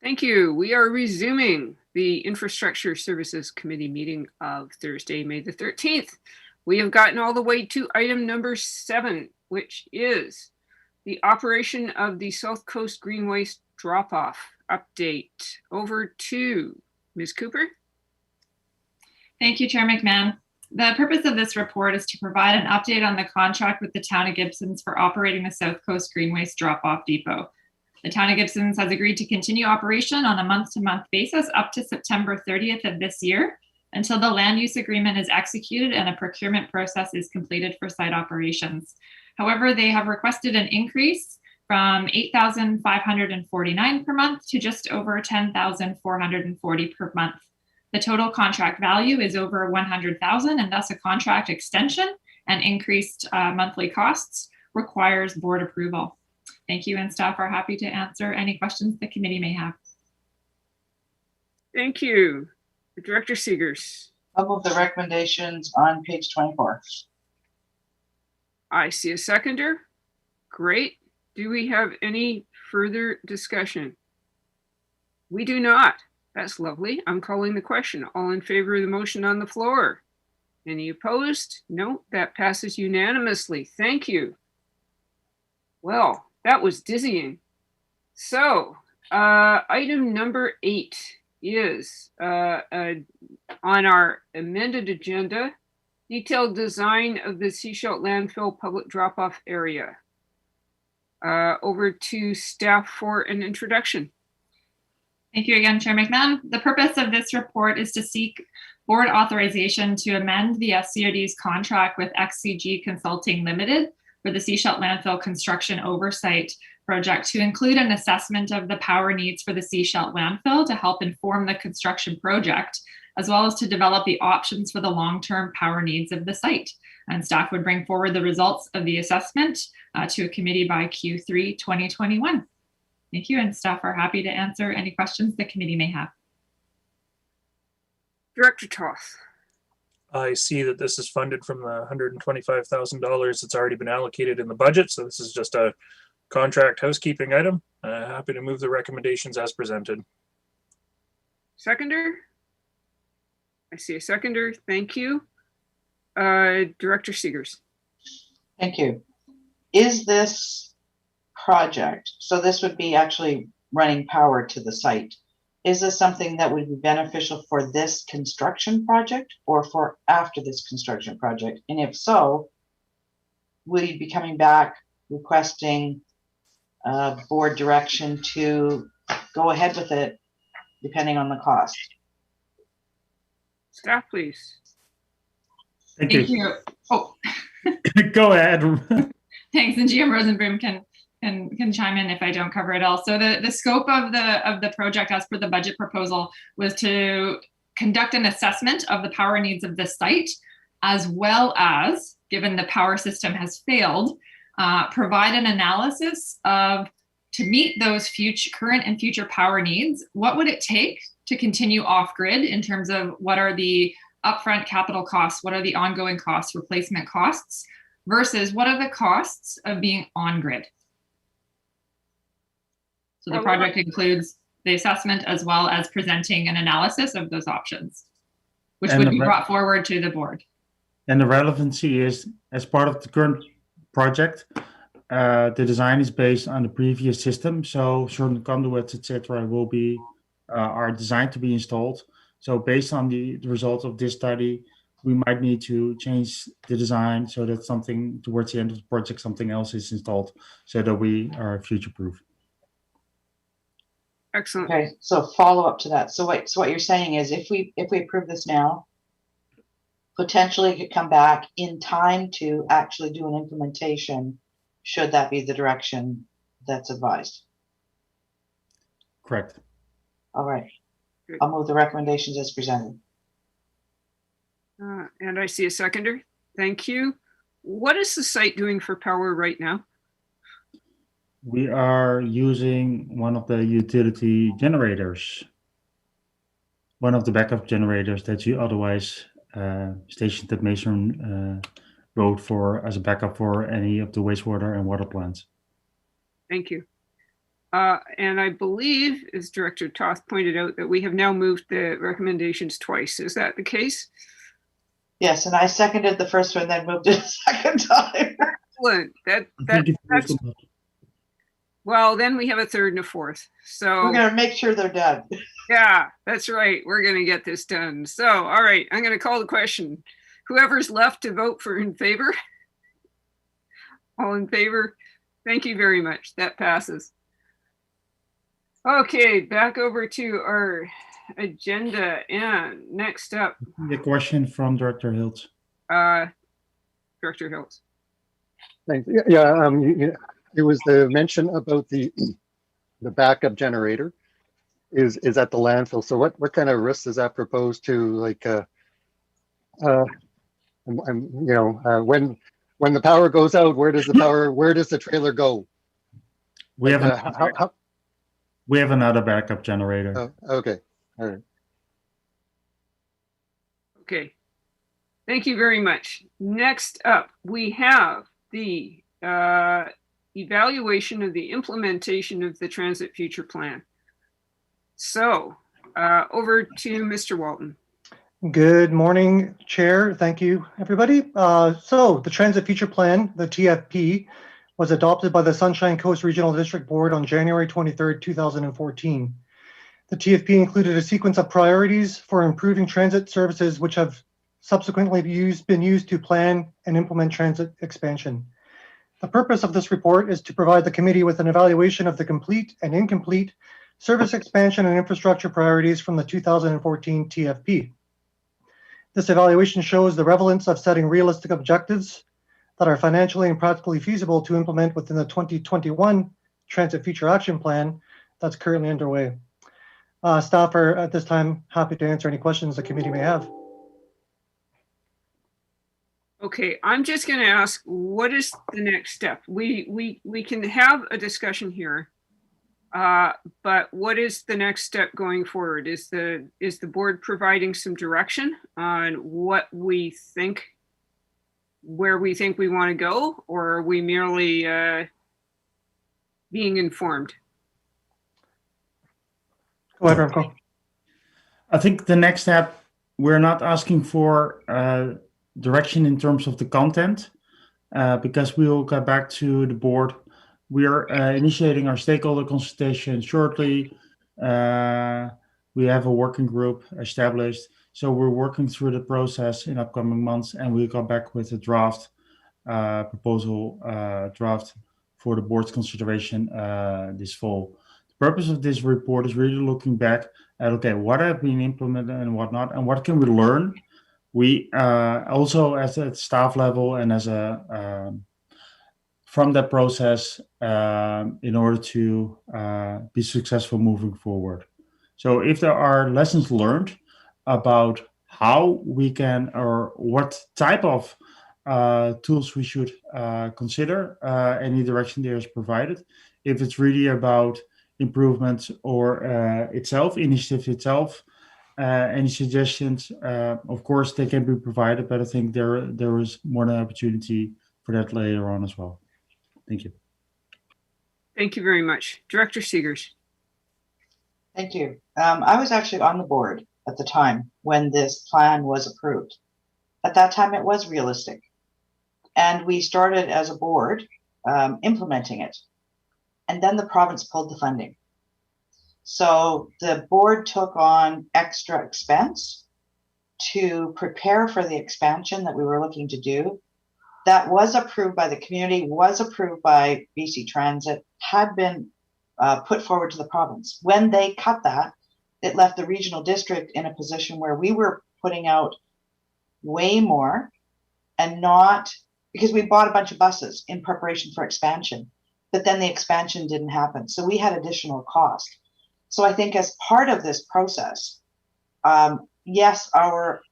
Thank you. We are resuming the Infrastructure Services Committee meeting of Thursday, May the 13th. We have gotten all the way to item number 7, which is the operation of the South Coast Green Waste drop-off update. Over to Ms. Cooper. Thank you, Chair McMahon. The purpose of this report is to provide an update on the contract with the Town of Gibsons for operating the South Coast Green Waste drop-off depot. The Town of Gibsons has agreed to continue operation on a month-to-month basis up to September 30th of this year until the land use agreement is executed and a procurement process is completed for site operations. However, they have requested an increase from $8,549 per month to just over $10,440 per month. The total contract value is over $100,000, and thus a contract extension and increased monthly costs requires board approval. Thank you, and staff are happy to answer any questions the committee may have. Thank you. Director Seegers. I'll move the recommendations on page 24. I see a seconder. Great. Do we have any further discussion? We do not. That's lovely. I'm calling the question. All in favor of the motion on the floor? Any opposed? No, that passes unanimously. Thank you. Well, that was dizzying. So, item number 8 is on our amended agenda, detailed design of the Seashelt landfill public drop-off area. Over to staff for an introduction. Thank you again, Chair McMahon. The purpose of this report is to seek board authorization to amend the SCRD's contract with XCG Consulting Limited for the Seashelt landfill construction oversight project to include an assessment of the power needs for the Seashelt landfill to help inform the construction project, as well as to develop the options for the long-term power needs of the site. And staff would bring forward the results of the assessment to a committee by Q3 2021. Thank you, and staff are happy to answer any questions the committee may have. Director Toth. I see that this is funded from the $125,000 that's already been allocated in the budget. So this is just a contract housekeeping item. Happy to move the recommendations as presented. Seconder? I see a seconder. Thank you. Director Seegers. Thank you. Is this project, so this would be actually running power to the site, is this something that would be beneficial for this construction project or for after this construction project? And if so, will you be coming back requesting board direction to go ahead with it depending on the cost? Staff, please. Thank you. Oh, Go ahead. thanks. And GM Rosenbroom can chime in if I don't cover it all. So the scope of the project as per the budget proposal was to conduct an assessment of the power needs of the site, as well as, given the power system has failed, provide an analysis of, to meet those current and future power needs, what would it take to continue off-grid in terms of what are the upfront capital costs, what are the ongoing costs, replacement costs, versus what are the costs of being on-grid. So the project includes the assessment as well as presenting an analysis of those options, which would be brought forward to the board. And the relevancy is, as part of the current project, the design is based on the previous system. So certain conduits, etc., will be are designed to be installed. So based on the results of this study, we might need to change the design so that something towards the end of the project, something else is installed, so that we are future-proof. Excellent. Okay, so follow up to that. So what you're saying is, if we approve this now, potentially it could come back in time to actually do an implementation, should that be the direction that's advised. Correct. All right. I'll move the recommendations as presented. And I see a seconder. Thank you. What is the site doing for power right now? We are using one of the utility generators, one of the backup generators that you otherwise stationed at Mason Road for as a backup for any of the wastewater and water plants. Thank you. And I believe, as Director Toth pointed out, that we have now moved the recommendations twice. Is that the case? Yes, and I seconded the first one, then moved it a second time. Excellent. That's well, then we have a third and a fourth. So we're going to make sure they're done. Yeah, that's right. We're going to get this done. So, all right, I'm going to call the question. Whoever's left to vote for in favor? All in favor? Thank you very much. That passes. Okay, back over to our agenda. And next up, the question from Director Hiltz. Director Hiltz. Thanks. Yeah, it was the mention about the backup generator is at the landfill. So what kind of risks does that propose to, like, when the power goes out, where does the trailer go? We like, have we have another backup generator. Oh, okay, all right. Okay, thank you very much. Next up, we have the evaluation of the implementation of the Transit Future Plan. So over to Mr. Walton. Good morning, Chair. Thank you, everybody. So the Transit Future Plan, the TFP, was adopted by the Sunshine Coast Regional District Board on January 23rd, 2014. The TFP included a sequence of priorities for improving transit services, which have subsequently been used to plan and implement transit expansion. The purpose of this report is to provide the committee with an evaluation of the complete and incomplete service expansion and infrastructure priorities from the 2014 TFP. This evaluation shows the relevance of setting realistic objectives that are financially and practically feasible to implement within the 2021 Transit Future Action Plan that's currently underway. Staff are at this time happy to answer any questions the committee may have. Okay, I'm just going to ask, what is the next step? We can have a discussion here, but what is the next step going forward? Is the board providing some direction on what we think, where we think we want to go, or are we merely being informed? Go ahead, Remco. I think the next step, we're not asking for direction in terms of the content, because we will get back to the board. We are initiating our stakeholder consultation shortly. We have a working group established. So we're working through the process in upcoming months, and we'll come back with a draft proposal draft for the board's consideration this fall. The purpose of this report is really looking back at, okay, what have been implemented and what not, and what can we learn? We also, as a staff level and as a from that process, in order to be successful moving forward. So if there are lessons learned about how we can, or what type of tools we should consider, any direction there is provided. If it's really about improvements or initiative itself, any suggestions, of course, they can be provided, but I think there is more than an opportunity for that later on as well. Thank you. Thank you very much. Director Seegers. Thank you. I was actually on the board at the time when this plan was approved. At that time, it was realistic. And we started as a board implementing it. And then the province pulled the funding. So the board took on extra expense to prepare for the expansion that we were looking to do. That was approved by the community, was approved by BC Transit, had been put forward to the province. When they cut that, it left the regional district in a position where we were putting out way more, and not because we bought a bunch of buses in preparation for expansion, but then the expansion didn't happen. So we had additional cost. So I think as part of this process, yes, our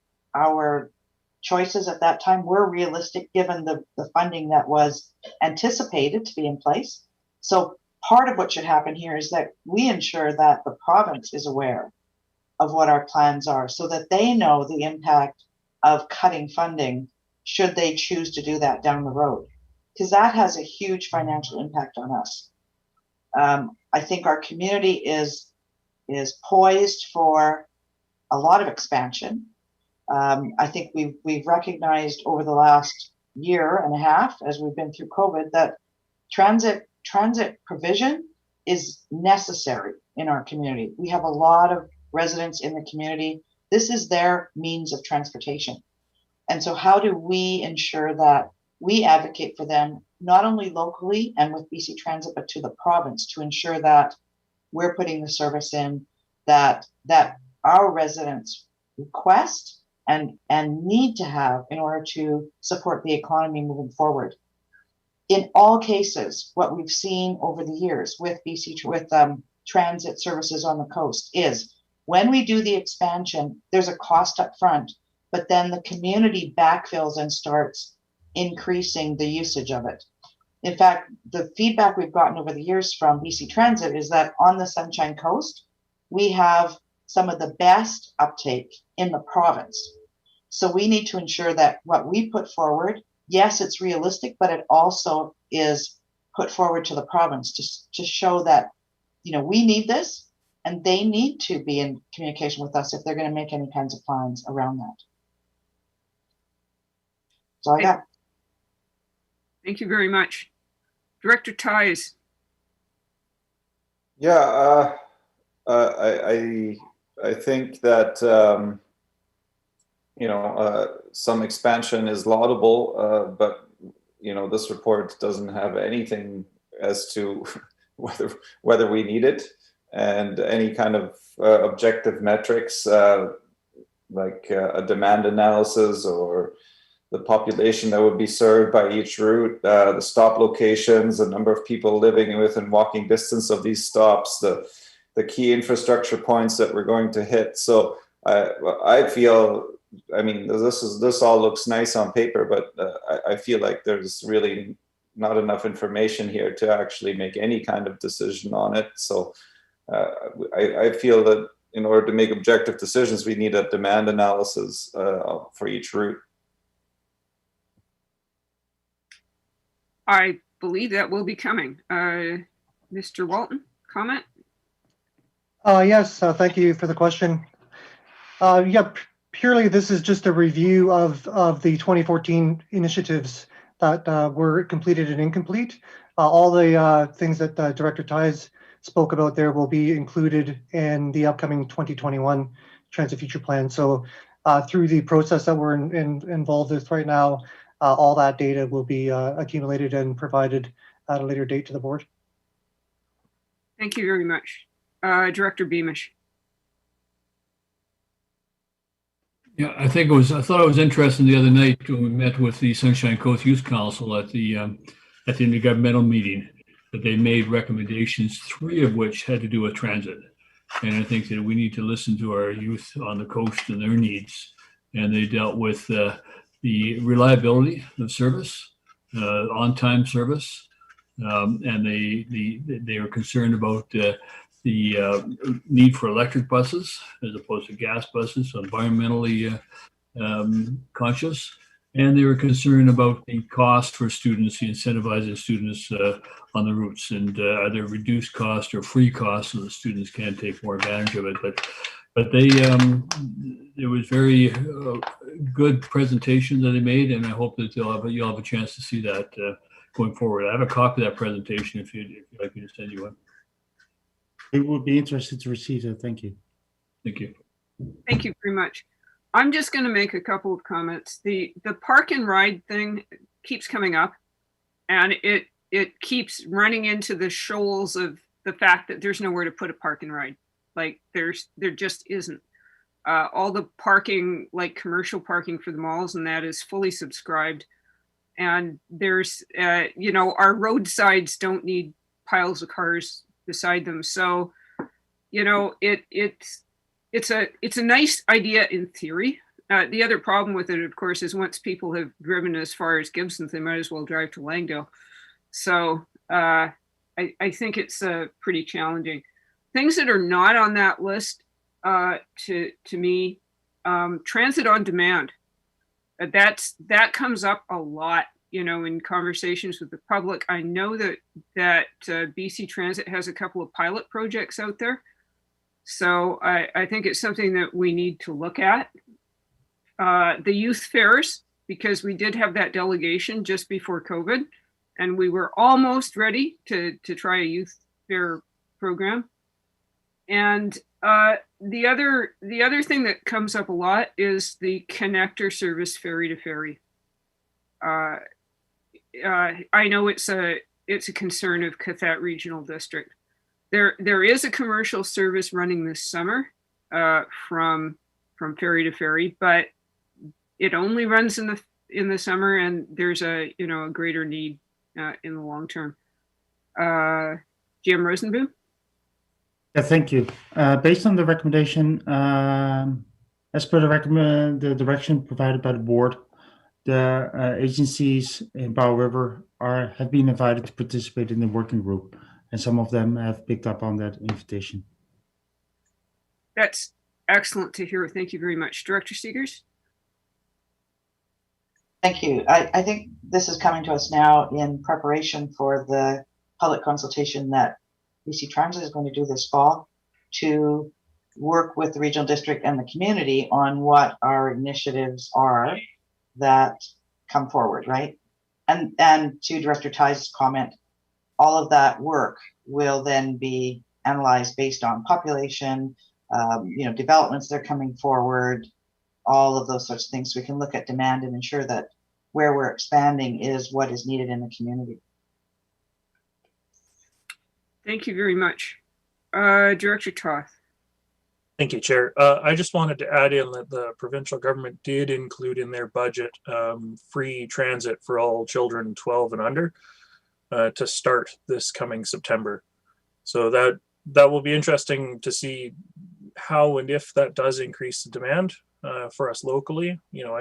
choices at that time were realistic given the funding that was anticipated to be in place. So part of what should happen here is that we ensure that the province is aware of what our plans are so that they know the impact of cutting funding should they choose to do that down the road, because that has a huge financial impact on us. I think our community is poised for a lot of expansion. I think we've recognized over the last year and a half, as we've been through COVID, that transit provision is necessary in our community. We have a lot of residents in the community. This is their means of transportation. And so how do we ensure that we advocate for them, not only locally and with BC Transit, but to the province, to ensure that we're putting the service in that our residents request and need to have in order to support the economy moving forward. In all cases, what we've seen over the years with transit services on the coast is when we do the expansion, there's a cost up front, but then the community backfills and starts increasing the usage of it. In fact, the feedback we've gotten over the years from BC Transit is that on the Sunshine Coast, we have some of the best uptake in the province. So we need to ensure that what we put forward, yes, it's realistic, but it also is put forward to the province to show that, we need this and they need to be in communication with us if they're going to make any kinds of plans around that. So I got. Thank you very much. Director Ties. Yeah, I think that some expansion is laudable, but this report doesn't have anything as to whether we need it, and any kind of objective metrics like a demand analysis or the population that would be served by each route, the stop locations, the number of people living within walking distance of these stops, the key infrastructure points that we're going to hit. So I feel, this all looks nice on paper, but I feel like there's really not enough information here to actually make any kind of decision on it. So I feel that in order to make objective decisions, we need a demand analysis for each route. I believe that will be coming. Mr. Walton, comment? Yes, thank you for the question. Purely this is just a review of the 2014 initiatives that were completed and incomplete. All the things that Director Ties spoke about there will be included in the upcoming 2021 Transit Future Plan. So through the process that we're involved with right now, all that data will be accumulated and provided at a later date to the board. Thank you very much. Director Beamish. Yeah, I thought it was interesting the other night when we met with the Sunshine Coast Youth Council at the intergovernmental meeting, that they made recommendations, 3 of which had to do with transit. And I think that we need to listen to our youth on the coast and their needs. And they dealt with the reliability of service, on-time service, and they were concerned about the need for electric buses as opposed to gas buses, so environmentally conscious. And they were concerned about the cost for students, the incentivizing students on the routes, and are there reduced cost or free cost so the students can take more advantage of it. But it was very good presentation that they made, and I hope that you'll have a chance to see that going forward. I have a copy of that presentation if you'd like me to send you one. We would be interested to receive it. Thank you. Thank you. Thank you very much. I'm just going to make a couple of comments. The park and ride thing keeps coming up, and it keeps running into the shoals of the fact that there's nowhere to put a park and ride. Like there just isn't. All the parking, like commercial parking for the malls, and that is fully subscribed. And there's, our roadsides don't need piles of cars beside them. So, it's a nice idea in theory. The other problem with it, of course, is once people have driven as far as Gibsons, they might as well drive to Langdale. So I think it's pretty challenging. Things that are not on that list, to me, transit on demand. That comes up a lot you know, in conversations with the public. I know that BC Transit has a couple of pilot projects out there. So I think it's something that we need to look at. The youth fairs, because we did have that delegation just before COVID, and we were almost ready to try a youth fair program. And the other thing that comes up a lot is the connector service ferry to ferry. I know it's a concern of Cathet Regional District. There is a commercial service running this summer from ferry to ferry, but it only runs in the summer, and there's a greater need in the long term. GM Rosenboom. Yeah, thank you. Based on the recommendation, as per the direction provided by the board, the agencies in Powell River have been invited to participate in the working group, and some of them have picked up on that invitation. That's excellent to hear. Thank you very much. Director Seegers? Thank you. I think this is coming to us now in preparation for the public consultation that BC Transit is going to do this fall to work with the regional district and the community on what our initiatives are that come forward, right? And to Director Ty's comment, all of that work will then be analyzed based on population, developments that are coming forward, all of those sorts of things. So we can look at demand and ensure that where we're expanding is what is needed in the community. Thank you very much. Director Toth. Thank you, Chair. I just wanted to add in that the provincial government did include in their budget free transit for all children 12 and under to start this coming September. So that will be interesting to see how and if that does increase the demand for us locally. You know,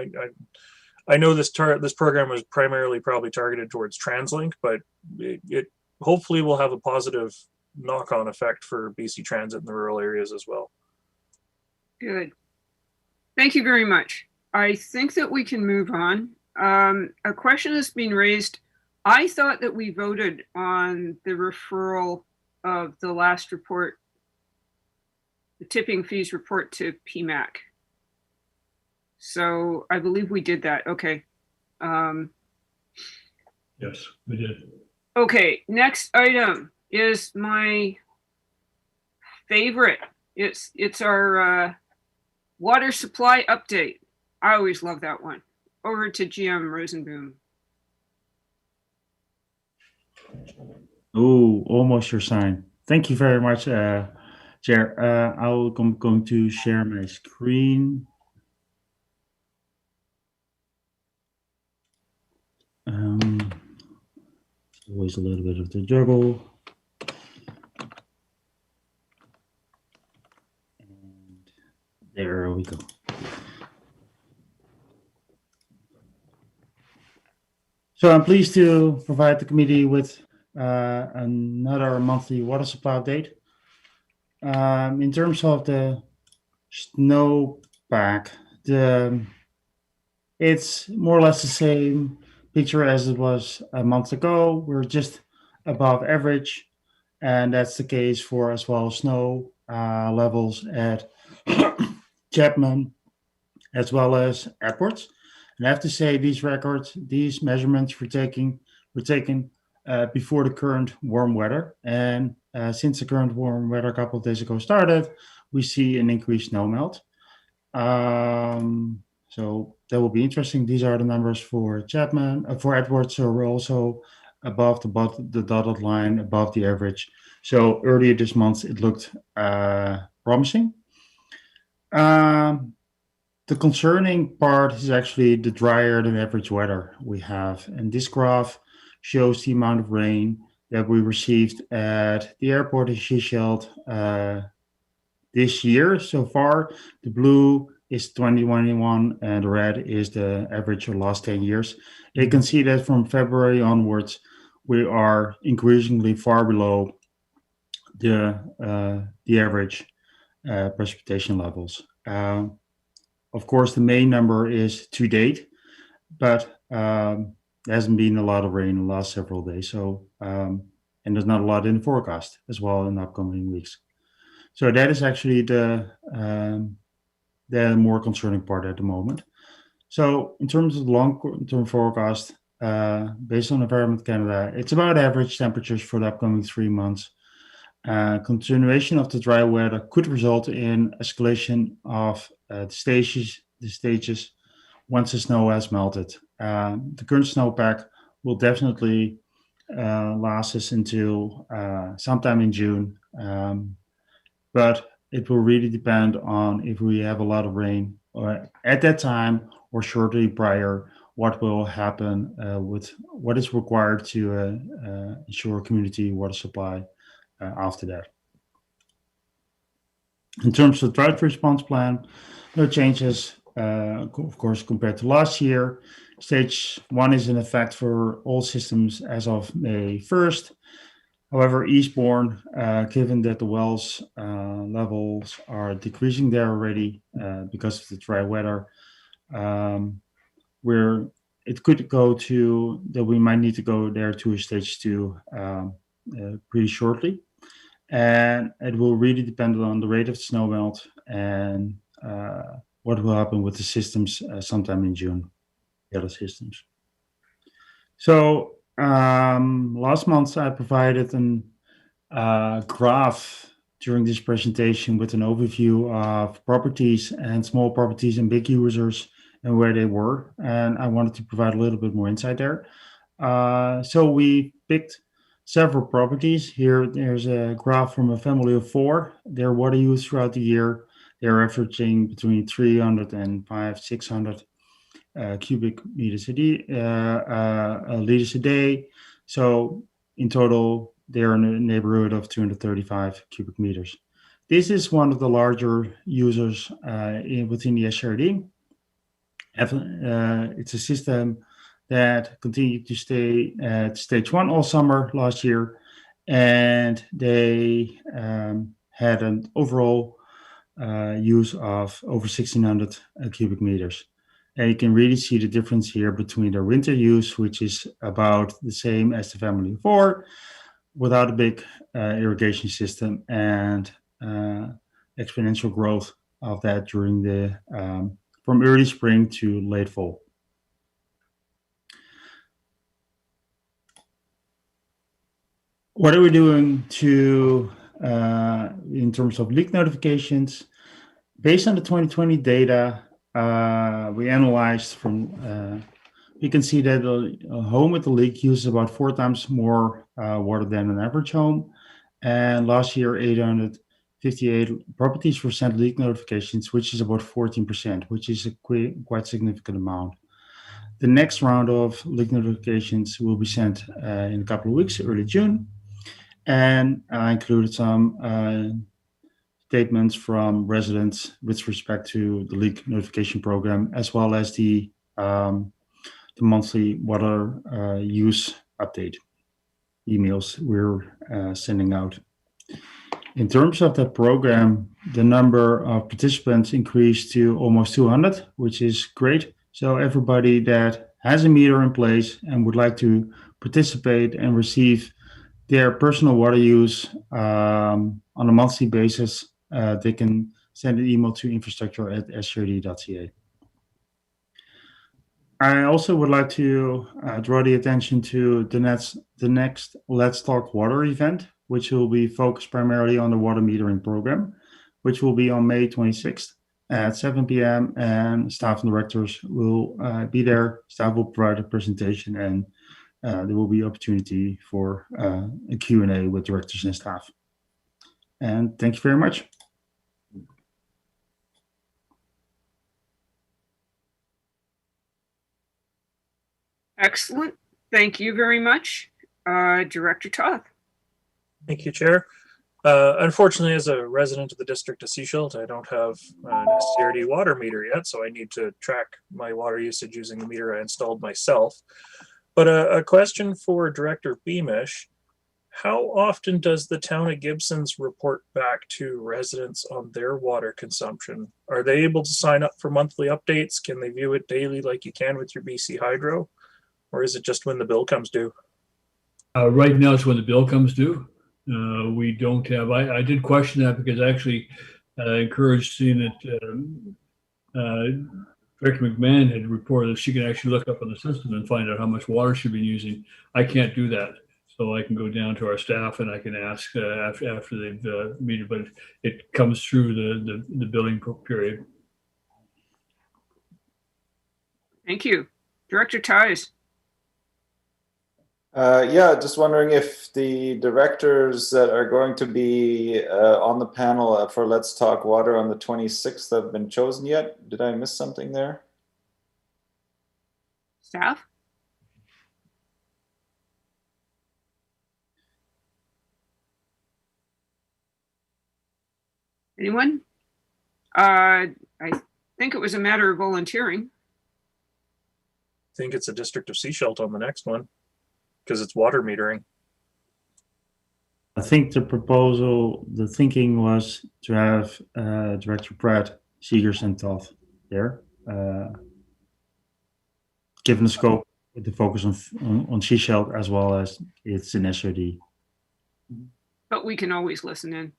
I know this program was primarily probably targeted towards TransLink, but it hopefully will have a positive knock-on effect for BC Transit in the rural areas as well. Good. Thank you very much. I think that we can move on. A question has been raised. I thought that we voted on the referral of the last report, the tipping fees report, to PMAC. So I believe we did that. Okay. Yes, we did. Okay, next item is my favorite. It's our water supply update. I always love that one. Over to GM Rosenboom. Oh, almost your sign. Thank you very much, Chair. I'm going to share my screen. Always a little bit of the juggle. And there we go. So I'm pleased to provide the committee with another monthly water supply update. In terms of the snowpack, it's more or less the same picture as it was a month ago. We're just above average, and that's the case for as well snow levels at Chapman as well as airports. And I have to say these measurements were taken before the current warm weather. And since the current warm weather a couple of days ago started, we see an increased snow melt. So that will be interesting. These are the numbers for Chapman, for Edwards. So we're also above the dotted line, above the average. So earlier this month, it looked promising. The concerning part is actually the drier than average weather we have. And this graph shows the amount of rain that we received at the airport in Seychelles this year so far. The blue is 2021 and the red is the average of the last 10 years. You can see that from February onwards, we are increasingly far below the average precipitation levels. Of course, the main number is to date, but there hasn't been a lot of rain in the last several days. So, and there's not a lot in the forecast as well in the upcoming weeks. So that is actually the more concerning part at the moment. So in terms of the long-term forecast, based on Environment Canada, it's about average temperatures for the upcoming 3 months. Continuation of the dry weather could result in escalation of the stages once the snow has melted. The current snowpack will definitely last us until sometime in June, but it will really depend on if we have a lot of rain or at that time or shortly prior, what will happen with what is required to ensure community water supply after that. In terms of drought response plan, no changes, of course, compared to last year. Stage 1 is in effect for all systems as of May 1st. However, Eastbourne, given that the wells levels are decreasing there already because of the dry weather, where it could go to that we might need to go there to a stage 2 pretty shortly. And it will really depend on the rate of snow melt and what will happen with the systems sometime in June, the other systems. So last month I provided a graph during this presentation with an overview of properties and small properties and big users and where they were. And I wanted to provide a little bit more insight there. So we picked several properties. Here, there's a graph from a family of 4. Their water use throughout the year, they're averaging between 300 and 600 cubic meters a day, liters a day. So in total, they're in a neighborhood of 235 cubic meters. This is one of the larger users within the SRD. It's a system that continued to stay at stage 1 all summer last year, and they had an overall use of over 1,600 cubic meters. And you can really see the difference here between their winter use, which is about the same as the family of 4, without a big irrigation system, and exponential growth of that during the from early spring to late fall. What are we doing to, in terms of leak notifications? Based on the 2020 data, we analyzed from, you can see that a home with a leak uses about 4 times more water than an average home. And last year, 858 properties were sent leak notifications, which is about 14%, which is a quite significant amount. The next round of leak notifications will be sent in a couple of weeks, early June. And I included some statements from residents with respect to the leak notification program, as well as the monthly water use update emails we're sending out. In terms of the program, the number of participants increased to almost 200, which is great. So everybody that has a meter in place and would like to participate and receive their personal water use on a monthly basis, they can send an email to infrastructure@srd.ca. I also would like to draw the attention to the next Let's Talk Water event, which will be focused primarily on the water metering program, which will be on May 26th at 7 p.m. and staff and directors will be there. Staff will provide a presentation, and there will be opportunity for a Q&A with directors and staff. And thank you very much. Excellent. Thank you very much, Director Toth. Thank you, Chair. Unfortunately, as a resident of the District of Sechelt, I don't have an SCRD water meter yet, so I need to track my water usage using the meter I installed myself. But a question for Director Beamish: how often does the town of Gibson's report back to residents on their water consumption? Are they able to sign up for monthly updates? Can they view it daily like you can with your BC Hydro? or is it just when the bill comes due? Right now, it's when the bill comes due. We don't have, I did question that because I actually encouraged seeing that Director McMahon had reported that she can actually look up on the system and find out how much water she's been using. I can't do that. So I can go down to our staff and I can ask after they've meted, but it comes through the billing period. Thank you. Director Ties. Yeah, just wondering if the directors that are going to be on the panel for Let's Talk Water on the 26th have been chosen yet? Did I miss something there? Staff? Anyone? I think it was a matter of volunteering. I think it's a District of Seashelt on the next one because it's water metering. I think the thinking was to have Director Pratt, Seegers, and Toth there. Given the scope, with the focus on Seashelt as well as its in SRD. But we can always listen in.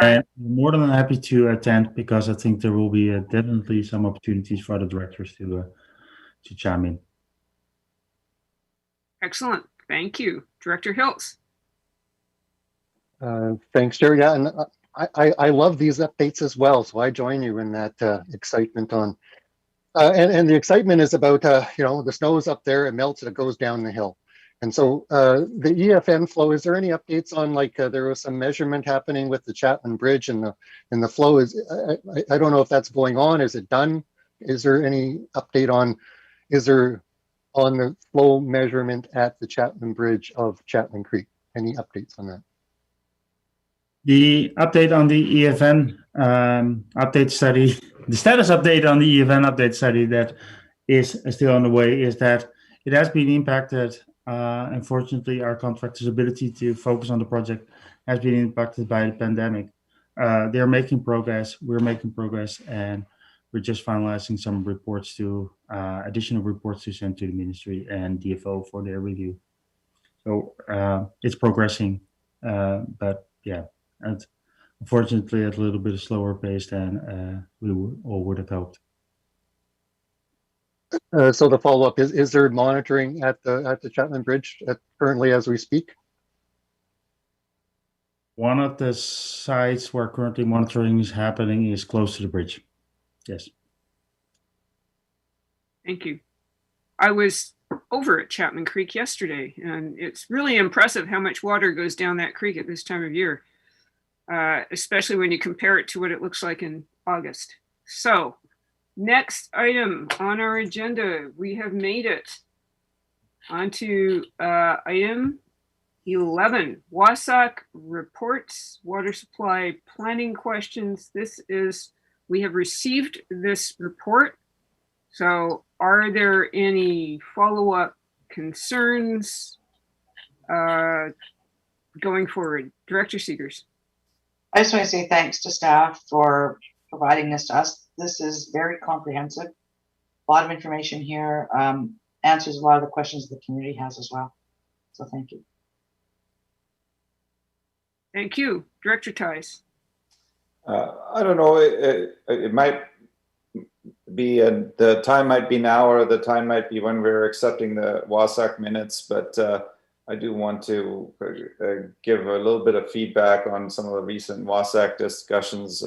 And I'm more than happy to attend because I think there will be definitely some opportunities for the directors to chime in. Excellent. Thank you. Director Hills. Thanks, Jerry. Yeah, and I love these updates as well. So I join you in that excitement on, and the excitement is about, the snow is up there, it melts, it goes down the hill. And so the EFN flow, is there any updates on, like, there was some measurement happening with the Chapman Bridge and the flow is, I don't know if that's going on. Is it done? Is there any update on, on the flow measurement at the Chapman Bridge of Chapman Creek? Any updates on that? The update on the EFN update study, the status update on the EFN update study that is still on the way is that it has been impacted. Unfortunately, our contractor's ability to focus on the project has been impacted by the pandemic. They're making progress, we're making progress, and we're just finalizing some reports additional reports to send to the ministry and DFO for their review. So it's progressing, but yeah. And unfortunately, at a little bit slower pace than we all would have hoped. So the follow-up is there monitoring at the Chapman Bridge currently as we speak? One of the sites where currently monitoring is happening is close to the bridge. Yes. Thank you. I was over at Chapman Creek yesterday, and it's really impressive how much water goes down that creek at this time of year. Especially when you compare it to what it looks like in August. So next item on our agenda, we have made it onto item 11, WASAC reports, water supply planning questions. We have received this report. So are there any follow-up concerns going forward? Director Seegers. I just want to say thanks to staff for providing this to us. This is very comprehensive. A lot of information here, answers a lot of the questions the community has as well. So thank you. Thank you. Director Ties. I don't know, it might be, the time might be now or the time might be when we're accepting the WASAC minutes, but I do want to give a little bit of feedback on some of the recent WASAC discussions,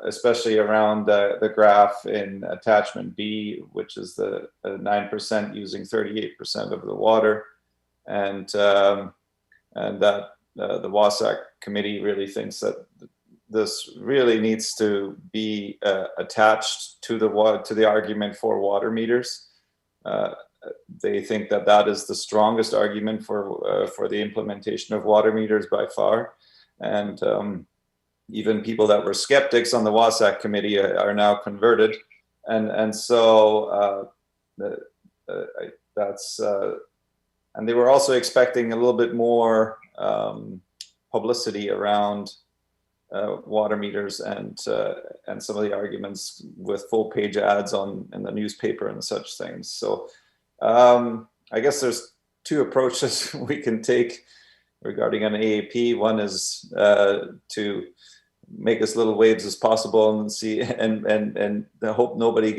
especially around the graph in attachment B, which is the 9% using 38% of the water, and that the WASAC committee really thinks that this really needs to be attached to the argument for water meters. They think that that is the strongest argument for the implementation of water meters by far. And even people that were skeptics on the WASAC committee are now converted. And so that's, and they were also expecting a little bit more publicity around water meters and some of the arguments with full page ads in the newspaper and such things. So I guess there's two approaches we can take regarding an AAP. One is to make as little waves as possible and see and hope nobody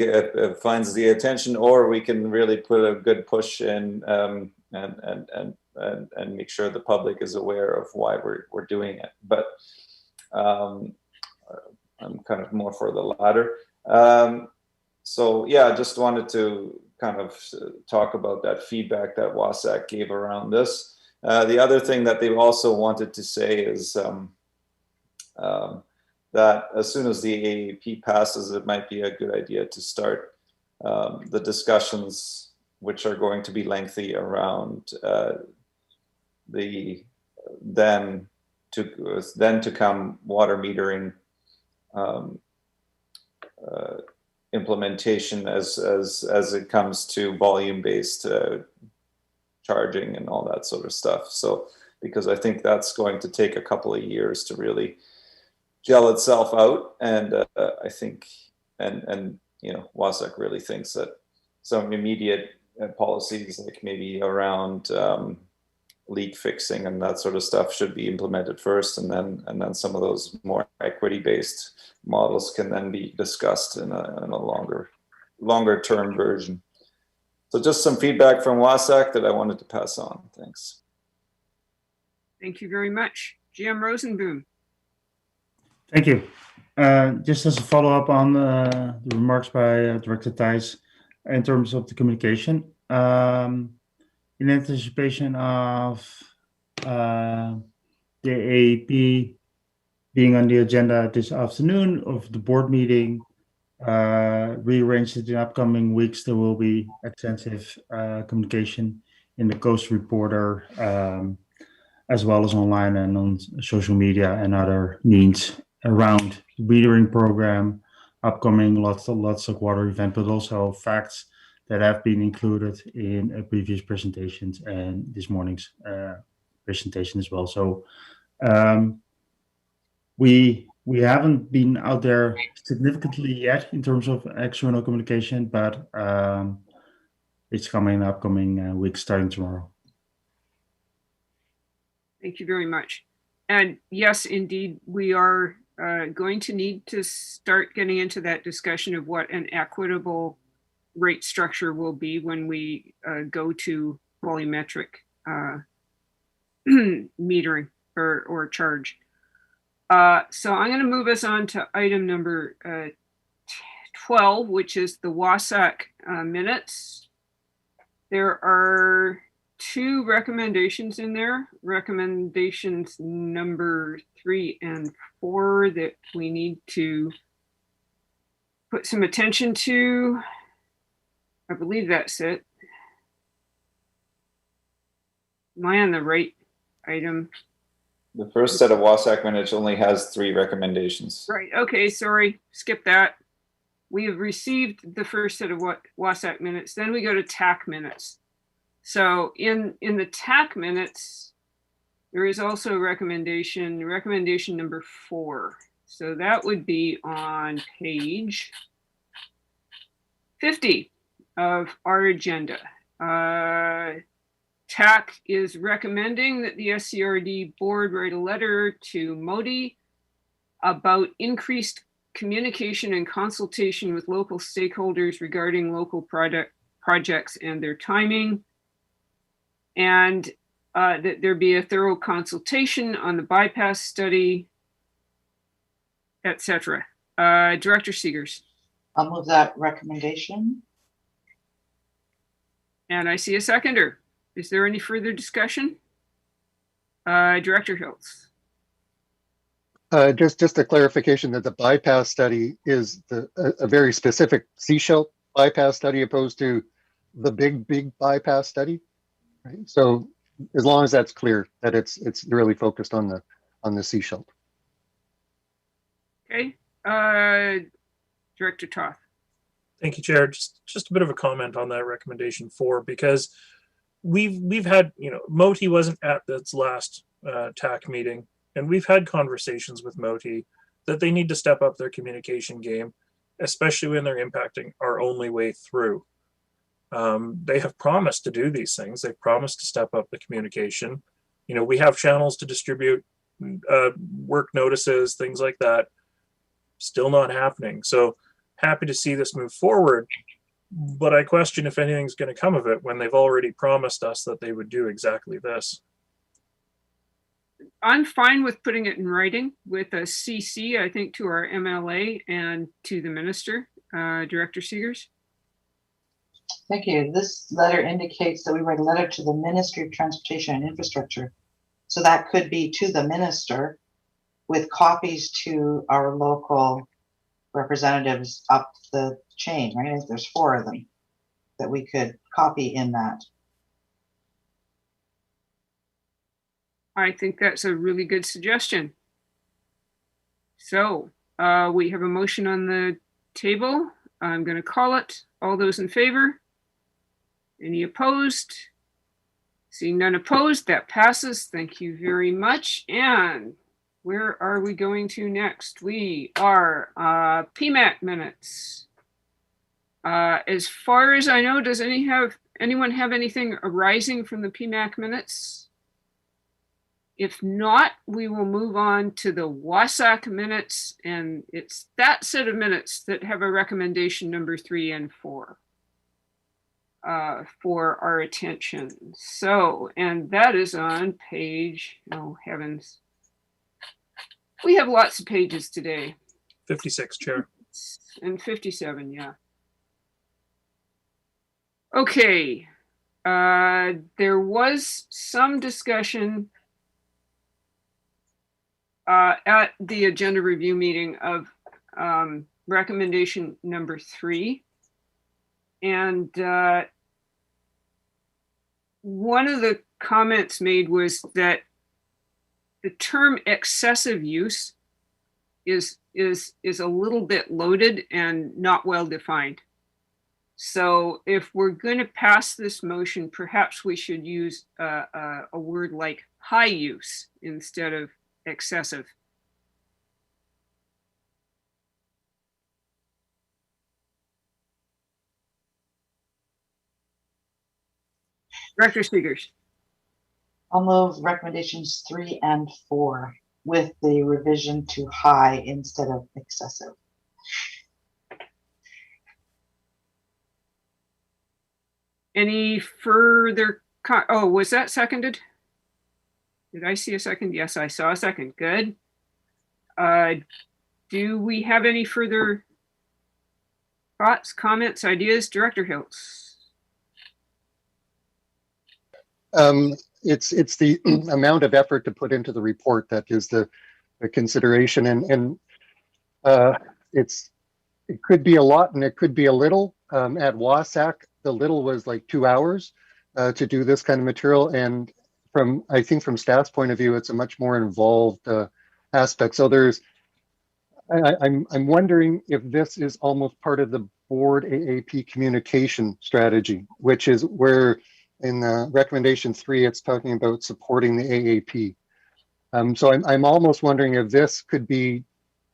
finds the attention, or we can really put a good push in and make sure the public is aware of why we're doing it. But I'm kind of more for the latter. So yeah, I just wanted to kind of talk about that feedback that WASAC gave around this. The other thing that they also wanted to say is that as soon as the AAP passes, it might be a good idea to start the discussions, which are going to be lengthy, around the then to come water metering implementation as it comes to volume-based charging and all that sort of stuff. So, because I think that's going to take a couple of years to really gel itself out, and I think, and you know, WASAC really thinks that some immediate policies, like maybe around leak fixing and that sort of stuff, should be implemented first, and then some of those more equity-based models can then be discussed in a longer term version. So just some feedback from WASAC that I wanted to pass on. Thanks. Thank you very much. GM Rosenboom. Thank you. Just as a follow-up on the remarks by Director Thijs in terms of the communication, in anticipation of the AAP being on the agenda this afternoon of the board meeting, rearranged in the upcoming weeks, there will be extensive communication in the Coast Reporter, as well as online and on social media and other means around the metering program, upcoming lots of water event, but also facts that have been included in previous presentations and this morning's presentation as well. So we haven't been out there significantly yet in terms of external communication, but it's coming in the upcoming weeks starting tomorrow. Thank you very much. And yes, indeed, we are going to need to start getting into that discussion of what an equitable rate structure will be when we go to volumetric metering or charge. So I'm going to move us on to item number 12, which is the WASAC minutes. There are two recommendations in there, recommendations number 3 and 4, that we need to put some attention to. I believe that's it. Am I on the right item? The first set of WASAC minutes only has 3 recommendations. Right. Okay. Sorry. Skip that. We have received the first set of WASAC minutes. Then we go to TAC minutes. So in the TAC minutes, there is also recommendation number 4. So that would be on page 50 of our agenda. TAC is recommending that the SCRD board write a letter to MODI about increased communication and consultation with local stakeholders regarding local projects and their timing, and that there be a thorough consultation on the bypass study, etc. Director Seegers. I'll move that recommendation. And I see a seconder. Is there any further discussion? Director Hiltz. Just a clarification that the bypass study is a very specific seashell bypass study opposed to the big bypass study. Right? So as long as that's clear that it's really focused on the seashell. Okay. Director Toth. Thank you, Chair. Just a bit of a comment on that recommendation 4, because we've had, you know, MOTI wasn't at its last TAC meeting, and we've had conversations with MOTI that they need to step up their communication game, especially when they're impacting our only way through. They have promised to do these things. They've promised to step up the communication. We have channels to distribute work notices, things like that. Still not happening. So happy to see this move forward, but I question if anything's going to come of it when they've already promised us that they would do exactly this. I'm fine with putting it in writing with a CC, I think, to our MLA and to the minister, Director Seegers. Thank you. This letter indicates that we write a letter to the Ministry of Transportation and Infrastructure. So that could be to the minister with copies to our local representatives up the chain, right? There's 4 of them that we could copy in that. I think that's a really good suggestion. So we have a motion on the table. I'm going to call it. All those in favor? Any opposed? Seeing none opposed, that passes. Thank you very much. And where are we going to next? We are PMAC minutes. As far as I know, does anyone have anything arising from the PMAC minutes? If not, we will move on to the WASAC minutes, and it's that set of minutes that have a recommendation number 3 and 4 for our attention. So, and that is on page, oh heavens. We have lots of pages today. 56, Chair. And 57, yeah. Okay. There was some discussion at the agenda review meeting of recommendation number 3. And one of the comments made was that the term excessive use is a little bit loaded and not well defined. So if we're going to pass this motion, perhaps we should use a word like high use instead of excessive. Director Seegers. I'll move recommendations 3 and 4 with the revision to high instead of excessive. Any further? Oh, was that seconded? Did I see a second? Yes, I saw a second. Good. Do we have any further thoughts, comments, ideas? Director Hiltz. It's the amount of effort to put into the report that is the consideration, and it could be a lot and it could be a little. At WASAC, the little was like 2 hours to do this kind of material, and I think from staff's point of view, it's a much more involved aspect. So I'm wondering if this is almost part of the board AAP communication strategy, which is where in recommendation 3, it's talking about supporting the AAP. So I'm almost wondering if this could be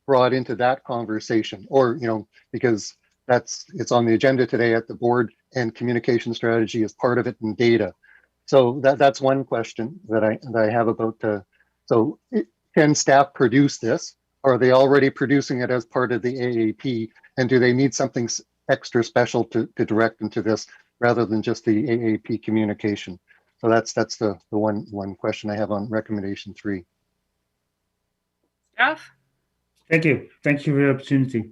brought into that conversation, or, because it's on the agenda today at the board, and communication strategy is part of it, and data. So that's one question that I have about so can staff produce this? Are they already producing it as part of the AAP? And do they need something extra special to direct into this rather than just the AAP communication? So that's the one question I have on recommendation 3. Staff? Thank you. Thank you for the opportunity.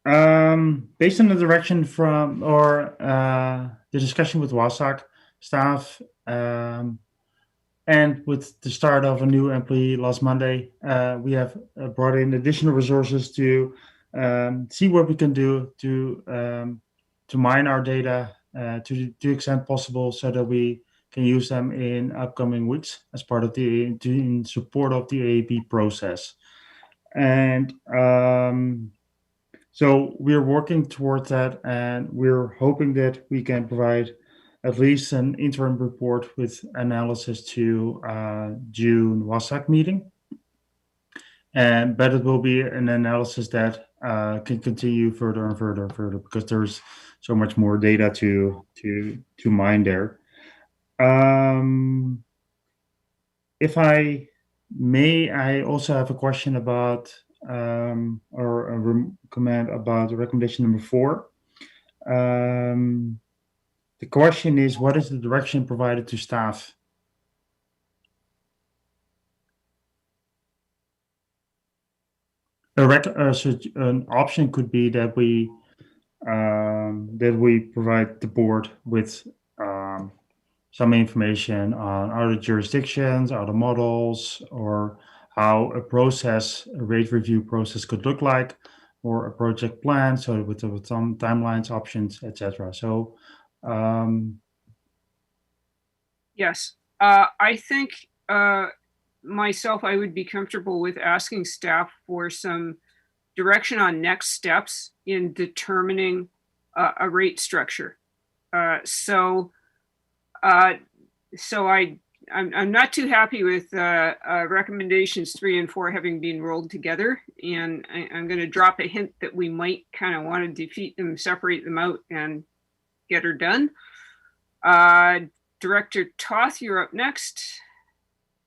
Based on the direction from the discussion with WASAC staff, and with the start of a new employee last Monday, we have brought in additional resources to see what we can do to mine our data to the extent possible, so that we can use them in upcoming weeks as part of in support of the AAP process. And so we're working towards that, and we're hoping that we can provide at least an interim report with analysis to June WASAC meeting. But it will be an analysis that can continue further and further and further, because there's so much more data to mine there. If I may, I also have a question about or a comment about recommendation number 4. The question is, what is the direction provided to staff? An option could be that we provide the board with some information on other jurisdictions, other models, or how a rate review process could look like, or a project plan, so with some timelines, options, etc. So yes, I think myself, I would be comfortable with asking staff for some direction on next steps in determining a rate structure. So I'm not too happy with recommendations 3 and 4 having been rolled together, and I'm going to drop a hint that we might kind of want to defeat them, separate them out, and get her done. Director Toth, you're up next.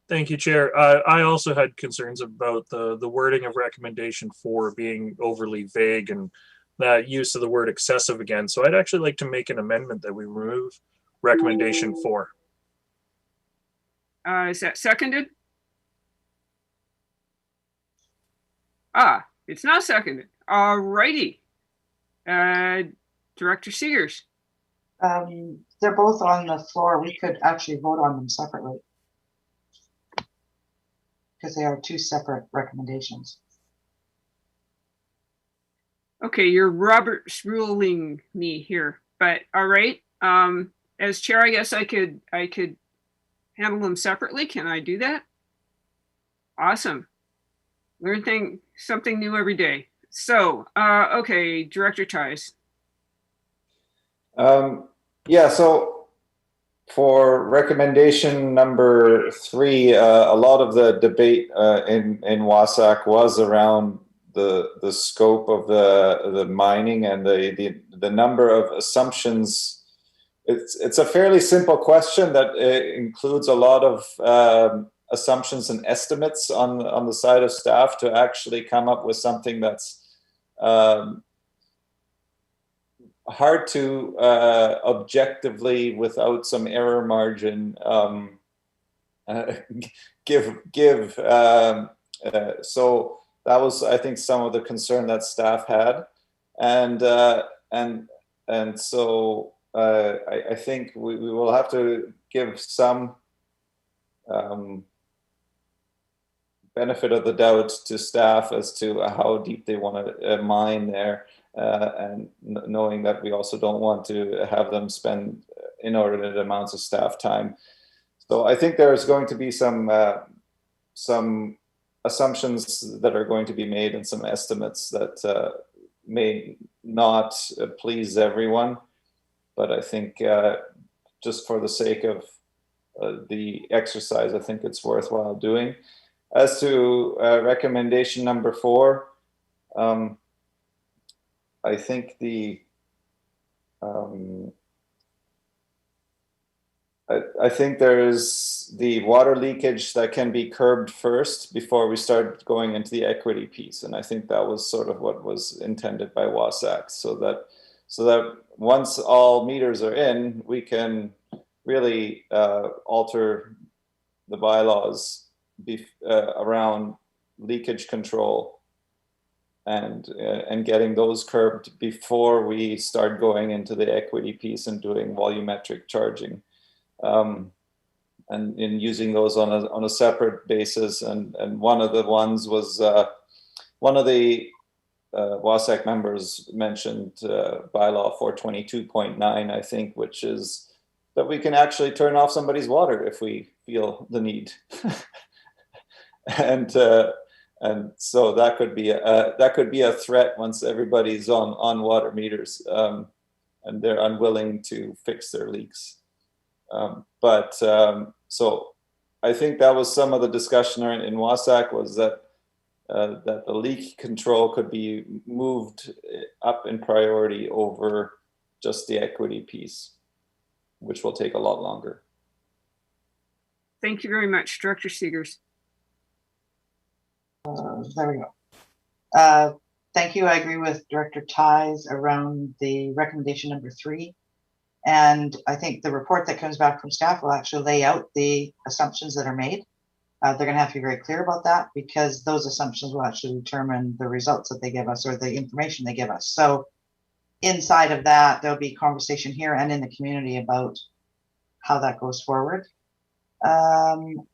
Thank you, Chair. I also had concerns about the wording of recommendation 4 being overly vague and that use of the word excessive again. So I'd actually like to make an amendment that we remove recommendation 4. Is that seconded? It's not seconded. All righty. Director Seegers. They're both on the floor. We could actually vote on them separately, because they are 2 separate recommendations. Okay, you're Robert's ruling me here, but all right. As chair, I guess I could handle them separately. Can I do that? Awesome. Learn something new every day. So, okay, Director Ties. Yeah, so for recommendation number 3, a lot of the debate in WASAC was around the scope of the mining and the number of assumptions. It's a fairly simple question that includes a lot of assumptions and estimates on the side of staff to actually come up with something that's hard to objectively, without some error margin, give. So that was, I think, some of the concern that staff had, and so I think we will have to give some benefit of the doubt to staff as to how deep they want to mine there. And knowing that we also don't want to have them spend inordinate amounts of staff time. So I think there's going to be some assumptions that are going to be made and some estimates that may not please everyone. But I think just for the sake of the exercise, I think it's worthwhile doing. As to recommendation number 4, I think I think there's the water leakage that can be curbed first before we start going into the equity piece, and I think that was sort of what was intended by WASAC, so that once all meters are in, we can really alter the bylaws around leakage control and getting those curbed before we start going into the equity piece and doing volumetric charging, and in using those on a separate basis. And one of the ones was one of the WASAC members mentioned bylaw 422.9, I think, which is that we can actually turn off somebody's water if we feel the need. And so that could be a threat once everybody's on water meters and they're unwilling to fix their leaks. So I think that was some of the discussion in WASAC, was that that the leak control could be moved up in priority over just the equity piece, which will take a lot longer. Thank you very much, Director Seegers. There we go. Thank you. I agree with Director Ties around the recommendation number 3. And I think the report that comes back from staff will actually lay out the assumptions that are made. They're going to have to be very clear about that, because those assumptions will actually determine the results that they give us, or the information they give us. So inside of that, there'll be conversation here and in the community about how that goes forward.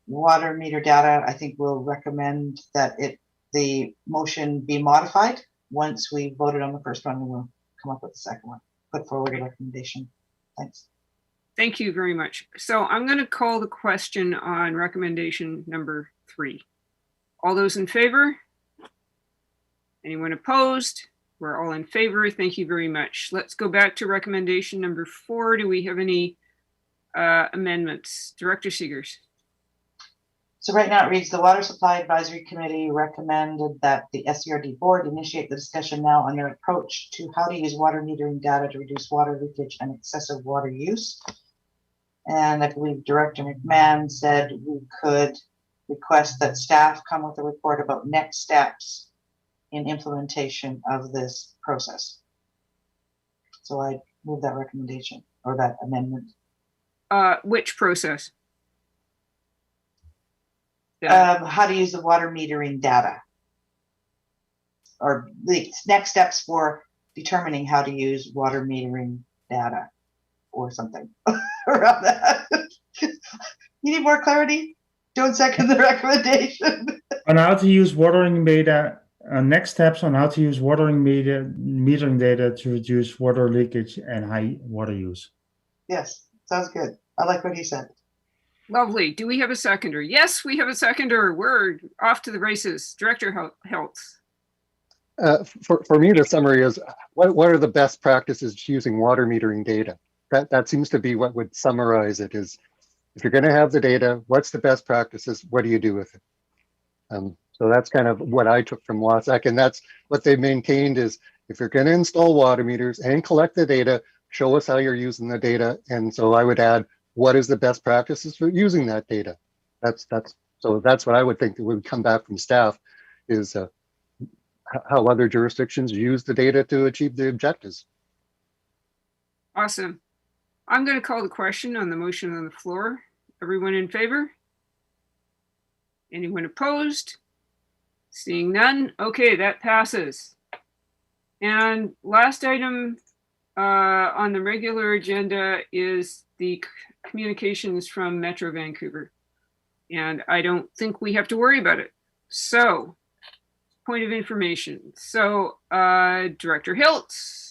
Water meter data, I think we'll recommend that the motion be modified. Once we voted on the first one, we'll come up with the second one, put forward a recommendation. Thanks. Thank you very much. So I'm going to call the question on recommendation number 3. All those in favor? Anyone opposed? We're all in favor. Thank you very much. Let's go back to recommendation number 4. Do we have any amendments? Director Seegers. So right now it reads, the Water Supply Advisory Committee recommended that the SCRD board initiate the discussion now on their approach to how to use water metering data to reduce water leakage and excessive water use. And I believe Director McMahon said we could request that staff come with a report about next steps in implementation of this process. So I move that recommendation, or that amendment. Which process? How to use the water metering data, or the next steps for determining how to use water metering data, or something around that. You need more clarity? Don't second the recommendation. On how to use watering data, next steps on how to use metering data to reduce water leakage and high water use. Yes, sounds good. I like what he said. Lovely. Do we have a seconder? Yes, we have a seconder. We're off to the races. Director Heltz. For me, the summary is what are the best practices to using water metering data? That seems to be what would summarize it. Is if you're going to have the data, what's the best practices? What do you do with it? So that's kind of what I took from WASAC, and that's what they maintained is if you're going to install water meters and collect the data, show us how you're using the data. And so I would add, what is the best practices for using that data? That's what I would think that would come back from staff is how other jurisdictions use the data to achieve the objectives. Awesome. I'm going to call the question on the motion on the floor. Everyone in favor? Anyone opposed? Seeing none. Okay, that passes. And last item on the regular agenda is the communications from Metro Vancouver. And I don't think we have to worry about it. So, point of information. So, Director Hiltz.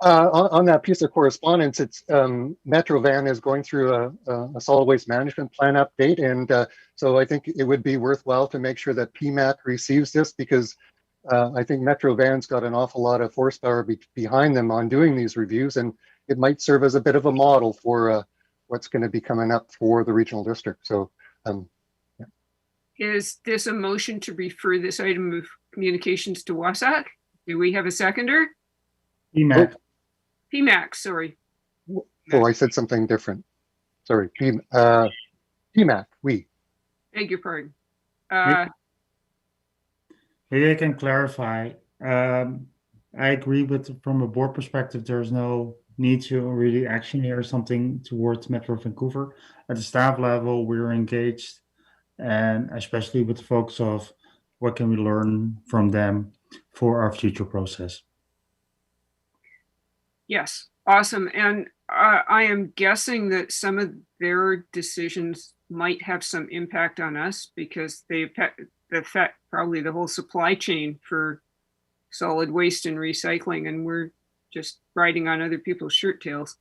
On that piece of correspondence, it's Metro Van is going through a solid waste management plan update. And so I think it would be worthwhile to make sure that PMAC receives this because I think Metro Van's got an awful lot of horsepower behind them on doing these reviews. And it might serve as a bit of a model for what's going to be coming up for the regional district. So yeah. Is this a motion to refer this item of communications to WASAC? Do we have a seconder? PMAC. PMAC, sorry. Oh, I said something different. Sorry, PMAC, we. Beg your pardon. Maybe I can clarify. I agree with, from a board perspective, there's no need to really action here or something towards Metro Vancouver. At the staff level, we're engaged, and especially with the focus of what can we learn from them for our future process. Yes, awesome. And I am guessing that some of their decisions might have some impact on us because they affect probably the whole supply chain for solid waste and recycling, and we're just riding on other people's shirt tails.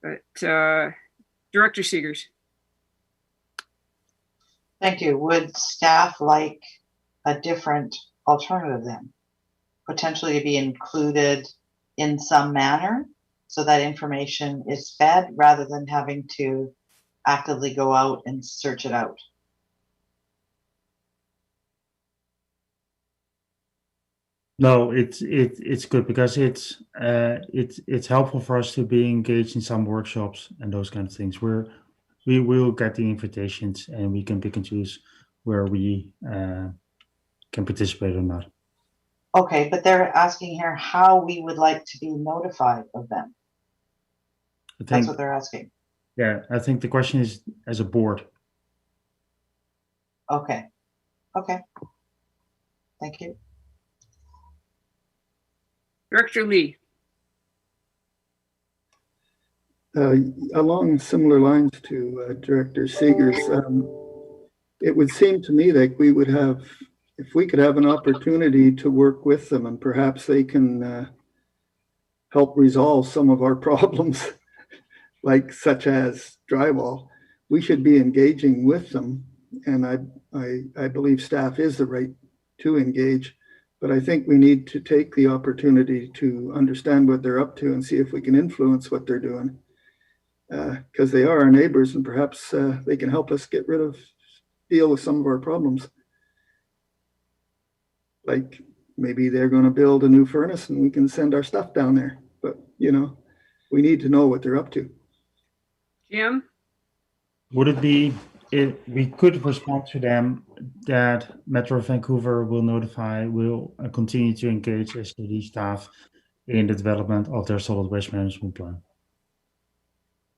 But Director Seegers. Thank you. Would staff like a different alternative then? Potentially to be included in some manner so that information is fed rather than having to actively go out and search it out? No, it's good because it's helpful for us to be engaged in some workshops and those kind of things. We will get the invitations and we can pick and choose where we can participate or not. Okay, but they're asking here how we would like to be notified of them. That's what they're asking. Yeah, I think the question is as a board. Okay. Okay. Thank you. Director Lee. Along similar lines to Director Seegers, it would seem to me that we would have, if we could have an opportunity to work with them and perhaps they can help resolve some of our problems, like such as drywall, we should be engaging with them. And I believe staff is the right to engage, but I think we need to take the opportunity to understand what they're up to and see if we can influence what they're doing. Because they are our neighbors and perhaps they can help us deal with some of our problems. Like maybe they're going to build a new furnace and we can send our stuff down there. But, you know, we need to know what they're up to. Jim? Would it be if we could respond to them that Metro Vancouver will continue to engage SKD staff in the development of their solid waste management plan?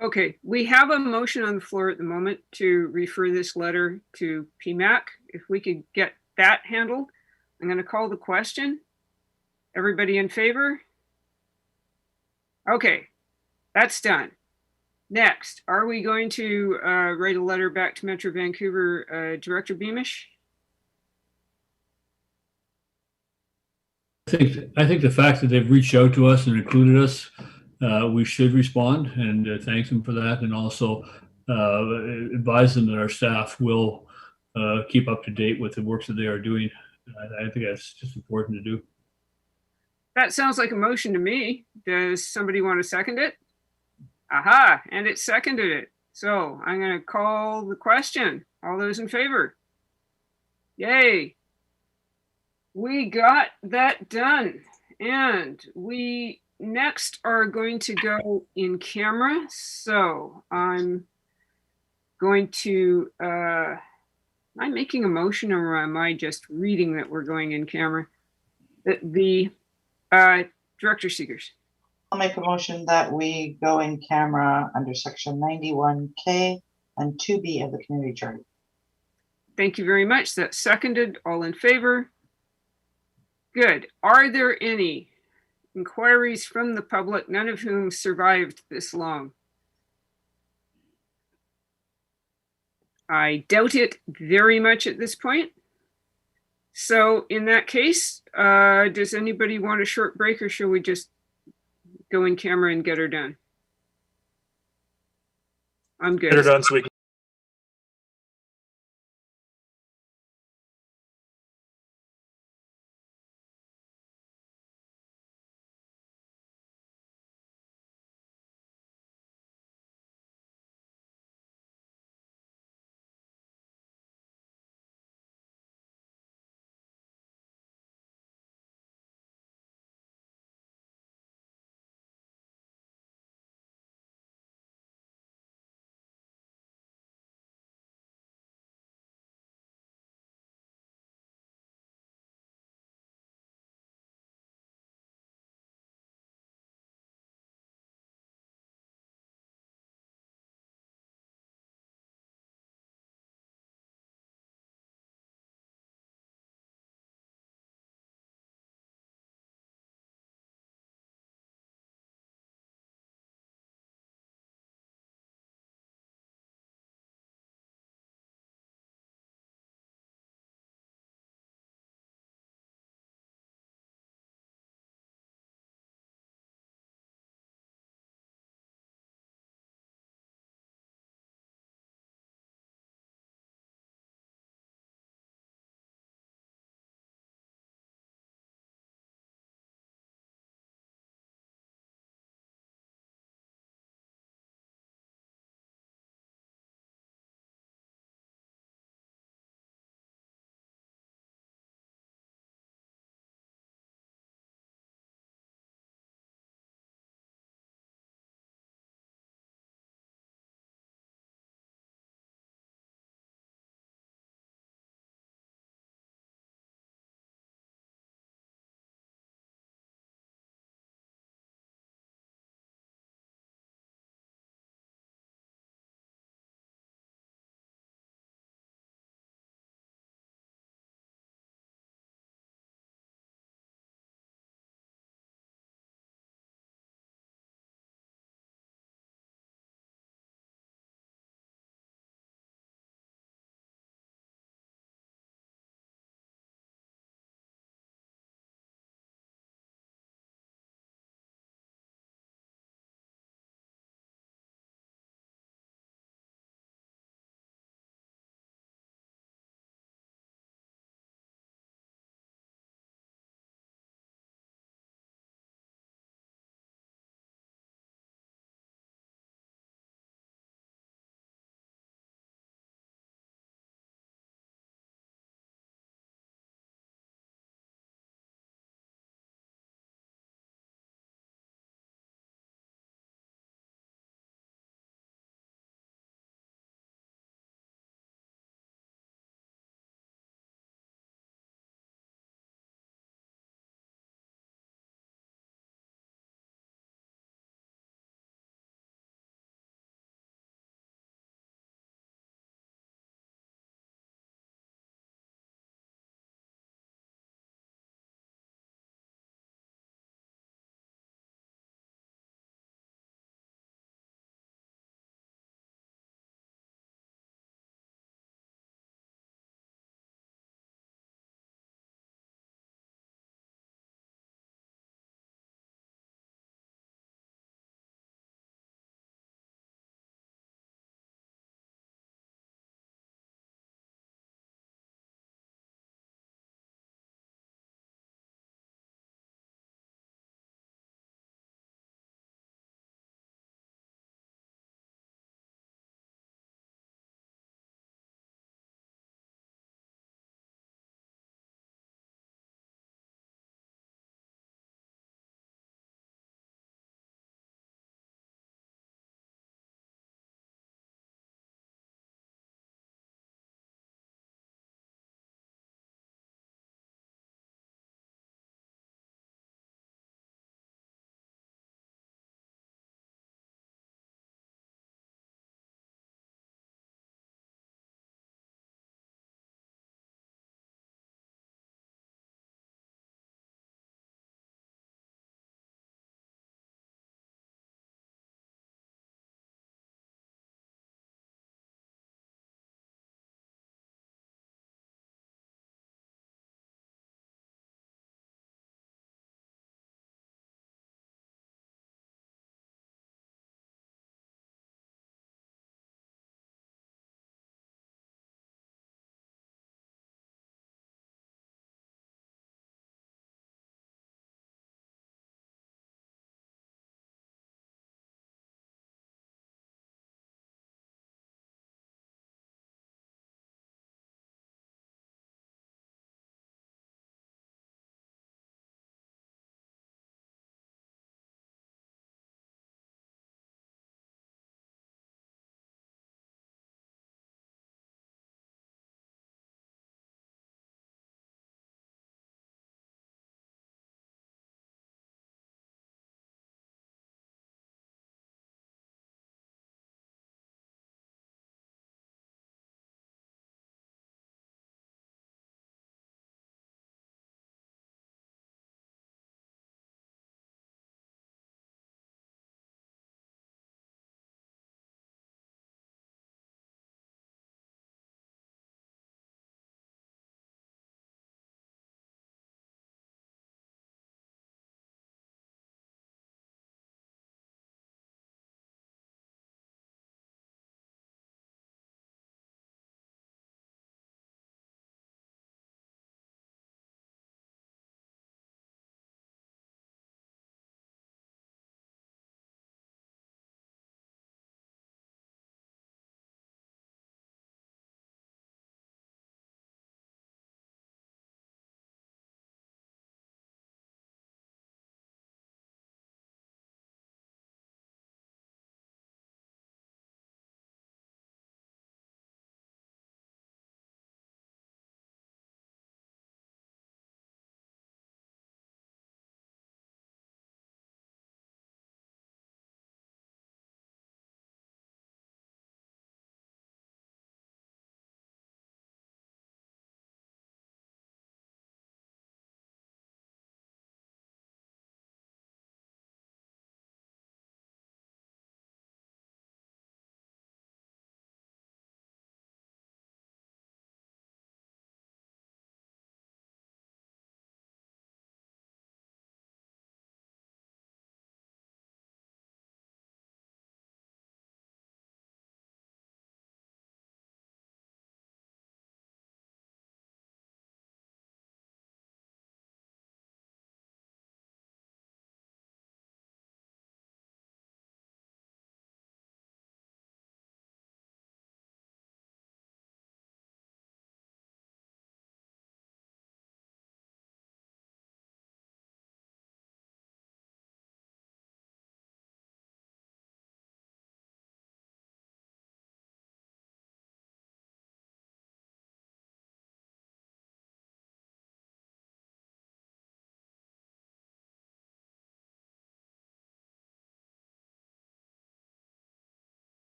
Okay, we have a motion on the floor at the moment to refer this letter to PMAC. If we could get that handled, I'm going to call the question. Everybody in favor? Okay, that's done. Next, are we going to write a letter back to Metro Vancouver, Director Beamish? I think the fact that they've reached out to us and included us, we should respond and thank them for that, and also advise them that our staff will keep up to date with the work that they are doing. I think that's just important to do. That sounds like a motion to me. Does somebody want to second it? Aha, and it seconded it. So I'm going to call the question. All those in favor? Yay. We got that done. And we next are going to go in camera. So I'm going to, am I making a motion or am I just reading that we're going in camera? Director Seegers. I'll make a motion that we go in camera under section 91K and 2B of the community charter. Thank you very much. That's seconded. All in favor? Good. Are there any inquiries from the public, none of whom survived this long? I doubt it very much at this point. So in that case, does anybody want a short break or shall we just go in camera and get her done? I'm good. Get her done so we can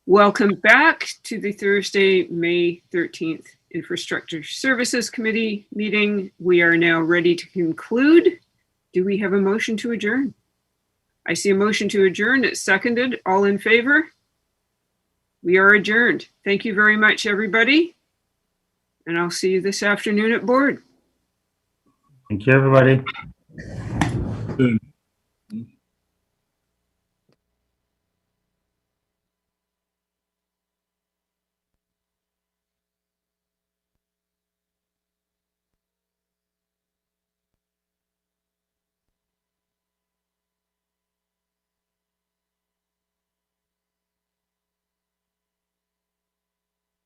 Welcome back to the Thursday, May 13th Infrastructure Services Committee meeting. We are now ready to conclude. Do we have a motion to adjourn? I see a motion to adjourn. It's seconded. All in favor? We are adjourned. Thank you very much, everybody. And I'll see you this afternoon at board. Thank you, everybody. Good.